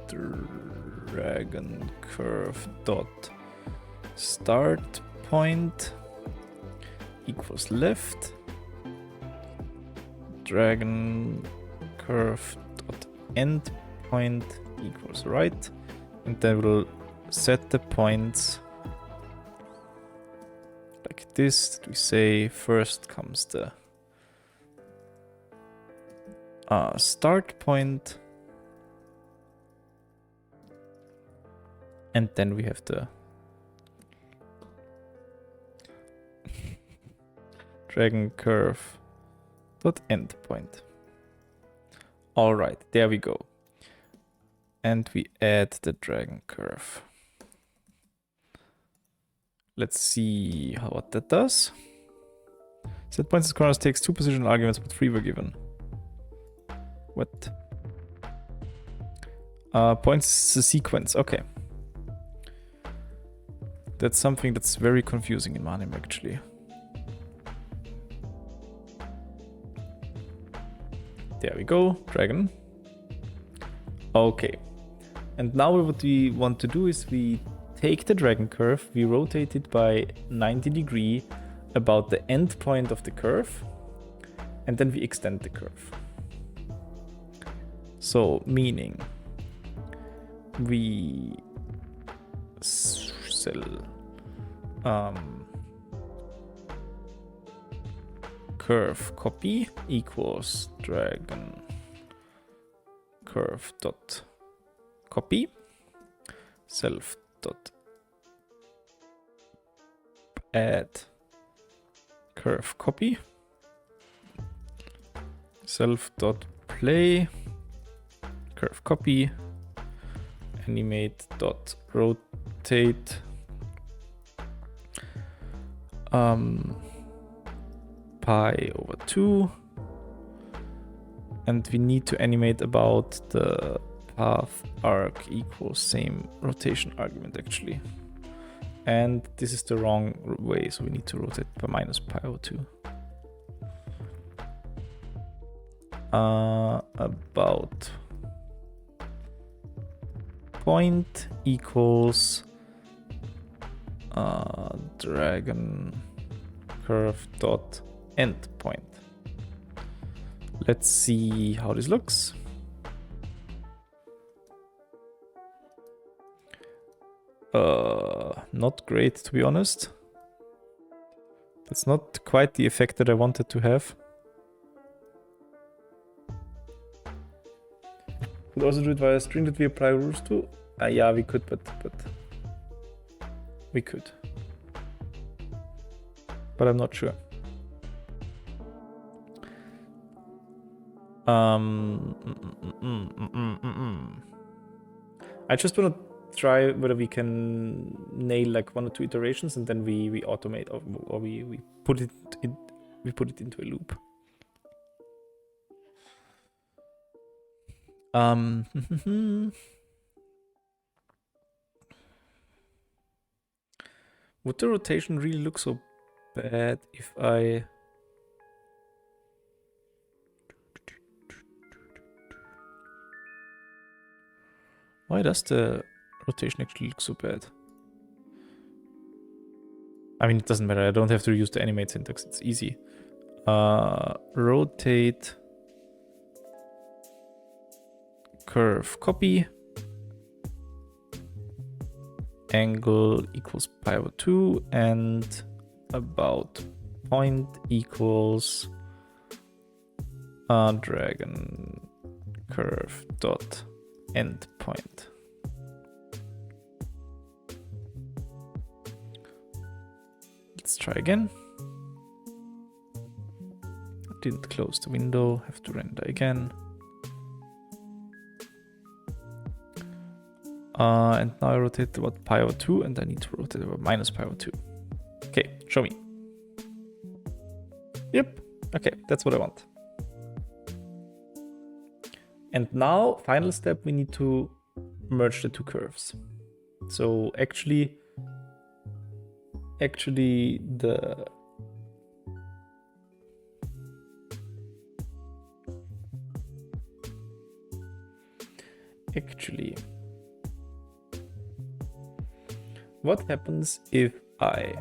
dragon curve dot start point equals left. Dragon curve dot end point equals right. And then we'll set the points like this. We say first comes the start point, and then we have the dragon curve dot endpoint. All right, there we go. And we add the dragon curve. Let's see what that does. Set points as corners takes 2 positional arguments, but 3 were given. What? Points is a sequence. Okay. That's something that's very confusing in Manim, actually. There we go, dragon. Okay. And now what we want to do is we take the dragon curve, we rotate it by 90 degrees about the end point of the curve, and then we extend the curve. So, meaning we sell curve copy equals dragon curve dot copy self dot add curve copy self dot play curve copy animate dot rotate pi over 2, and we need to animate about the path arc equals same rotation argument actually, and this is the wrong way, so we need to rotate by minus pi over 2. About point equals dragon curve dot endpoint. Let's see how this looks. Not great, to be honest. That's not quite the effect that I wanted to have. Could also do it via a string that we apply rules to. Yeah, we could, but we could. But I'm not sure. I just want to try whether we can nail like 1 or 2 iterations, and then we automate or we put it into a loop. Would the rotation really look so bad if I... Why does the rotation actually look so bad? I mean, it doesn't matter. I don't have to use the animate syntax. It's easy. Rotate curve copy angle equals pi over 2 and about point equals dragon curve dot endpoint. Let's try again. Didn't close the window, have to render again. And now I rotate about pi over 2, and I need to rotate about minus pi over 2. Okay, show me. Yep, okay, that's what I want. And now, final step, we need to merge the 2 curves. So actually what happens if I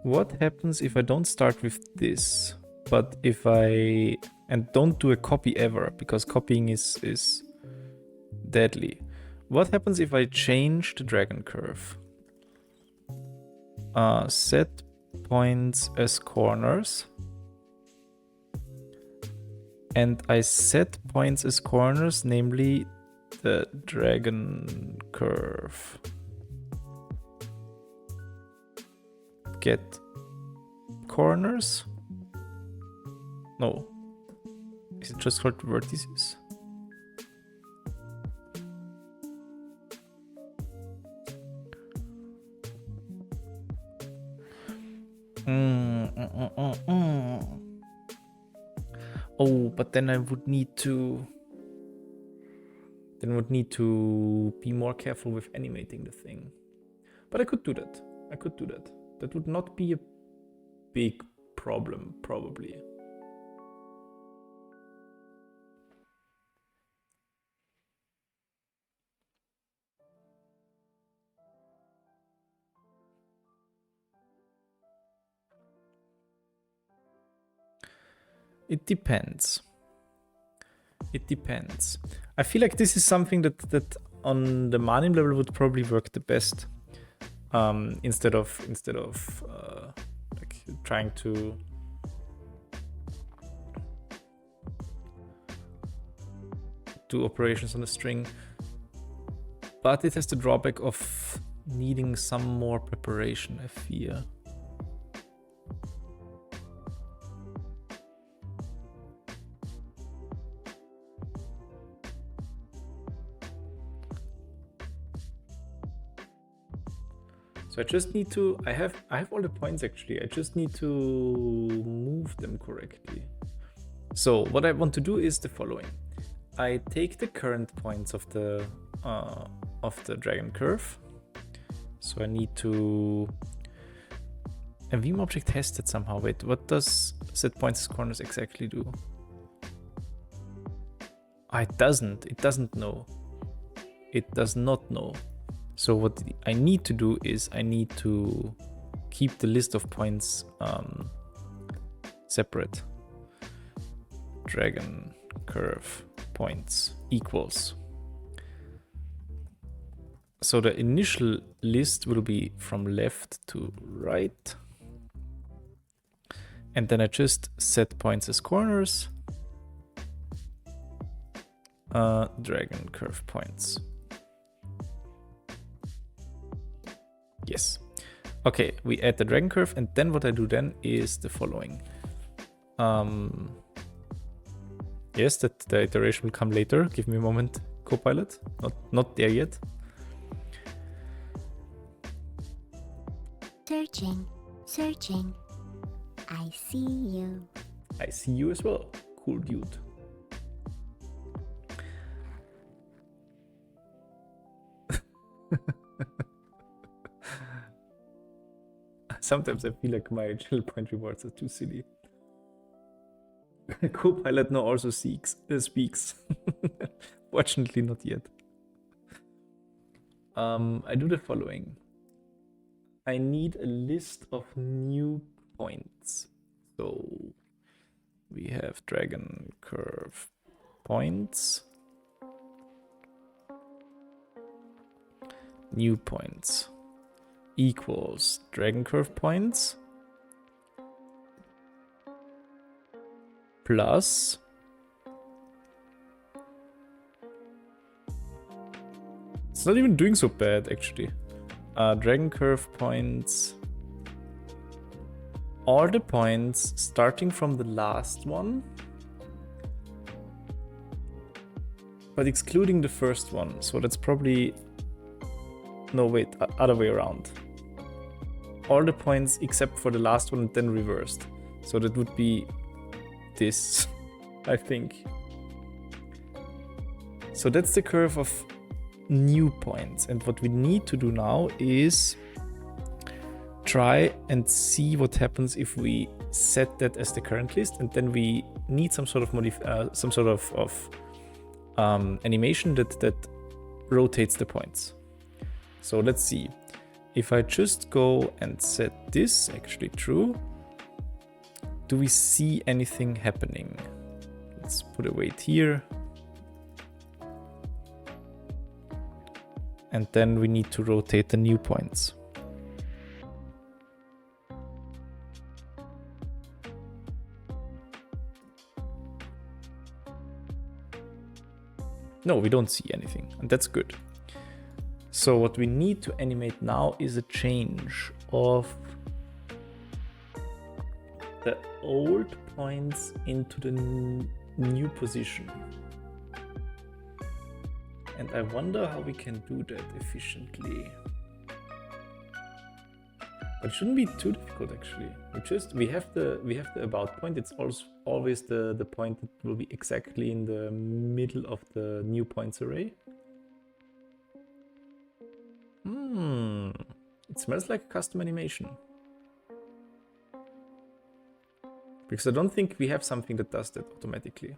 what happens if I don't start with this, but if and don't do a copy ever, because copying is deadly. What happens if I change the dragon curve? Set points as corners and I set points as corners, namely the dragon curve. Get corners? No. Is it just called vertices? Oh, but then I would need to be more careful with animating the thing. But I could do that. That would not be a big problem, probably. It depends. I feel like this is something that on the Manim level would probably work the best. Instead of like trying to do operations on a string, but it has the drawback of needing some more preparation, I fear. So I just need to, I have all the points actually. I just need to move them correctly. So what I want to do is the following. I take the current points of the dragon curve. So I need to, a Vim object has that somehow. Wait, what does set points as corners exactly do? It doesn't know. It does not know. So what I need to do is I need to keep the list of points separate. Dragon curve points equals. So the initial list will be from left to right. And then I just set points as corners. Dragon curve points. Yes. Okay, we add the dragon curve, and then what I do then is the following. Yes, that the iteration will come later. Give me a moment, Copilot. Not there yet. Searching. I see you. I see you as well. Cool dude. Sometimes I feel like my chill point rewards are too silly. Copilot now also speaks. Fortunately, not yet. I do the following. I need a list of new points. So we have dragon curve points. New points equals dragon curve points plus it's not even doing so bad actually. Dragon curve points, all the points starting from the last one but excluding the first one, so that's probably, no wait, other way around. All the points except for the last one and then reversed. So that would be this, I think. So that's the curve of new points. And what we need to do now is try and see what happens if we set that as the current list, and then we need some sort of animation that rotates the points. So let's see. If I just go and set this actually true, do we see anything happening? Let's put a weight here. And then we need to rotate the new points. No, we don't see anything, and that's good. So what we need to animate now is a change of the old points into the new position. And I wonder how we can do that efficiently. But it shouldn't be too difficult actually. We have the about point. It's also always the point that will be exactly in the middle of the new points array. It smells like a custom animation. Because I don't think we have something that does that automatically.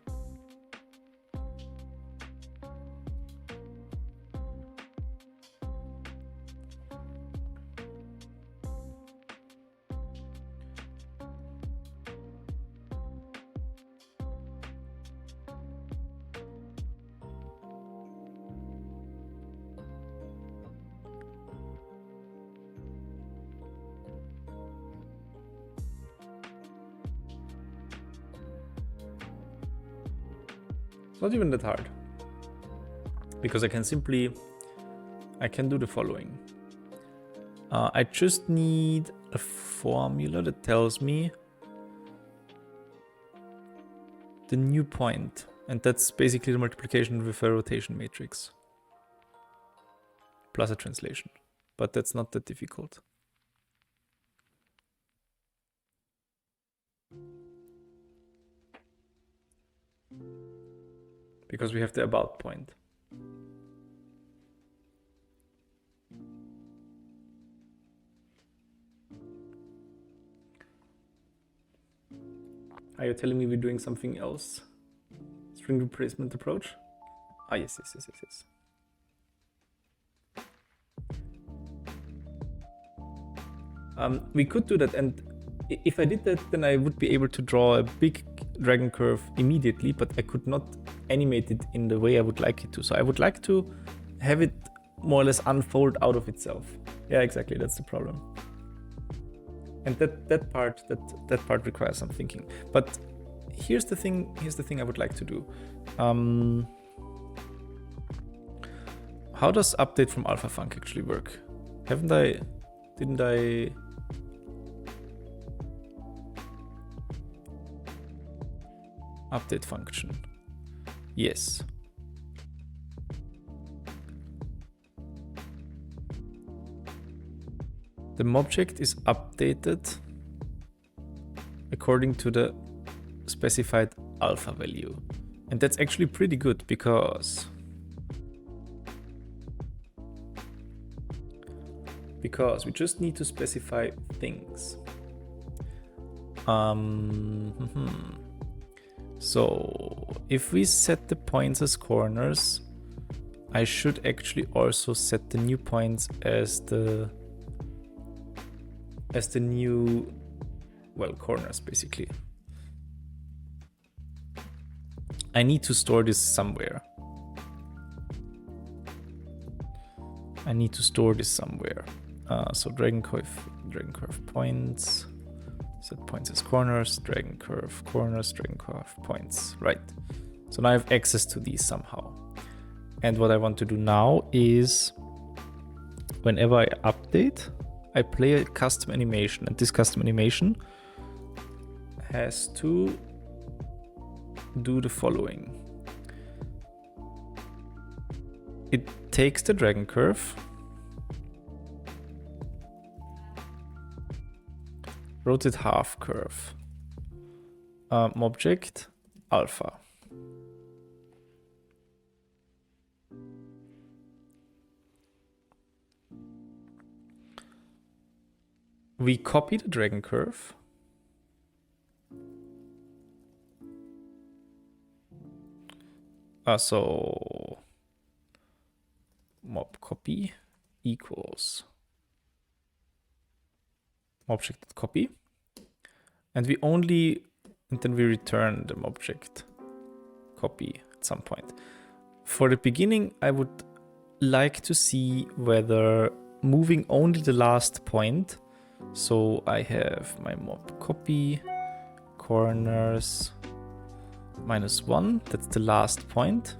Not even that hard, because I can do the following. I just need a formula that tells me the new point, and that's basically the multiplication with a rotation matrix plus a translation, but that's not that difficult. Because we have the about point. Are you telling me we're doing something else? String replacement approach? Ah, yes. We could do that, and if I did that, then I would be able to draw a big dragon curve immediately, but I could not animate it in the way I would like it to. So I would like to have it more or less unfold out of itself. Yeah, exactly. That's the problem. And that part requires some thinking. But here's the thing I would like to do. How does update from alpha func actually work? Didn't I update function? Yes. The object is updated according to the specified alpha value. And that's actually pretty good because we just need to specify things. So if we set the points as corners, I should actually also set the new points as the new, well, corners basically. I need to store this somewhere. So dragon curve points, set points as corners, dragon curve corners, dragon curve points. Right. So now I have access to these somehow. And what I want to do now is whenever I update, I play a custom animation, and this custom animation has to do the following. It takes the dragon curve, rotate half curve, object alpha. We copy the dragon curve. So mob copy equals object.copy, and then we return the object copy at some point. For the beginning, I would like to see whether moving only the last point. So I have my mob copy corners -1, that's the last point.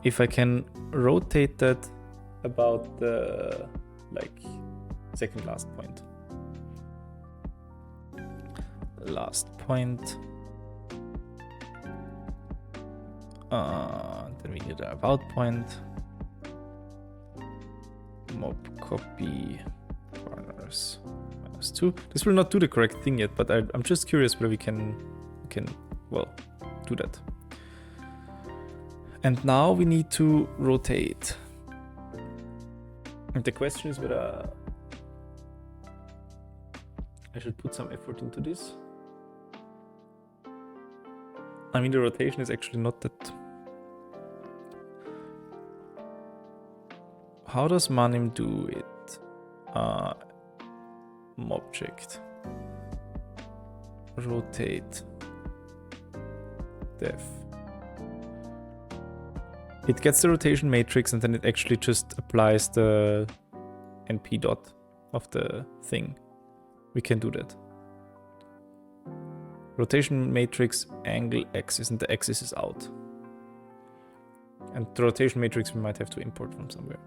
if I can rotate that about the like second last point. Last point. Then we need an about point. Mob copy corners -2. This will not do the correct thing yet, but I'm just curious whether we can well do that. And now we need to rotate. And the question is whether I should put some effort into this. I mean, the rotation is actually not that. How does Manim do it? Object. Rotate. Def. It gets the rotation matrix and then it actually just applies the NP dot of the thing. We can do that. Rotation matrix angle axis, and the axis is out. And the rotation matrix we might have to import from somewhere.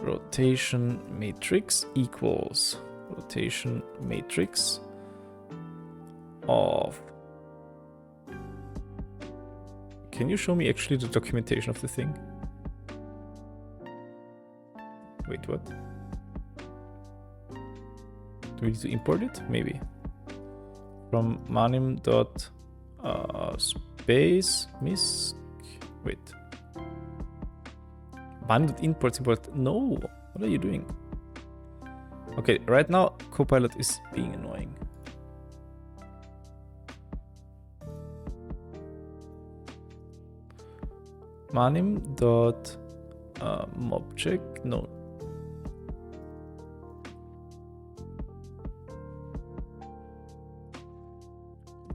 Rotation matrix equals rotation matrix of. Can you show me actually the documentation of the thing? Wait, what? Do we need to import it? Maybe. From manim dot space misc. Wait. Manim dot import. No. What are you doing? Okay, right now Copilot is being annoying. Manim dot object. No.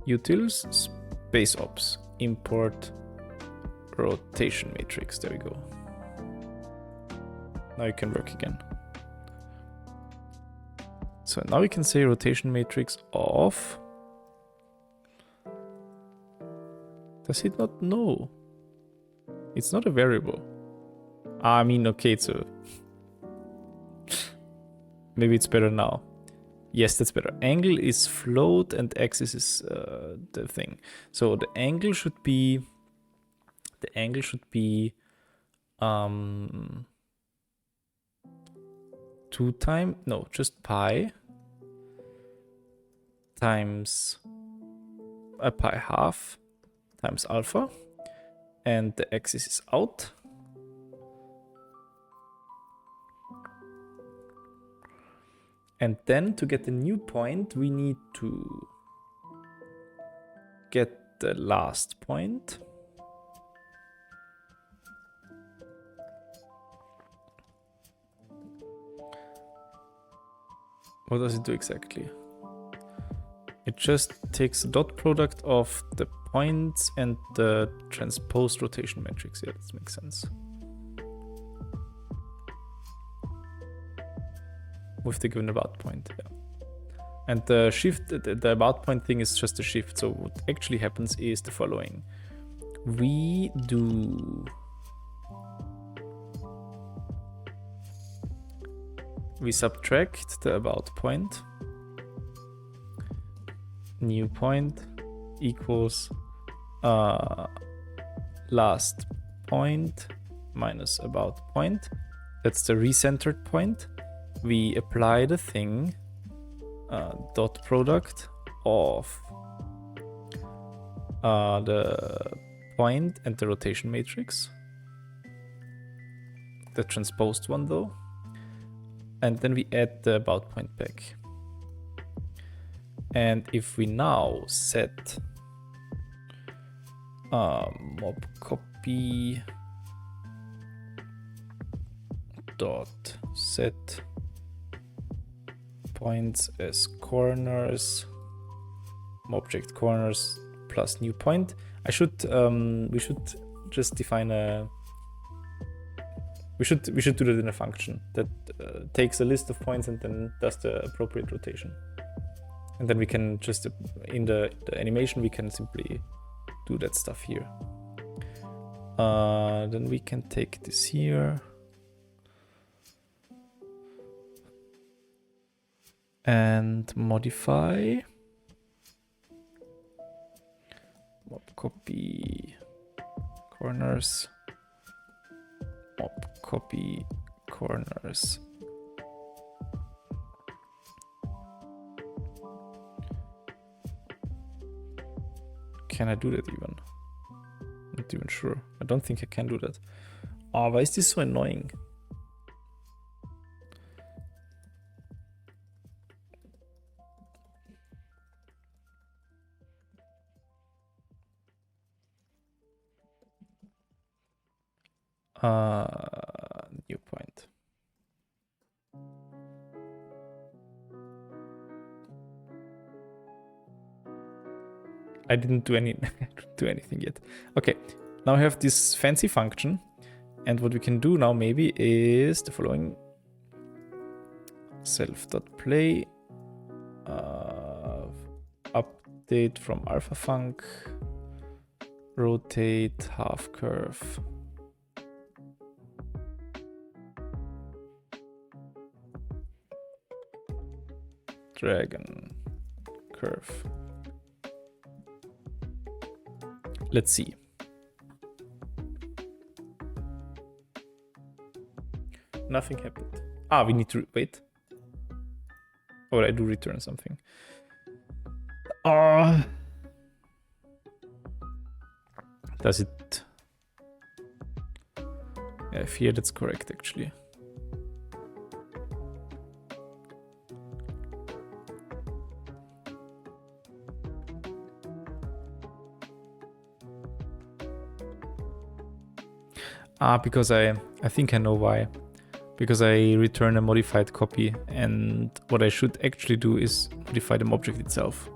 Utils space ops import rotation matrix. There we go. Now you can work again. So now we can say rotation matrix of. Does it not know? It's not a variable. I mean, okay, it's a. Maybe it's better now. Yes, that's better. Angle is float and axis is the thing. So the angle should be. The angle should be 2 times, no, just pi times pi half times alpha, and the axis is out. And then to get the new point, we need to get the last point. What does it do exactly? It just takes a dot product of the points and the transposed rotation matrix. Yeah, that makes sense. With the given about point, yeah. And the shift, the about point thing is just a shift. So what actually happens is the following. We subtract the about point. New point equals last point minus about point. That's the recentered point. We apply the thing dot product of the point and the rotation matrix. The transposed one though. And then we add the about point back. And if we now set mob copy dot set points as corners, object corners plus new point. We should just define a. We should do that in a function that takes a list of points and then does the appropriate rotation. And then we can just, in the animation, we can simply do that stuff here. Then we can take this here. And modify. Mob copy corners. Mob copy corners. Can I do that even? Not even sure. I don't think I can do that. Oh, why is this so annoying? New point. I didn't do anything yet. Okay, now I have this fancy function, and what we can do now maybe is the following: self.play, update from alpha_func, rotate half curve. Dragon curve. Let's see. Nothing happened. We need to wait. Or I do return something. Does it? Yeah, I fear that's correct actually. Because I think I know why. Because I return a modified copy, and what I should actually do is modify the object itself.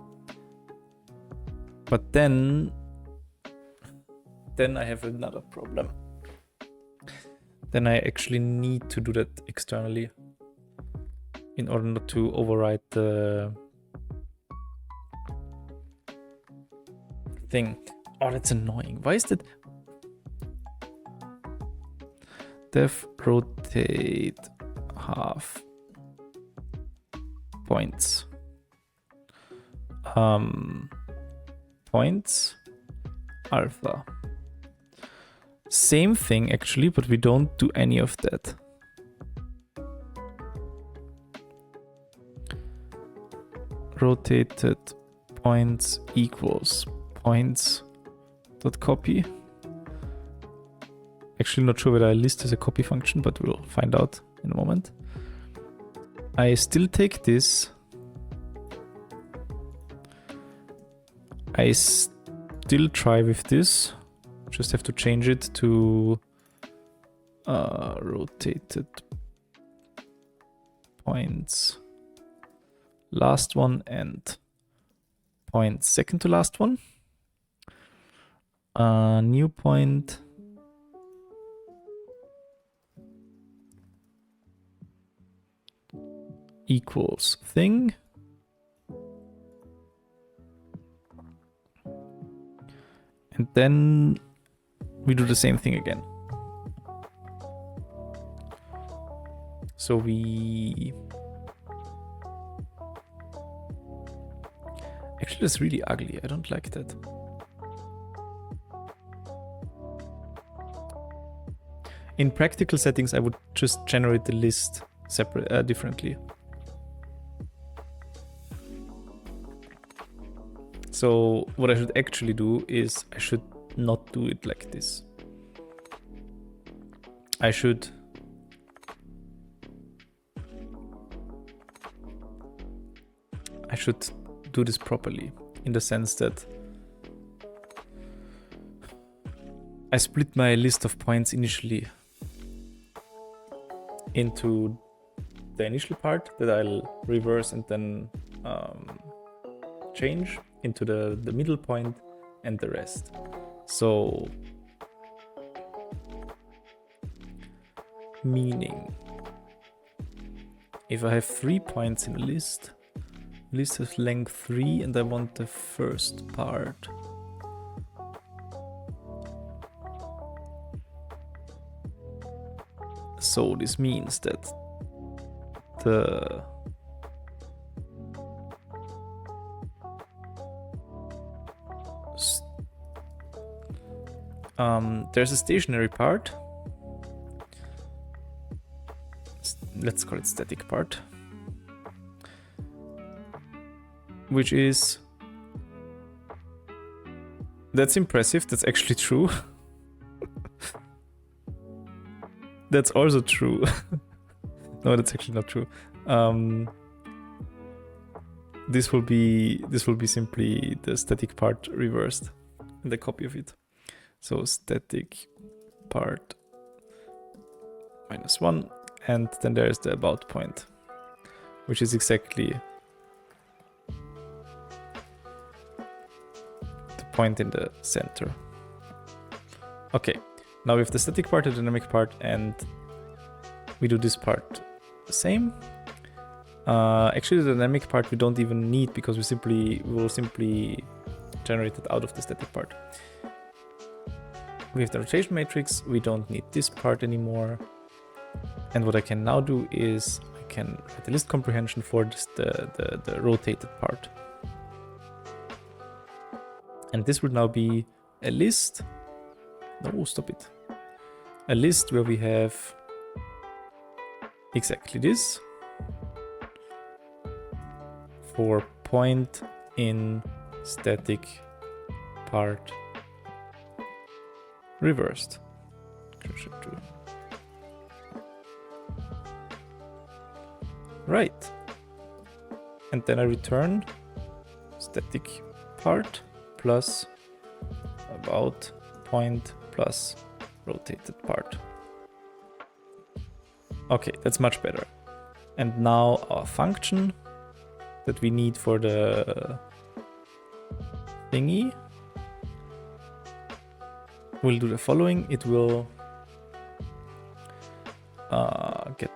But then I have another problem. Then I actually need to do that externally in order not to override the thing. Oh, that's annoying. Why is that? Def rotate half points. Points alpha. Same thing actually, but we don't do any of that. Rotated points equals points dot copy. Actually not sure whether I list as a copy function, but we'll find out in a moment. I still take this. I still try with this. Just have to change it to rotated points last one and point second to last one. New point. Equals thing. And then we do the same thing again. So we... Actually, that's really ugly. I don't like that. In practical settings, I would just generate the list separate, differently. So what I should actually do is I should not do it like this. I should do this properly, in the sense that I split my list of points initially into the initial part that I'll reverse and then change into the middle point and the rest. So meaning if I have 3 points in a list, list has length 3 and I want the first part. So this means that the there's a stationary part. Let's call it static part, which is, that's impressive. That's actually true. That's also true. No, that's actually not true. This will be simply the static part reversed and the copy of it. So static part -1, and then there's the about point, which is exactly the point in the center. Okay, now we have the static part, the dynamic part, and we do this part the same. Actually, the dynamic part we don't even need because we will simply generate it out of the static part. We have the rotation matrix, we don't need this part anymore. And what I can now do is I can write a list comprehension for just the rotated part. And this would now be a list. No, stop it. A list where we have exactly this for point in static part reversed. Right. And then I return static part plus about point plus rotated part. Okay, that's much better. And now our function that we need for the thingy will do the following. It will get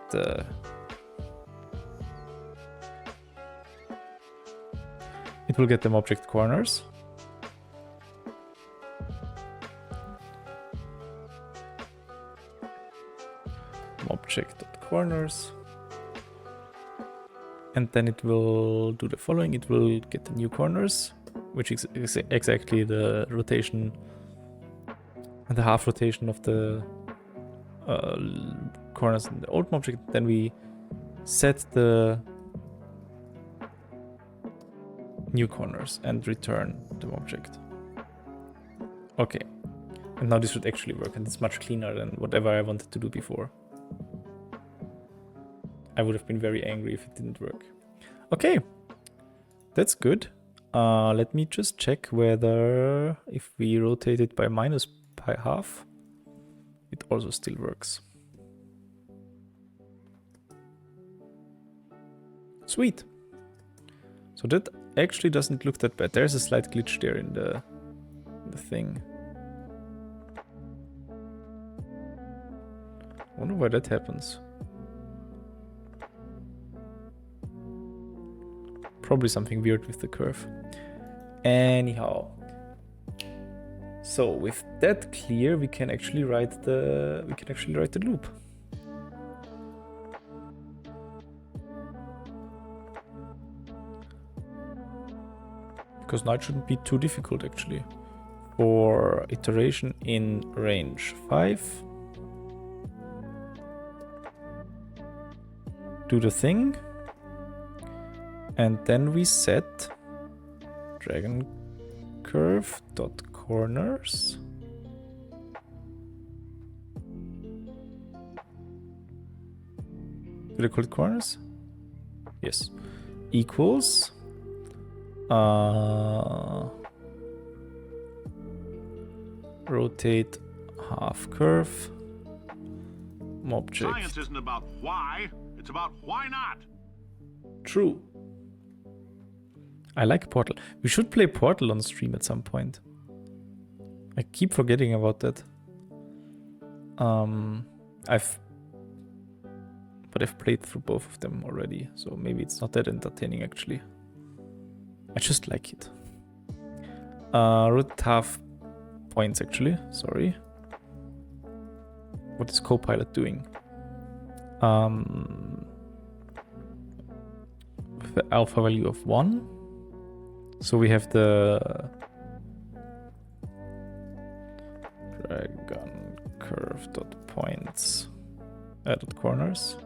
the object corners. Object.corners. And then it will do the following. It will get the new corners, which is exactly the rotation and the half rotation of the corners in the old object. Then we set the new corners and return the object. Okay. And now this should actually work, and it's much cleaner than whatever I wanted to do before. I would have been very angry if it didn't work. Okay, that's good. Let me just check whether if we rotate it by -π/2, it also still works. Sweet. So that actually doesn't look that bad. There's a slight glitch there in the thing. I wonder why that happens. Probably something weird with the curve. Anyhow, so with that clear, we can actually write the loop. Because now it shouldn't be too difficult actually. For iteration in range 5, do the thing. And then we set dragon curve dot corners. Did I call it corners? Yes. Equals rotate half curve object. Science isn't about why, it's about why not. True. I like Portal. We should play Portal on stream at some point. I keep forgetting about that. I've played through both of them already, so maybe it's not that entertaining actually. I just like it. Root half points actually. Sorry. What is Copilot doing? With the alpha value of 1. So we have the dragon curve dot points dot corners.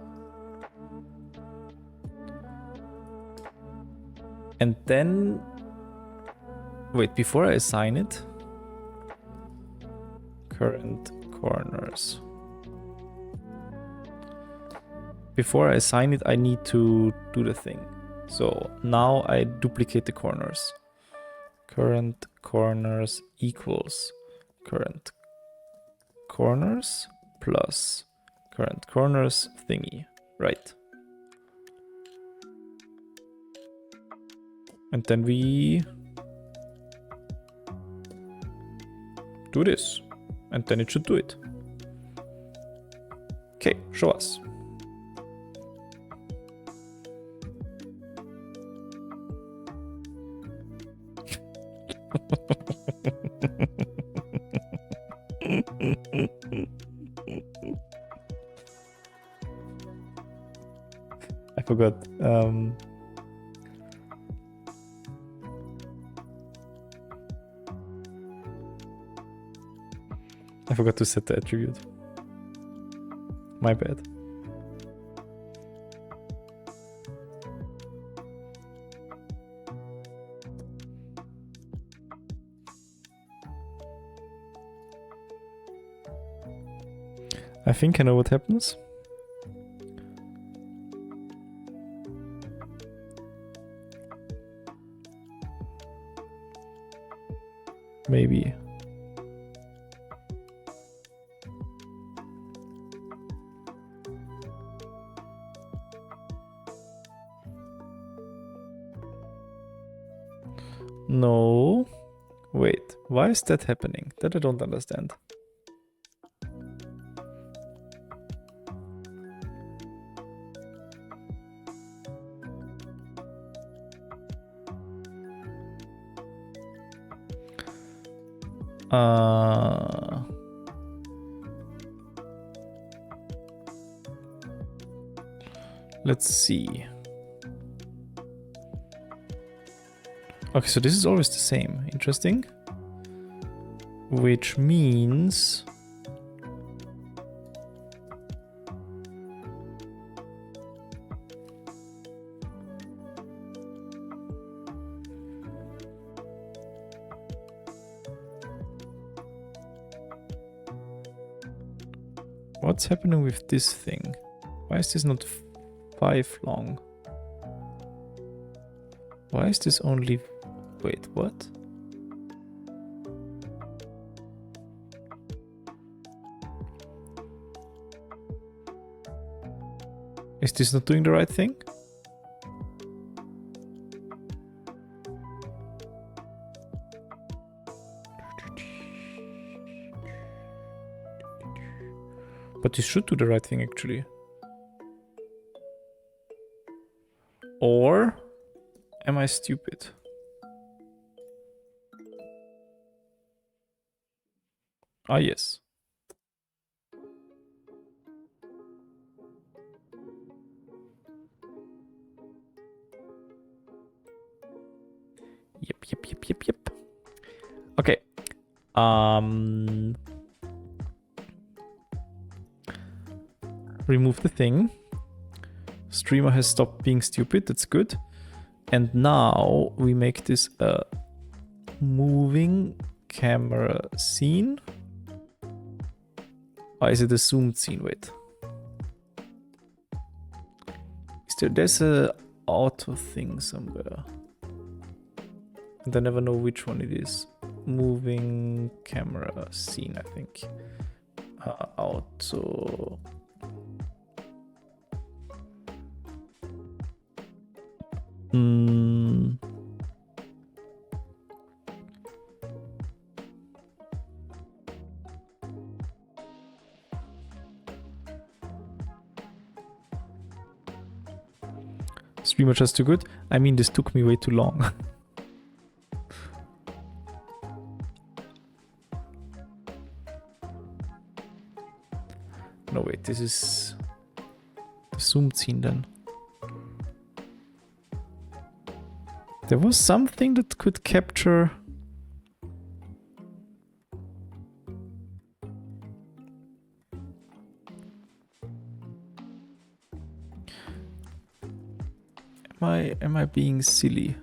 And then, wait, before I assign it, current corners. Before I assign it, I need to do the thing. So now I duplicate the corners. Current corners equals current corners plus current corners thingy, right? And then we do this. And then it should do it. Okay, show us. I forgot. I forgot to set the attribute. My bad. I think I know what happens. Maybe. No. Wait, why is that happening? That I don't understand. Let's see. Okay, so this is always the same. Interesting. Which means... What's happening with this thing? Why is this not 5 long? Why is this only... Wait, what? Is this not doing the right thing? But this should do the right thing actually. Or am I stupid? Ah, yes. Yep. Okay. Remove the thing. Streamer has stopped being stupid. That's good. And now we make this a moving camera scene. Or is it a zoomed scene? Wait. There's a auto thing somewhere. And I never know which one it is. Moving camera scene, I think. Auto. Streamer just too good. I mean, this took me way too long. No, wait, this is the zoom scene then. There was something that could capture... Am I being silly?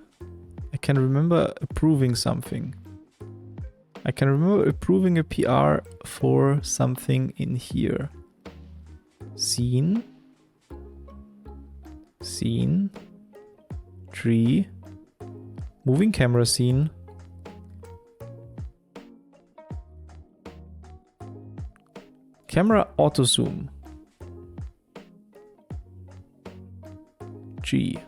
I can remember approving something. I can remember approving a PR for something in here. Scene. Scene. Tree. Moving camera scene. Camera auto zoom. G.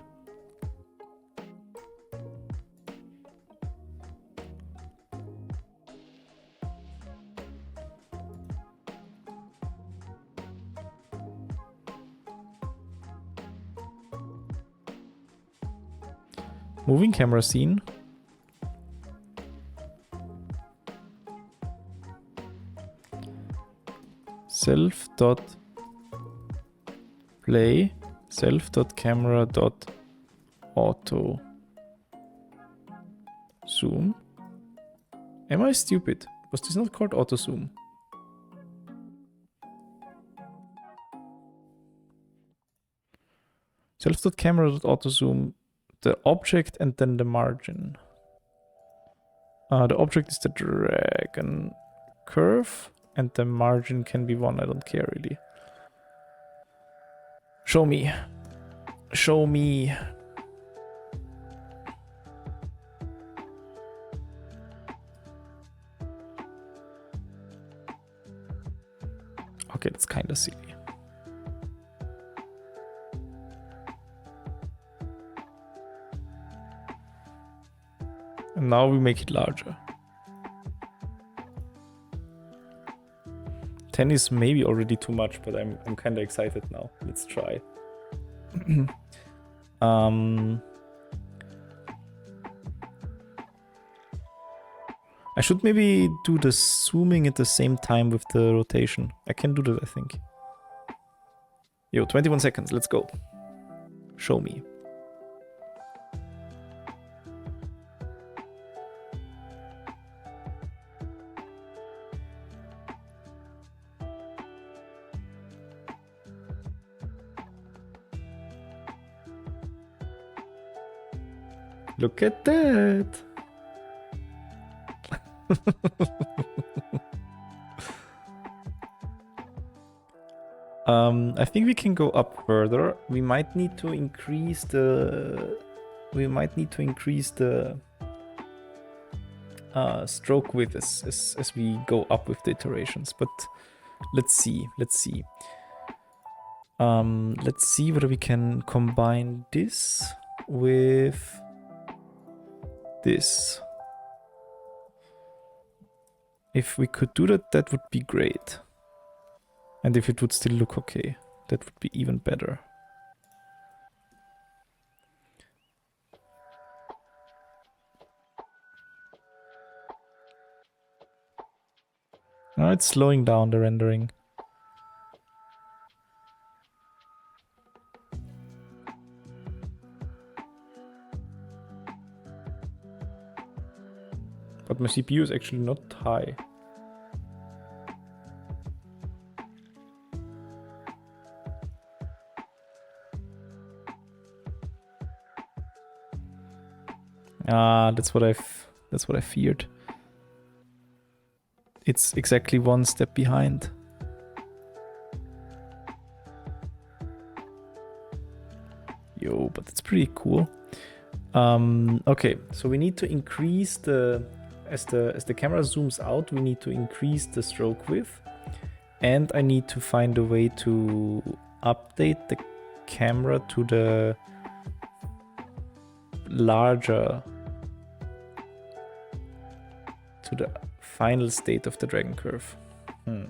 Moving camera scene. Self dot play self dot camera dot auto zoom. Am I stupid? Was this not called auto zoom? Self dot camera dot auto zoom. The object and then the margin. The object is the dragon curve and the margin can be one. I don't care really. Show me. Show me. Okay, that's kind of silly. And now we make it larger. 10 is maybe already too much, but I'm kind of excited now. Let's try. I should maybe do the zooming at the same time with the rotation. I can do that, I think. Yo, 21 seconds. Let's go. Show me. Look at that. I think we can go up further. We might need to increase the stroke width as we go up with the iterations. But let's see. Let's see whether we can combine this with this. If we could do that, that would be great. And if it would still look okay, that would be even better. Now it's slowing down the rendering. But my CPU is actually not high. That's what I feared. It's exactly one step behind. Yo, but it's pretty cool. Okay, so we need to increase as the camera zooms out, we need to increase the stroke width, and I need to find a way to update the camera to the larger, to the final state of the dragon curve. We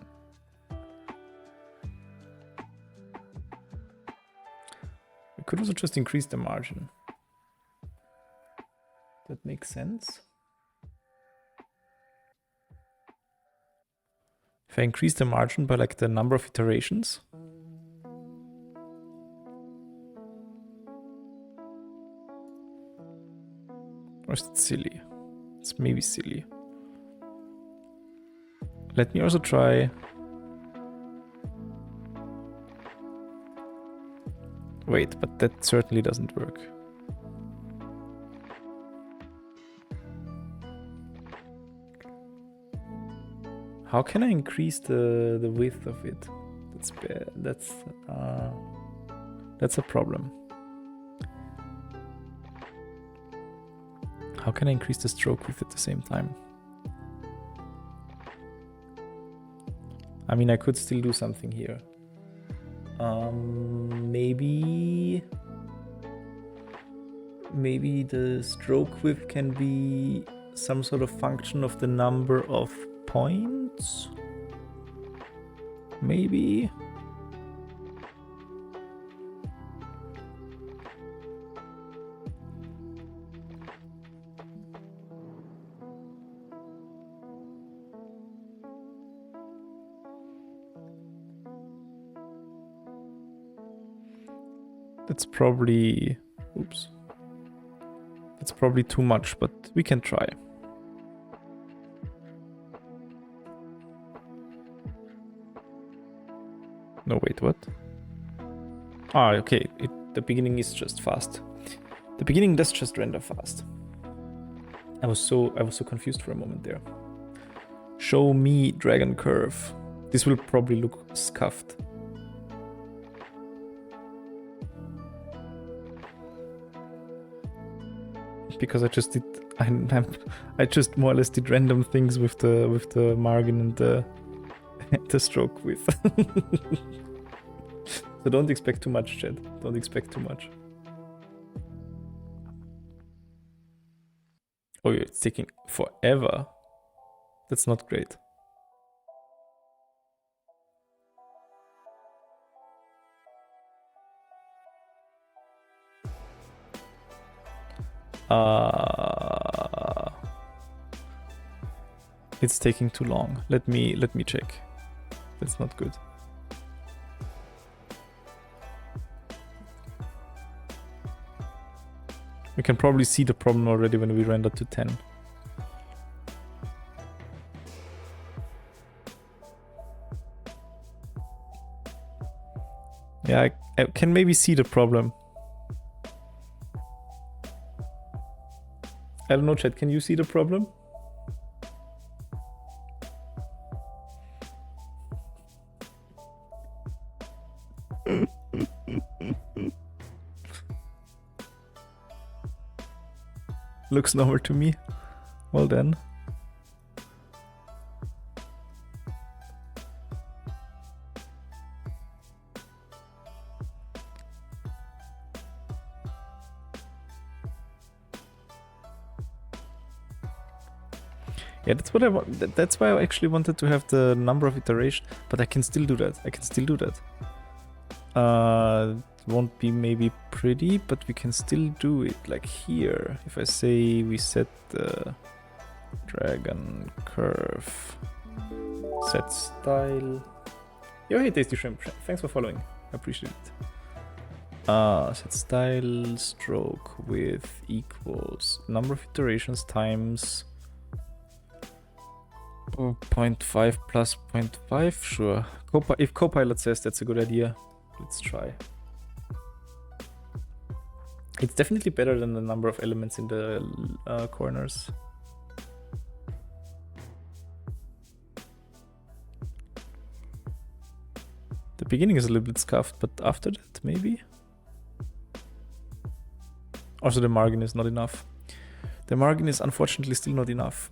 could also just increase the margin. That makes sense. If I increase the margin by like the number of iterations. Or is it silly? It's maybe silly. Let me also try. Wait, but that certainly doesn't work. How can I increase the width of it? That's bad. That's a problem. How can I increase the stroke width at the same time? I mean, I could still do something here. Maybe the stroke width can be some sort of function of the number of points. Maybe. That's probably, oops. That's probably too much, but we can try. No, wait, what? Ah, okay. The beginning is just fast. The beginning does just render fast. I was so confused for a moment there. Show me dragon curve. This will probably look scuffed. Because I just did, I just more or less did random things with the margin and the stroke width. So don't expect too much, chat. Don't expect too much. Oh yeah, it's taking forever. That's not great. It's taking too long. Let me check. That's not good. We can probably see the problem already when we render to 10. Yeah, I can maybe see the problem. I don't know, chat, can you see the problem? Looks normal to me. Well then. Yeah, that's what I want. That's why I actually wanted to have the number of iterations, but I can still do that. It won't be maybe pretty, but we can still do it. Like here, if I say we set the dragon curve, set style. Yo, hey, Tasty Shrimp. Thanks for following. I appreciate it. Set style stroke width equals number of iterations times 0.5 plus 0.5, sure. If Copilot says that's a good idea, let's try. It's definitely better than the number of elements in the corners. The beginning is a little bit scuffed, but after that, maybe? Also, the margin is not enough. The margin is unfortunately still not enough.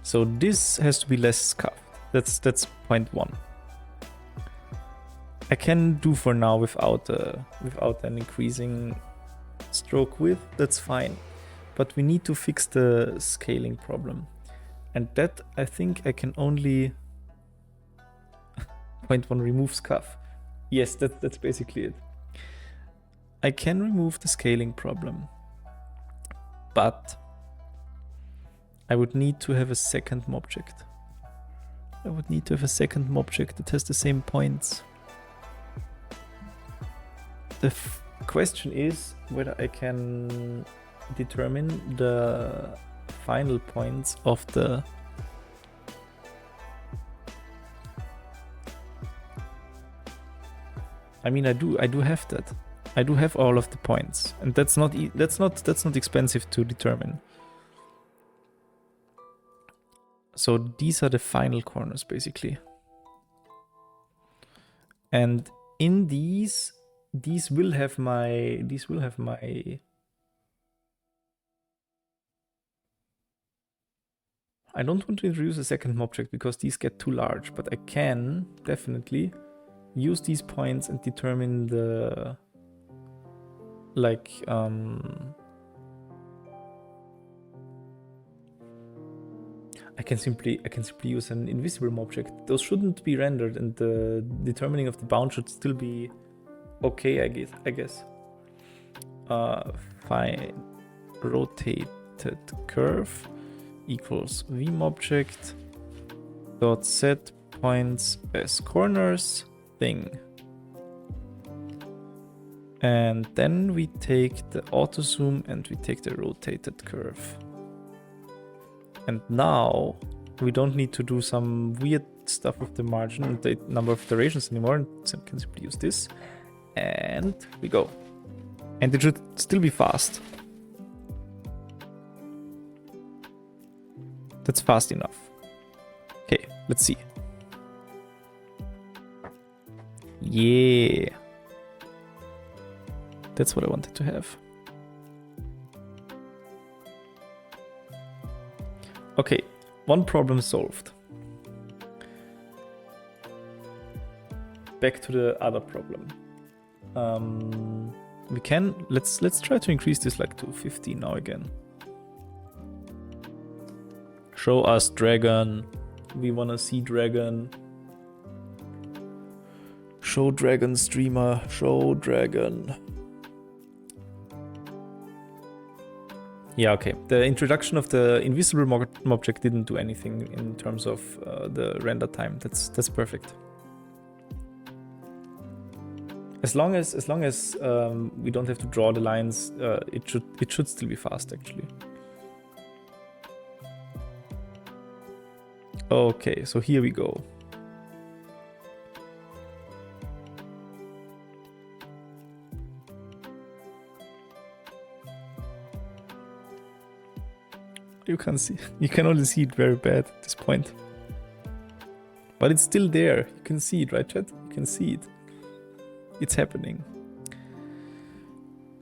So this has to be less scuffed. That's point one. I can do for now without an increasing stroke width. That's fine. but we need to fix the scaling problem. And that, I think I can only... Point 1, remove scuff. Yes, that's basically it. I can remove the scaling problem, but I would need to have a second object. I would need to have a second object that has the same points. The question is whether I can determine the final points of the... I mean, I do have that. I do have all of the points, and that's not expensive to determine. So these are the final corners basically. And in these will have my I don't want to introduce a second object because these get too large, but I can definitely use these points and determine the I can simply use an invisible object. Those shouldn't be rendered, and the determining of the bound should still be okay, I guess. Fine. Rotated curve equals vmobject dot set points as corners thing. And then we take the auto zoom and we take the rotated curve. And now we don't need to do some weird stuff with the margin and the number of iterations anymore. And so we can simply use this. And we go. And it should still be fast. That's fast enough. Okay, let's see. Yeah. That's what I wanted to have. Okay, one problem solved. Back to the other problem. Let's try to increase this like to 50 now again. Show us dragon. We wanna see dragon. Show dragon streamer. Show dragon. Yeah, okay. The introduction of the invisible object didn't do anything in terms of the render time. That's perfect. As long as we don't have to draw the lines, it should still be fast actually. Okay, so here we go. You can only see it very bad at this point. But it's still there. You can see it, right, chat? You can see it. It's happening.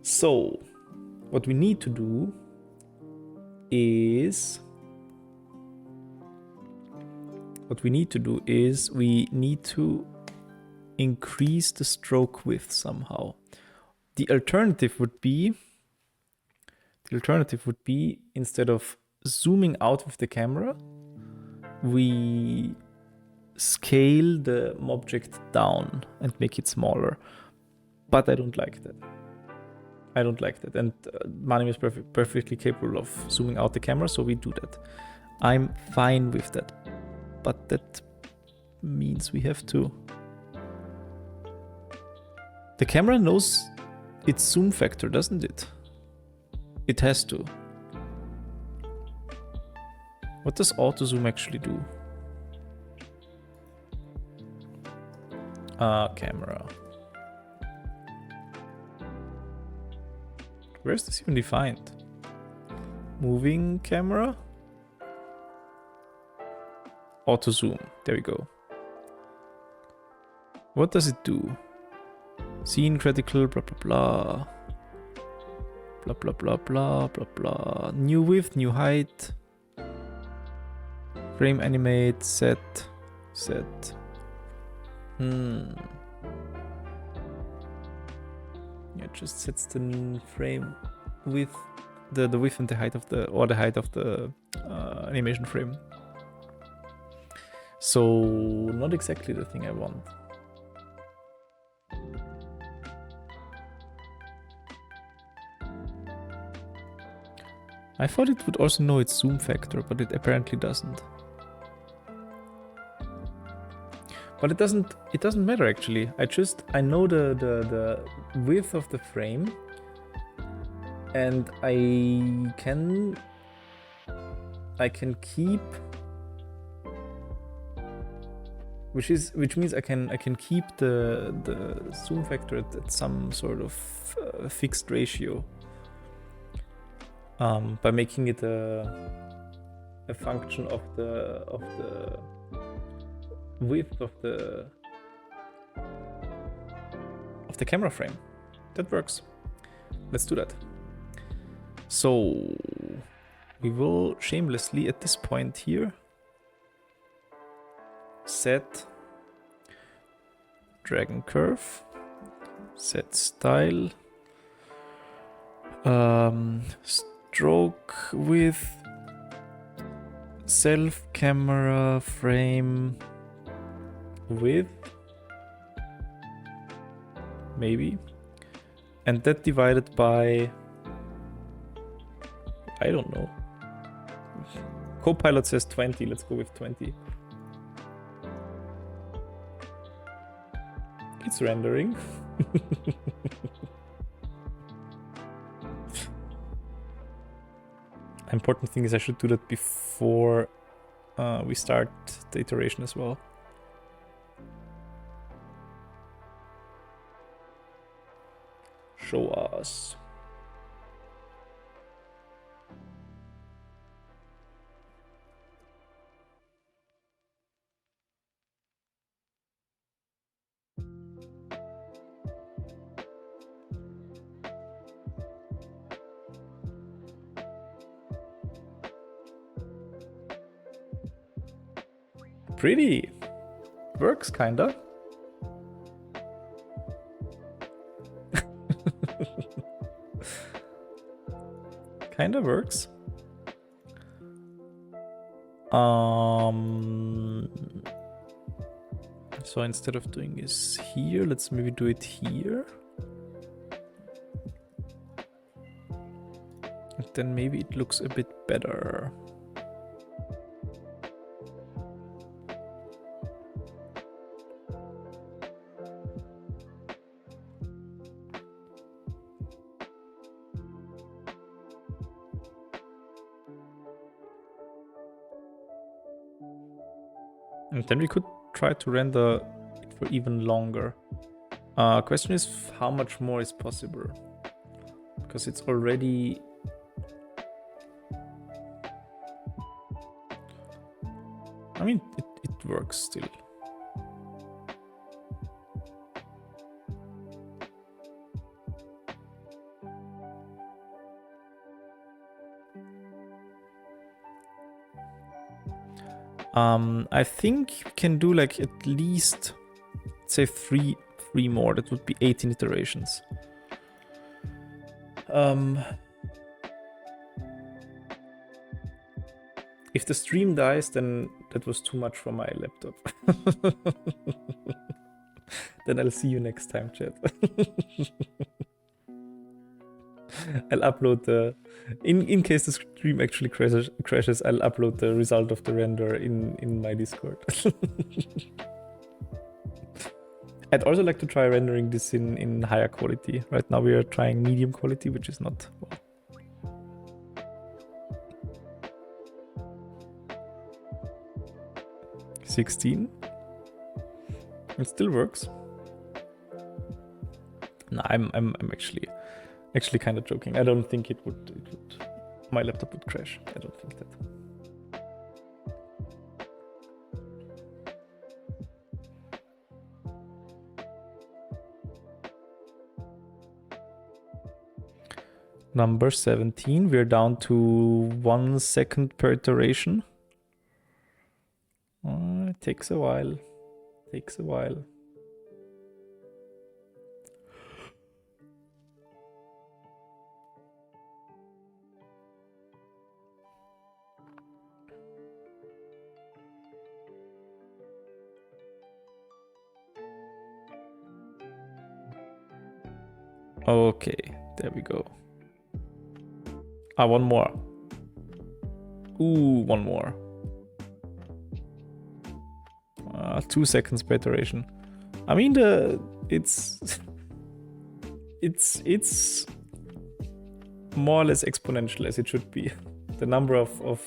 So, what we need to do is we need to increase the stroke width somehow. The alternative would be instead of zooming out with the camera, we scale the object down and make it smaller. But I don't like that. And Manim is perfectly capable of zooming out the camera, so we do that. I'm fine with that. But that means we have to... The camera knows its zoom factor, doesn't it? It has to. What does auto zoom actually do? Camera. Where's this even defined? Moving camera? Auto zoom. There we go. What does it do? Scene critical, blah blah blah. Blah blah blah blah blah blah. New width, new height. Frame animate, set. Yeah, it just sets the frame width the width and the height of the height of the animation frame. So not exactly the thing I want. I thought it would also know its zoom factor, but it apparently doesn't. But it doesn't matter actually. I know the width of the frame, and I can keep, which means I can keep the zoom factor at some sort of fixed ratio, by making it a function of the width of the camera frame. That works. Let's do that. So we will shamelessly at this point here set dragon curve, set style, stroke width, self camera frame width, maybe, and that divided by, I don't know. Copilot says 20, let's go with 20. It's rendering. Important thing is I should do that before we start the iteration as well. Show us. Pretty. Works, kinda. Kinda works. So instead of doing this here, let's maybe do it here. And then maybe it looks a bit better. And then we could try to render it for even longer. Question is how much more is possible? Because it's already... I mean, it works still. I think you can do like at least, say, three more. That would be 18 iterations. If the stream dies, then that was too much for my laptop. Then I'll see you next time, chat. I'll upload the... In case the stream actually crashes, I'll upload the result of the render in my Discord. I'd also like to try rendering this in higher quality. Right now we are trying medium quality, which is not... well. $16. It still works. No, I'm actually kind of joking. I don't think it would my laptop would crash. I don't think that. Number 17, we're down to 1 second per iteration. It takes a while. Takes a while. Okay, there we go. One more. Ooh, one more. 2 seconds per iteration. I mean, it's more or less exponential as it should be. The number of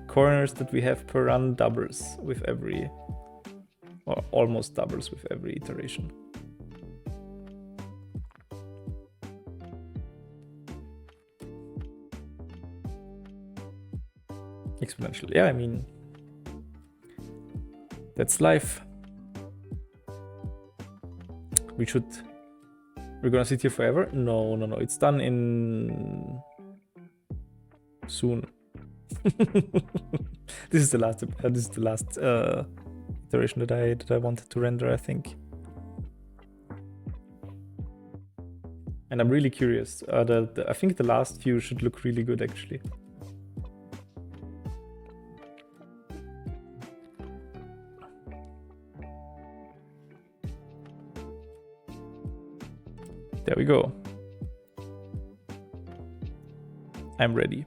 corners that we have per run doubles with every, or almost doubles with every iteration. Exponential. Yeah, I mean, that's life. We're gonna sit here forever? No. It's done in soon. This is the last iteration that I wanted to render, I think. And I'm really curious. I think the last few should look really good, actually. There we go. I'm ready.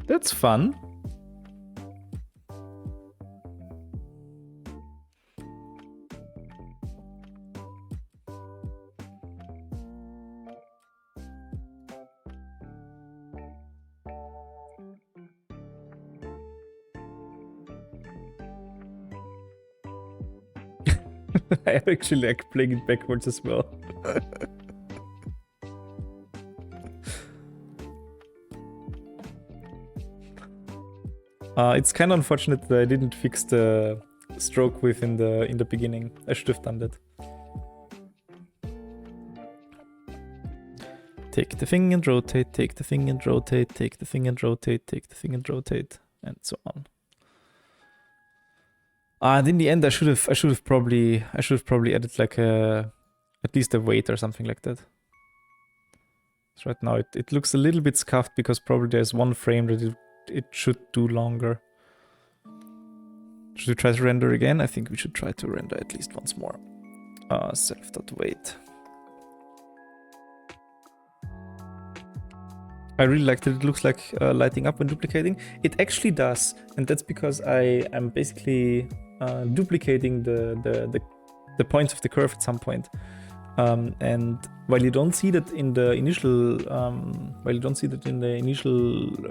That's fun. I actually like playing it backwards as well. It's kind of unfortunate that I didn't fix the stroke width in the beginning. I should have done that. Take the thing and rotate, take the thing and rotate, take the thing and rotate, take the thing and rotate, and so on. And in the end, I should have probably added like at least a weight or something like that. So right now it looks a little bit scuffed because probably there's one frame that it should do longer. Should we try to render again? I think we should try to render at least once more. Self.weight. I really like that it looks like lighting up when duplicating. It actually does, and that's because I'm basically duplicating the points of the curve at some point. And while you don't see that in the initial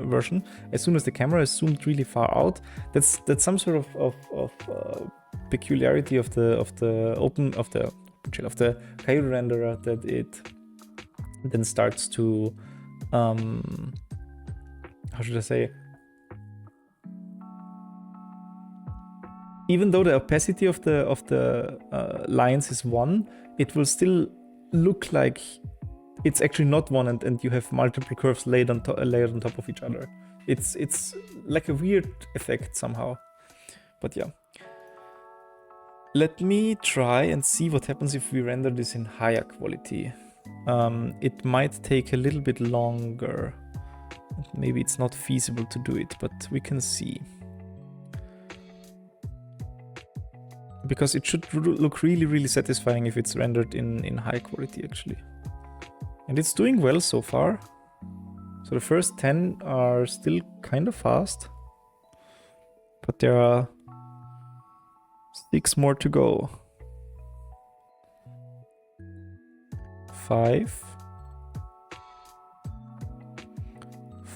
version, as soon as the camera is zoomed really far out, that's some sort of peculiarity of the Coyote renderer, that it then starts to how should I say? Even though the opacity of the lines is 1, it will still look like it's actually not 1, and you have multiple curves layered on top of each other. It's like a weird effect somehow. But yeah. Let me try and see what happens if we render this in higher quality. It might take a little bit longer. Maybe it's not feasible to do it, but we can see. Because it should look really, really satisfying if it's rendered in high quality, actually. And it's doing well so far. So the first 10 are still kind of fast. But there are 6 more to go. 5.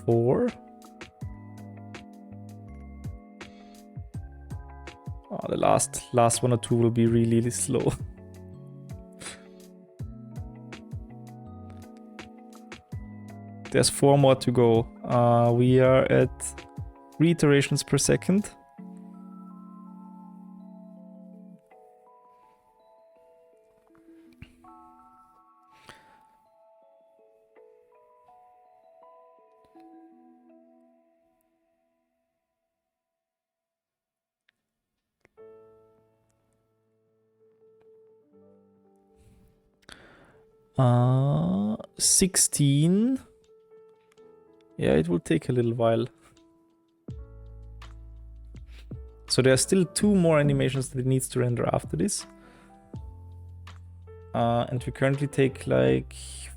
4. Oh, the last 1 or 2 will be really, really slow. There's 4 more to go. We are at 3 iterations per second. 16. Yeah, it will take a little while. So there are still 2 more animations that it needs to render after this. And we currently take like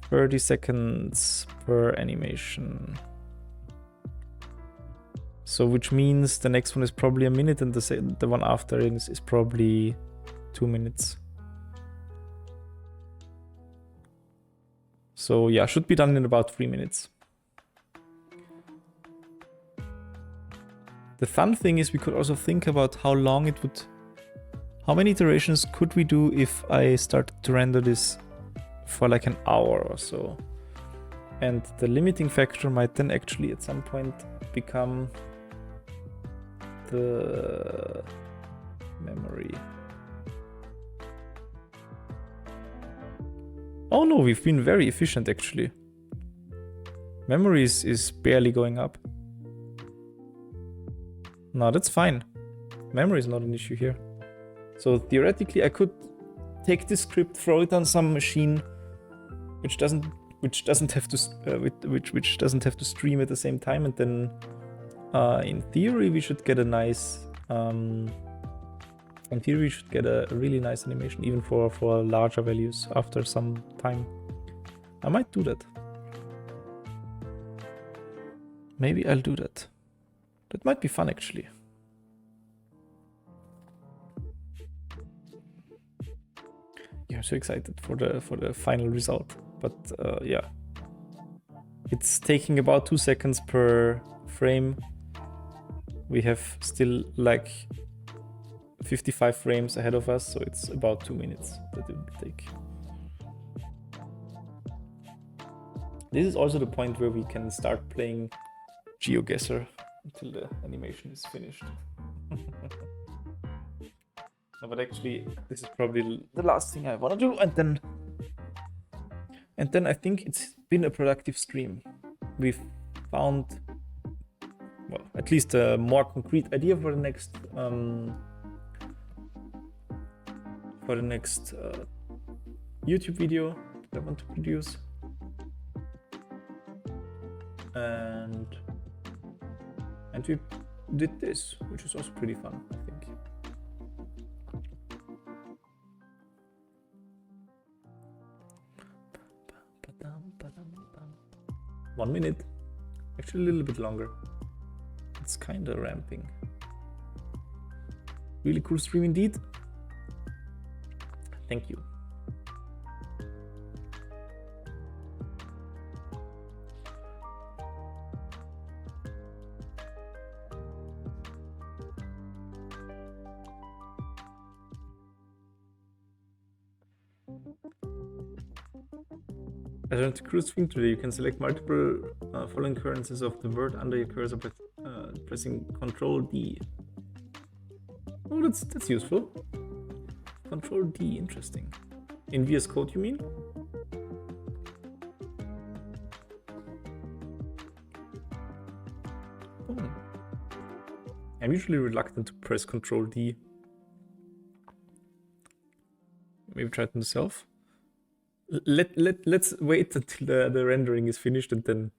30 seconds per animation. So which means the next one is probably a minute and the one after is probably 2 minutes. So yeah, should be done in about 3 minutes. The fun thing is we could also think about how long it would... How many iterations could we do if I started to render this for like an hour or so? And the limiting factor might then actually at some point become the memory. Oh no, we've been very efficient actually. Memory is barely going up. No, that's fine. Memory is not an issue here. So theoretically, I could take this script, throw it on some machine, which doesn't have to stream at the same time, and then in theory we should get a nice really nice animation, even for larger values after some time. I might do that. Maybe I'll do that. That might be fun actually. Yeah, I'm so excited for the final result. But yeah, it's taking about 2 seconds per frame. We have still like 55 frames ahead of us, so it's about 2 minutes that it will take. This is also the point where we can start playing GeoGuessr until the animation is finished. No, but actually, this is probably the last thing I want to do, and then I think it's been a productive stream. We've found, well, at least a more concrete idea for the next YouTube video that I want to produce, and we did this, which is also pretty fun, I think. 1 minute, actually a little bit longer. It's kind of ramping. Really cool stream indeed. Thank you. As on the cruise screen today, you can select multiple following occurrences of the word under your cursor by pressing Ctrl D. Oh, that's useful. Ctrl D, interesting. In VS Code, you mean? Oh. I'm usually reluctant to press Ctrl D. Maybe try it myself. Let's wait until the rendering is finished, and then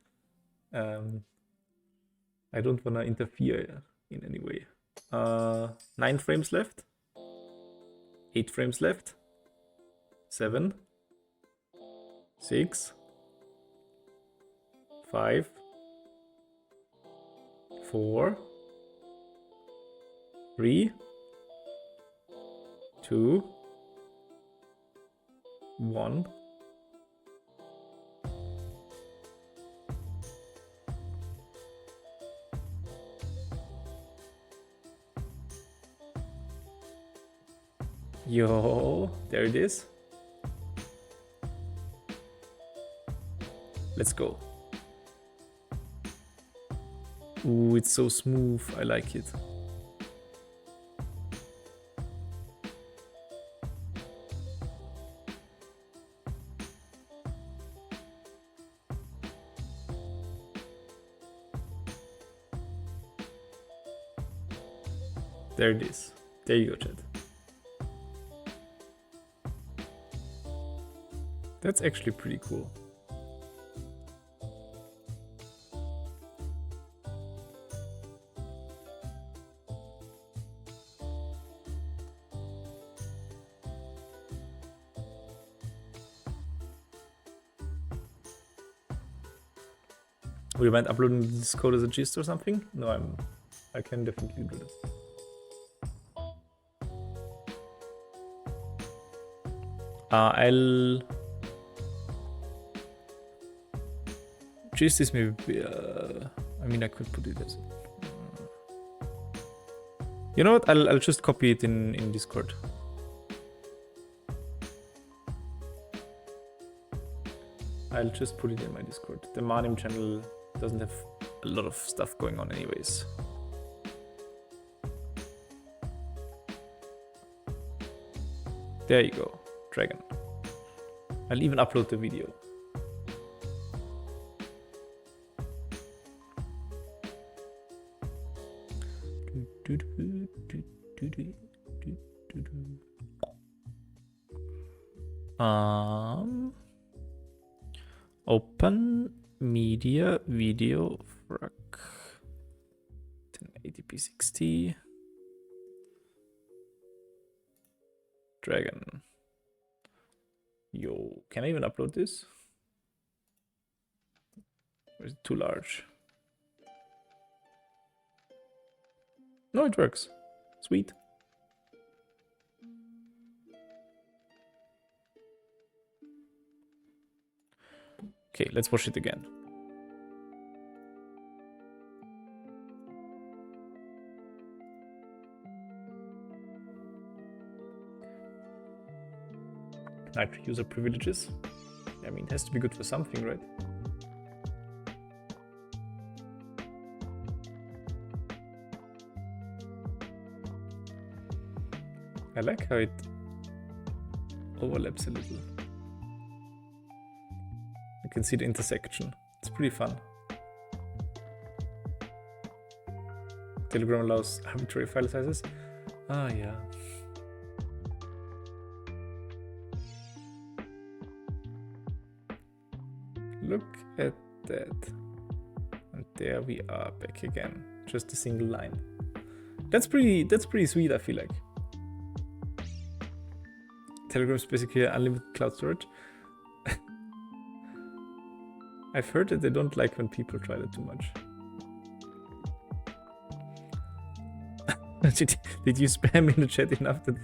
I don't want to interfere in any way. 9 frames left. 8 frames left. 7. 6. 5. 4. 3. 2. 1. Yo, there it is. Let's go. Ooh, it's so smooth. I like it. There it is. There you go, chat. That's actually pretty cool. Would you mind uploading this code as a gist or something? No, I can definitely do this. I'll gist is maybe. I mean, I could put it as. You know what? I'll just copy it in Discord. I'll just put it in my Discord. The Manim channel doesn't have a lot of stuff going on anyways. There you go, dragon. I'll even upload the video. Open media video frac 1080p 60 dragon. Yo, can I even upload this? Or is it too large? No, it works. Sweet. Okay, let's watch it again. Like user privileges. I mean, it has to be good for something, right? I like how it overlaps a little. You can see the intersection. It's pretty fun. Telegram allows arbitrary file sizes. Ah, yeah. Look at that. And there we are back again. Just a single line. That's pretty sweet, I feel like. Telegram's basically unlimited cloud storage. I've heard that they don't like when people try that too much. Did you spam in the chat enough that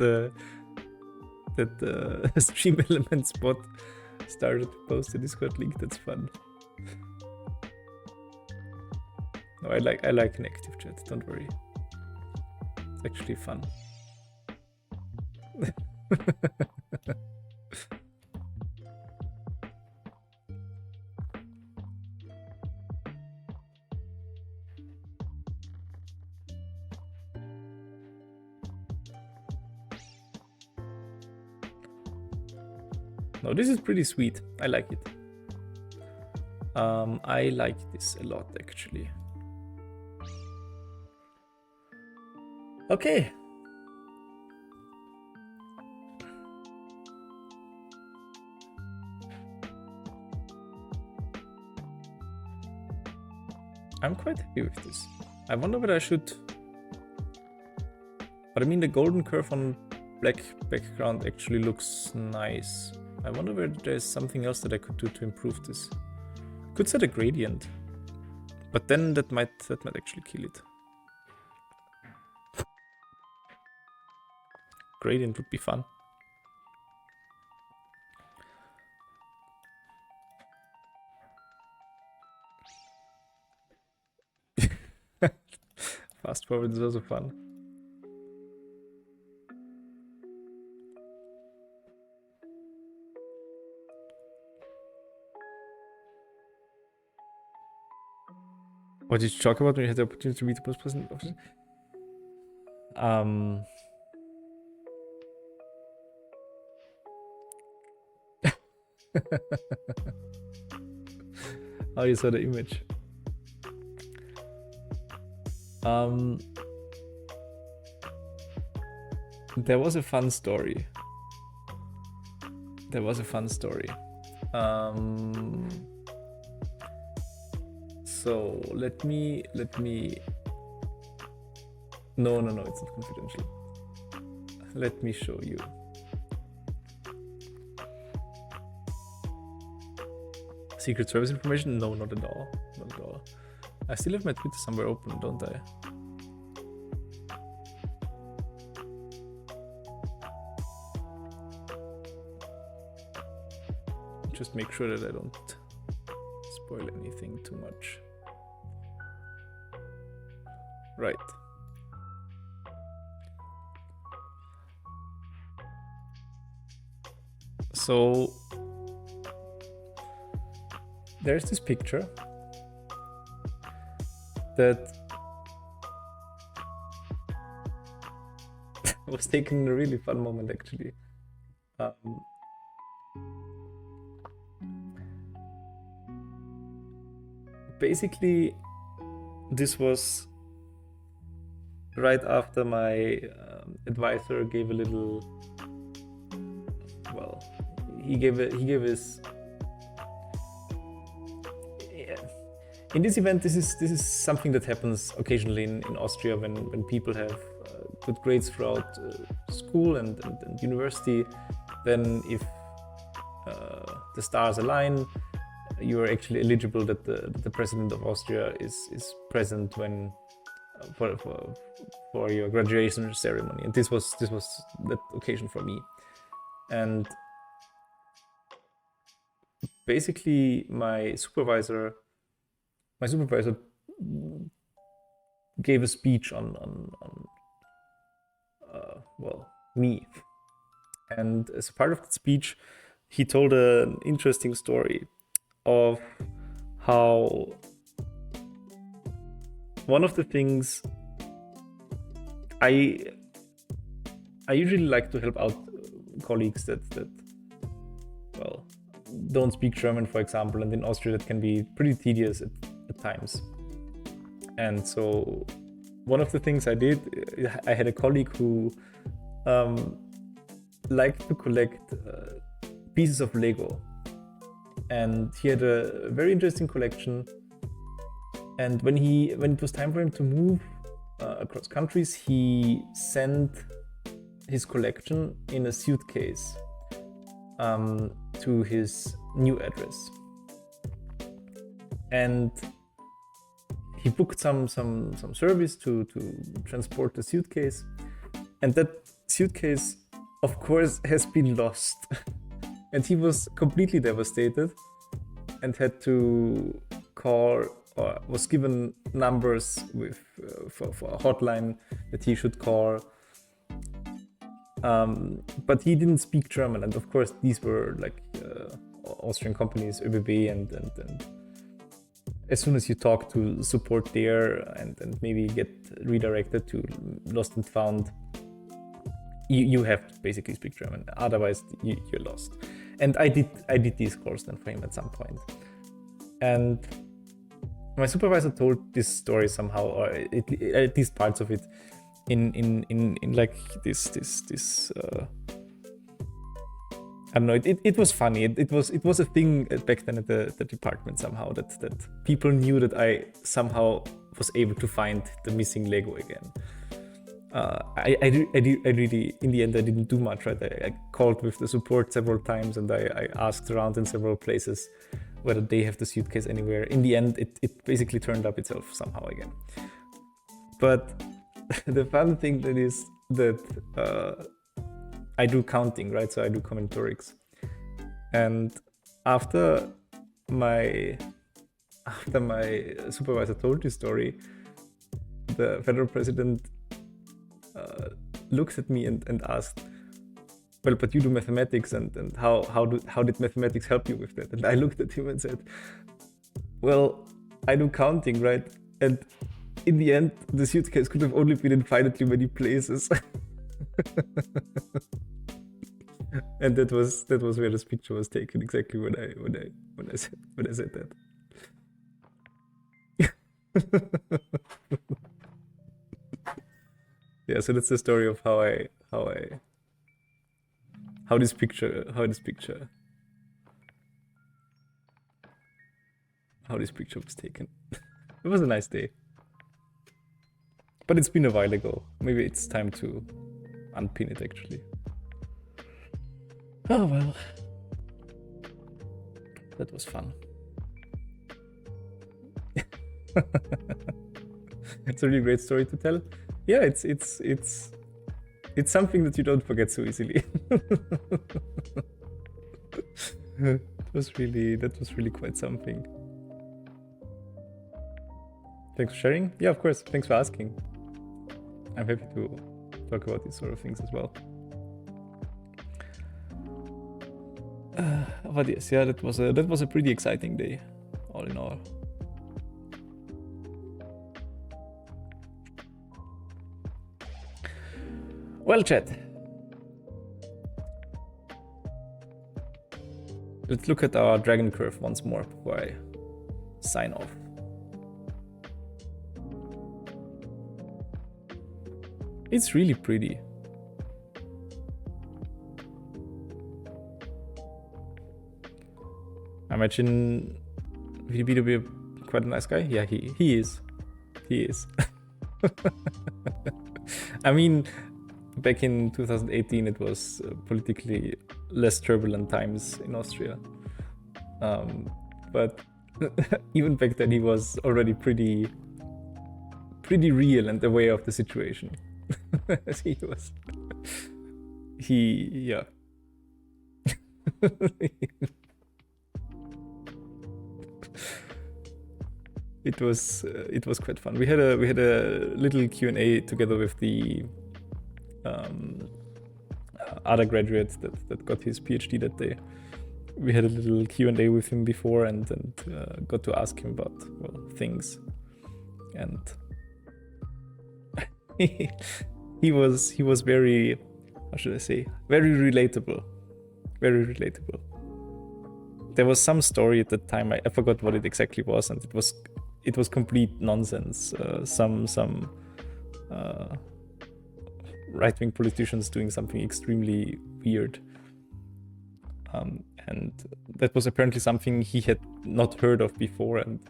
the stream elements bot started to post the Discord link? That's fun. No, I like an active chat. Don't worry. It's actually fun. No, this is pretty sweet. I like it. I like this a lot, actually. Okay. I'm quite happy with this. I wonder whether I should... But I mean, the golden curve on black background actually looks nice. I wonder whether there's something else that I could do to improve this. Could set a gradient, but then that might actually kill it. Gradient would be fun. Fast forward is also fun. What did you talk about when you had the opportunity to meet the post president? Oh, you saw the image. There was a fun story. So let me. No, it's not confidential. Let me show you. Secret Service information? No, not at all. Not at all. I still have my Twitter somewhere open, don't I? Just make sure that I don't spoil anything too much. Right. So there's this picture that was taken in a really fun moment, actually. Basically, this was right after my advisor gave a little. Well, he gave his. Yeah. In this event, this is something that happens occasionally in Austria when people have good grades throughout school and university. Then, if the stars align, you are actually eligible that the president of Austria is present when for your graduation ceremony, and this was that occasion for me. And basically, my supervisor gave a speech on me, and as a part of that speech, he told an interesting story of how one of the things I usually like to help out colleagues that don't speak German, for example, and in Austria that can be pretty tedious at times. And so one of the things I did, I had a colleague who liked to collect pieces of Lego, and he had a very interesting collection. And when it was time for him to move across countries, he sent his collection in a suitcase to his new address, and he booked some service to transport the suitcase, and that suitcase, of course, has been lost. And he was completely devastated and had to call, or was given numbers for a hotline that he should call. But he didn't speak German, and of course these were like Austrian companies, ÖBB, and as soon as you talk to support there and maybe get redirected to Lost and Found, you have to basically speak German, otherwise you're lost. And I did these calls then for him at some point. And my supervisor told this story somehow, or at least parts of it, in like this I don't know. It was funny. It was a thing back then at the department somehow that people knew that I somehow was able to find the missing Lego again. I really, in the end, I didn't do much, right? I called with the support several times, and I asked around in several places whether they have the suitcase anywhere. In the end, it basically turned up itself somehow again. But the fun thing that is that I do counting, right? So I do combinatorics. And after my supervisor told this story, the federal president looked at me and asked, well, but you do mathematics, and how did mathematics help you with that? And I looked at him and said, well, I do counting, right? And in the end, the suitcase could have only been in finitely many places. And that was where this picture was taken, exactly when I said that. Yeah, so that's the story of how this picture how this picture was taken. It was a nice day. But it's been a while ago. Maybe it's time to unpin it actually. Oh well. That was fun. It's a really great story to tell. Yeah, it's something that you don't forget so easily. That was really quite something. Thanks for sharing. Yeah, of course. Thanks for asking. I'm happy to talk about these sort of things as well. But yes, yeah, that was a pretty exciting day, all in all. Well, chat. Let's look at our dragon curve once more before I sign off. It's really pretty. I imagine VDB to be quite a nice guy. Yeah, he is. He is. I mean, back in 2018, it was politically less turbulent times in Austria. But even back then, he was already pretty real and aware of the situation. Yeah. It was quite fun. We had a little Q&A together with the other graduate that got his PhD that day. We had a little Q&A with him before and got to ask him about, well, things. And he was very, how should I say, very relatable. Very relatable. There was some story at the time, I forgot what it exactly was, and it was complete nonsense. Some right-wing politicians doing something extremely weird. And that was apparently something he had not heard of before, and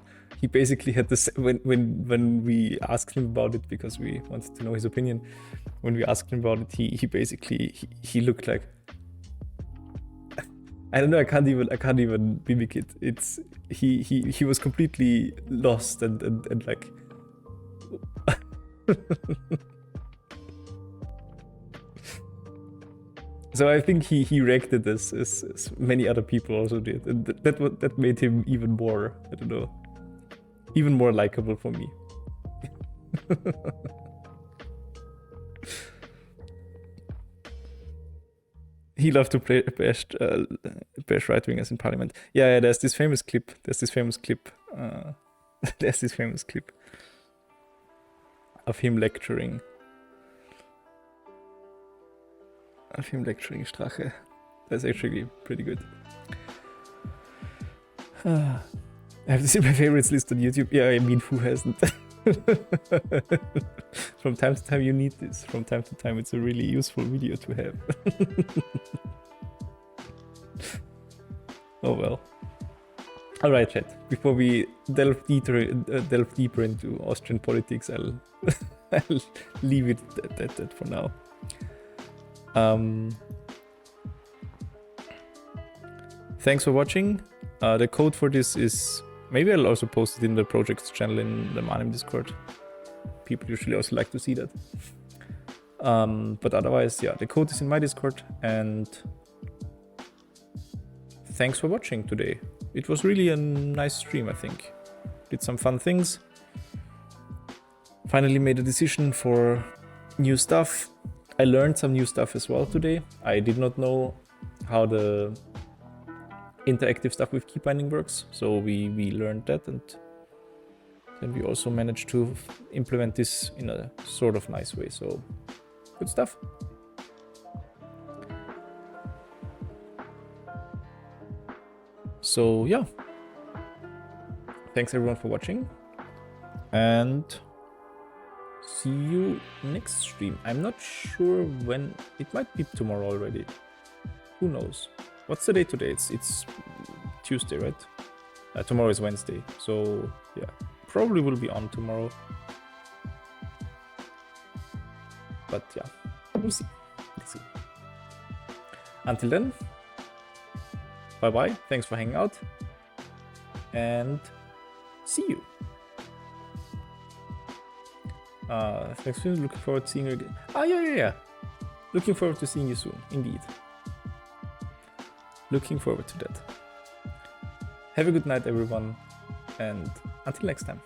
he basically had this when we asked him about it, because we wanted to know his opinion. When we asked him about it, he basically looked like, I don't know, I can't even mimic it. It's he was completely lost and like So I think he reacted as many other people also did, and that made him even more, I don't know, even more likable for me. He loved to bash right-wingers in parliament. Yeah, there's this famous clip. There's this famous clip of him lecturing. Strache. That's actually pretty good. I have to see my favorites list on YouTube. Yeah, I mean, who hasn't? From time to time you need this. From time to time it's a really useful video to have. Oh well. Alright, chat. Before we delve deeper into Austrian politics, I'll leave it at that for now. Thanks for watching. The code for this is, maybe I'll also post it in the projects channel in the Manim Discord. People usually also like to see that. But otherwise, yeah, the code is in my Discord, and thanks for watching today. It was really a nice stream, I think. Did some fun things. Finally made a decision for new stuff. I learned some new stuff as well today. I did not know how the interactive stuff with key binding works, so we learned that, and then we also managed to implement this in a sort of nice way, so good stuff. So yeah, thanks everyone for watching, and see you next stream. I'm not sure when. It might be tomorrow already. Who knows? What's the day today? It's Tuesday, right? Tomorrow is Wednesday, so yeah, probably will be on tomorrow. But yeah, we'll see. Let's see. Until then, bye bye. Thanks for hanging out, and see you. Thanks for looking forward to seeing you again. Yeah. Looking forward to seeing you soon, indeed. Looking forward to that. Have a good night, everyone, and until next time.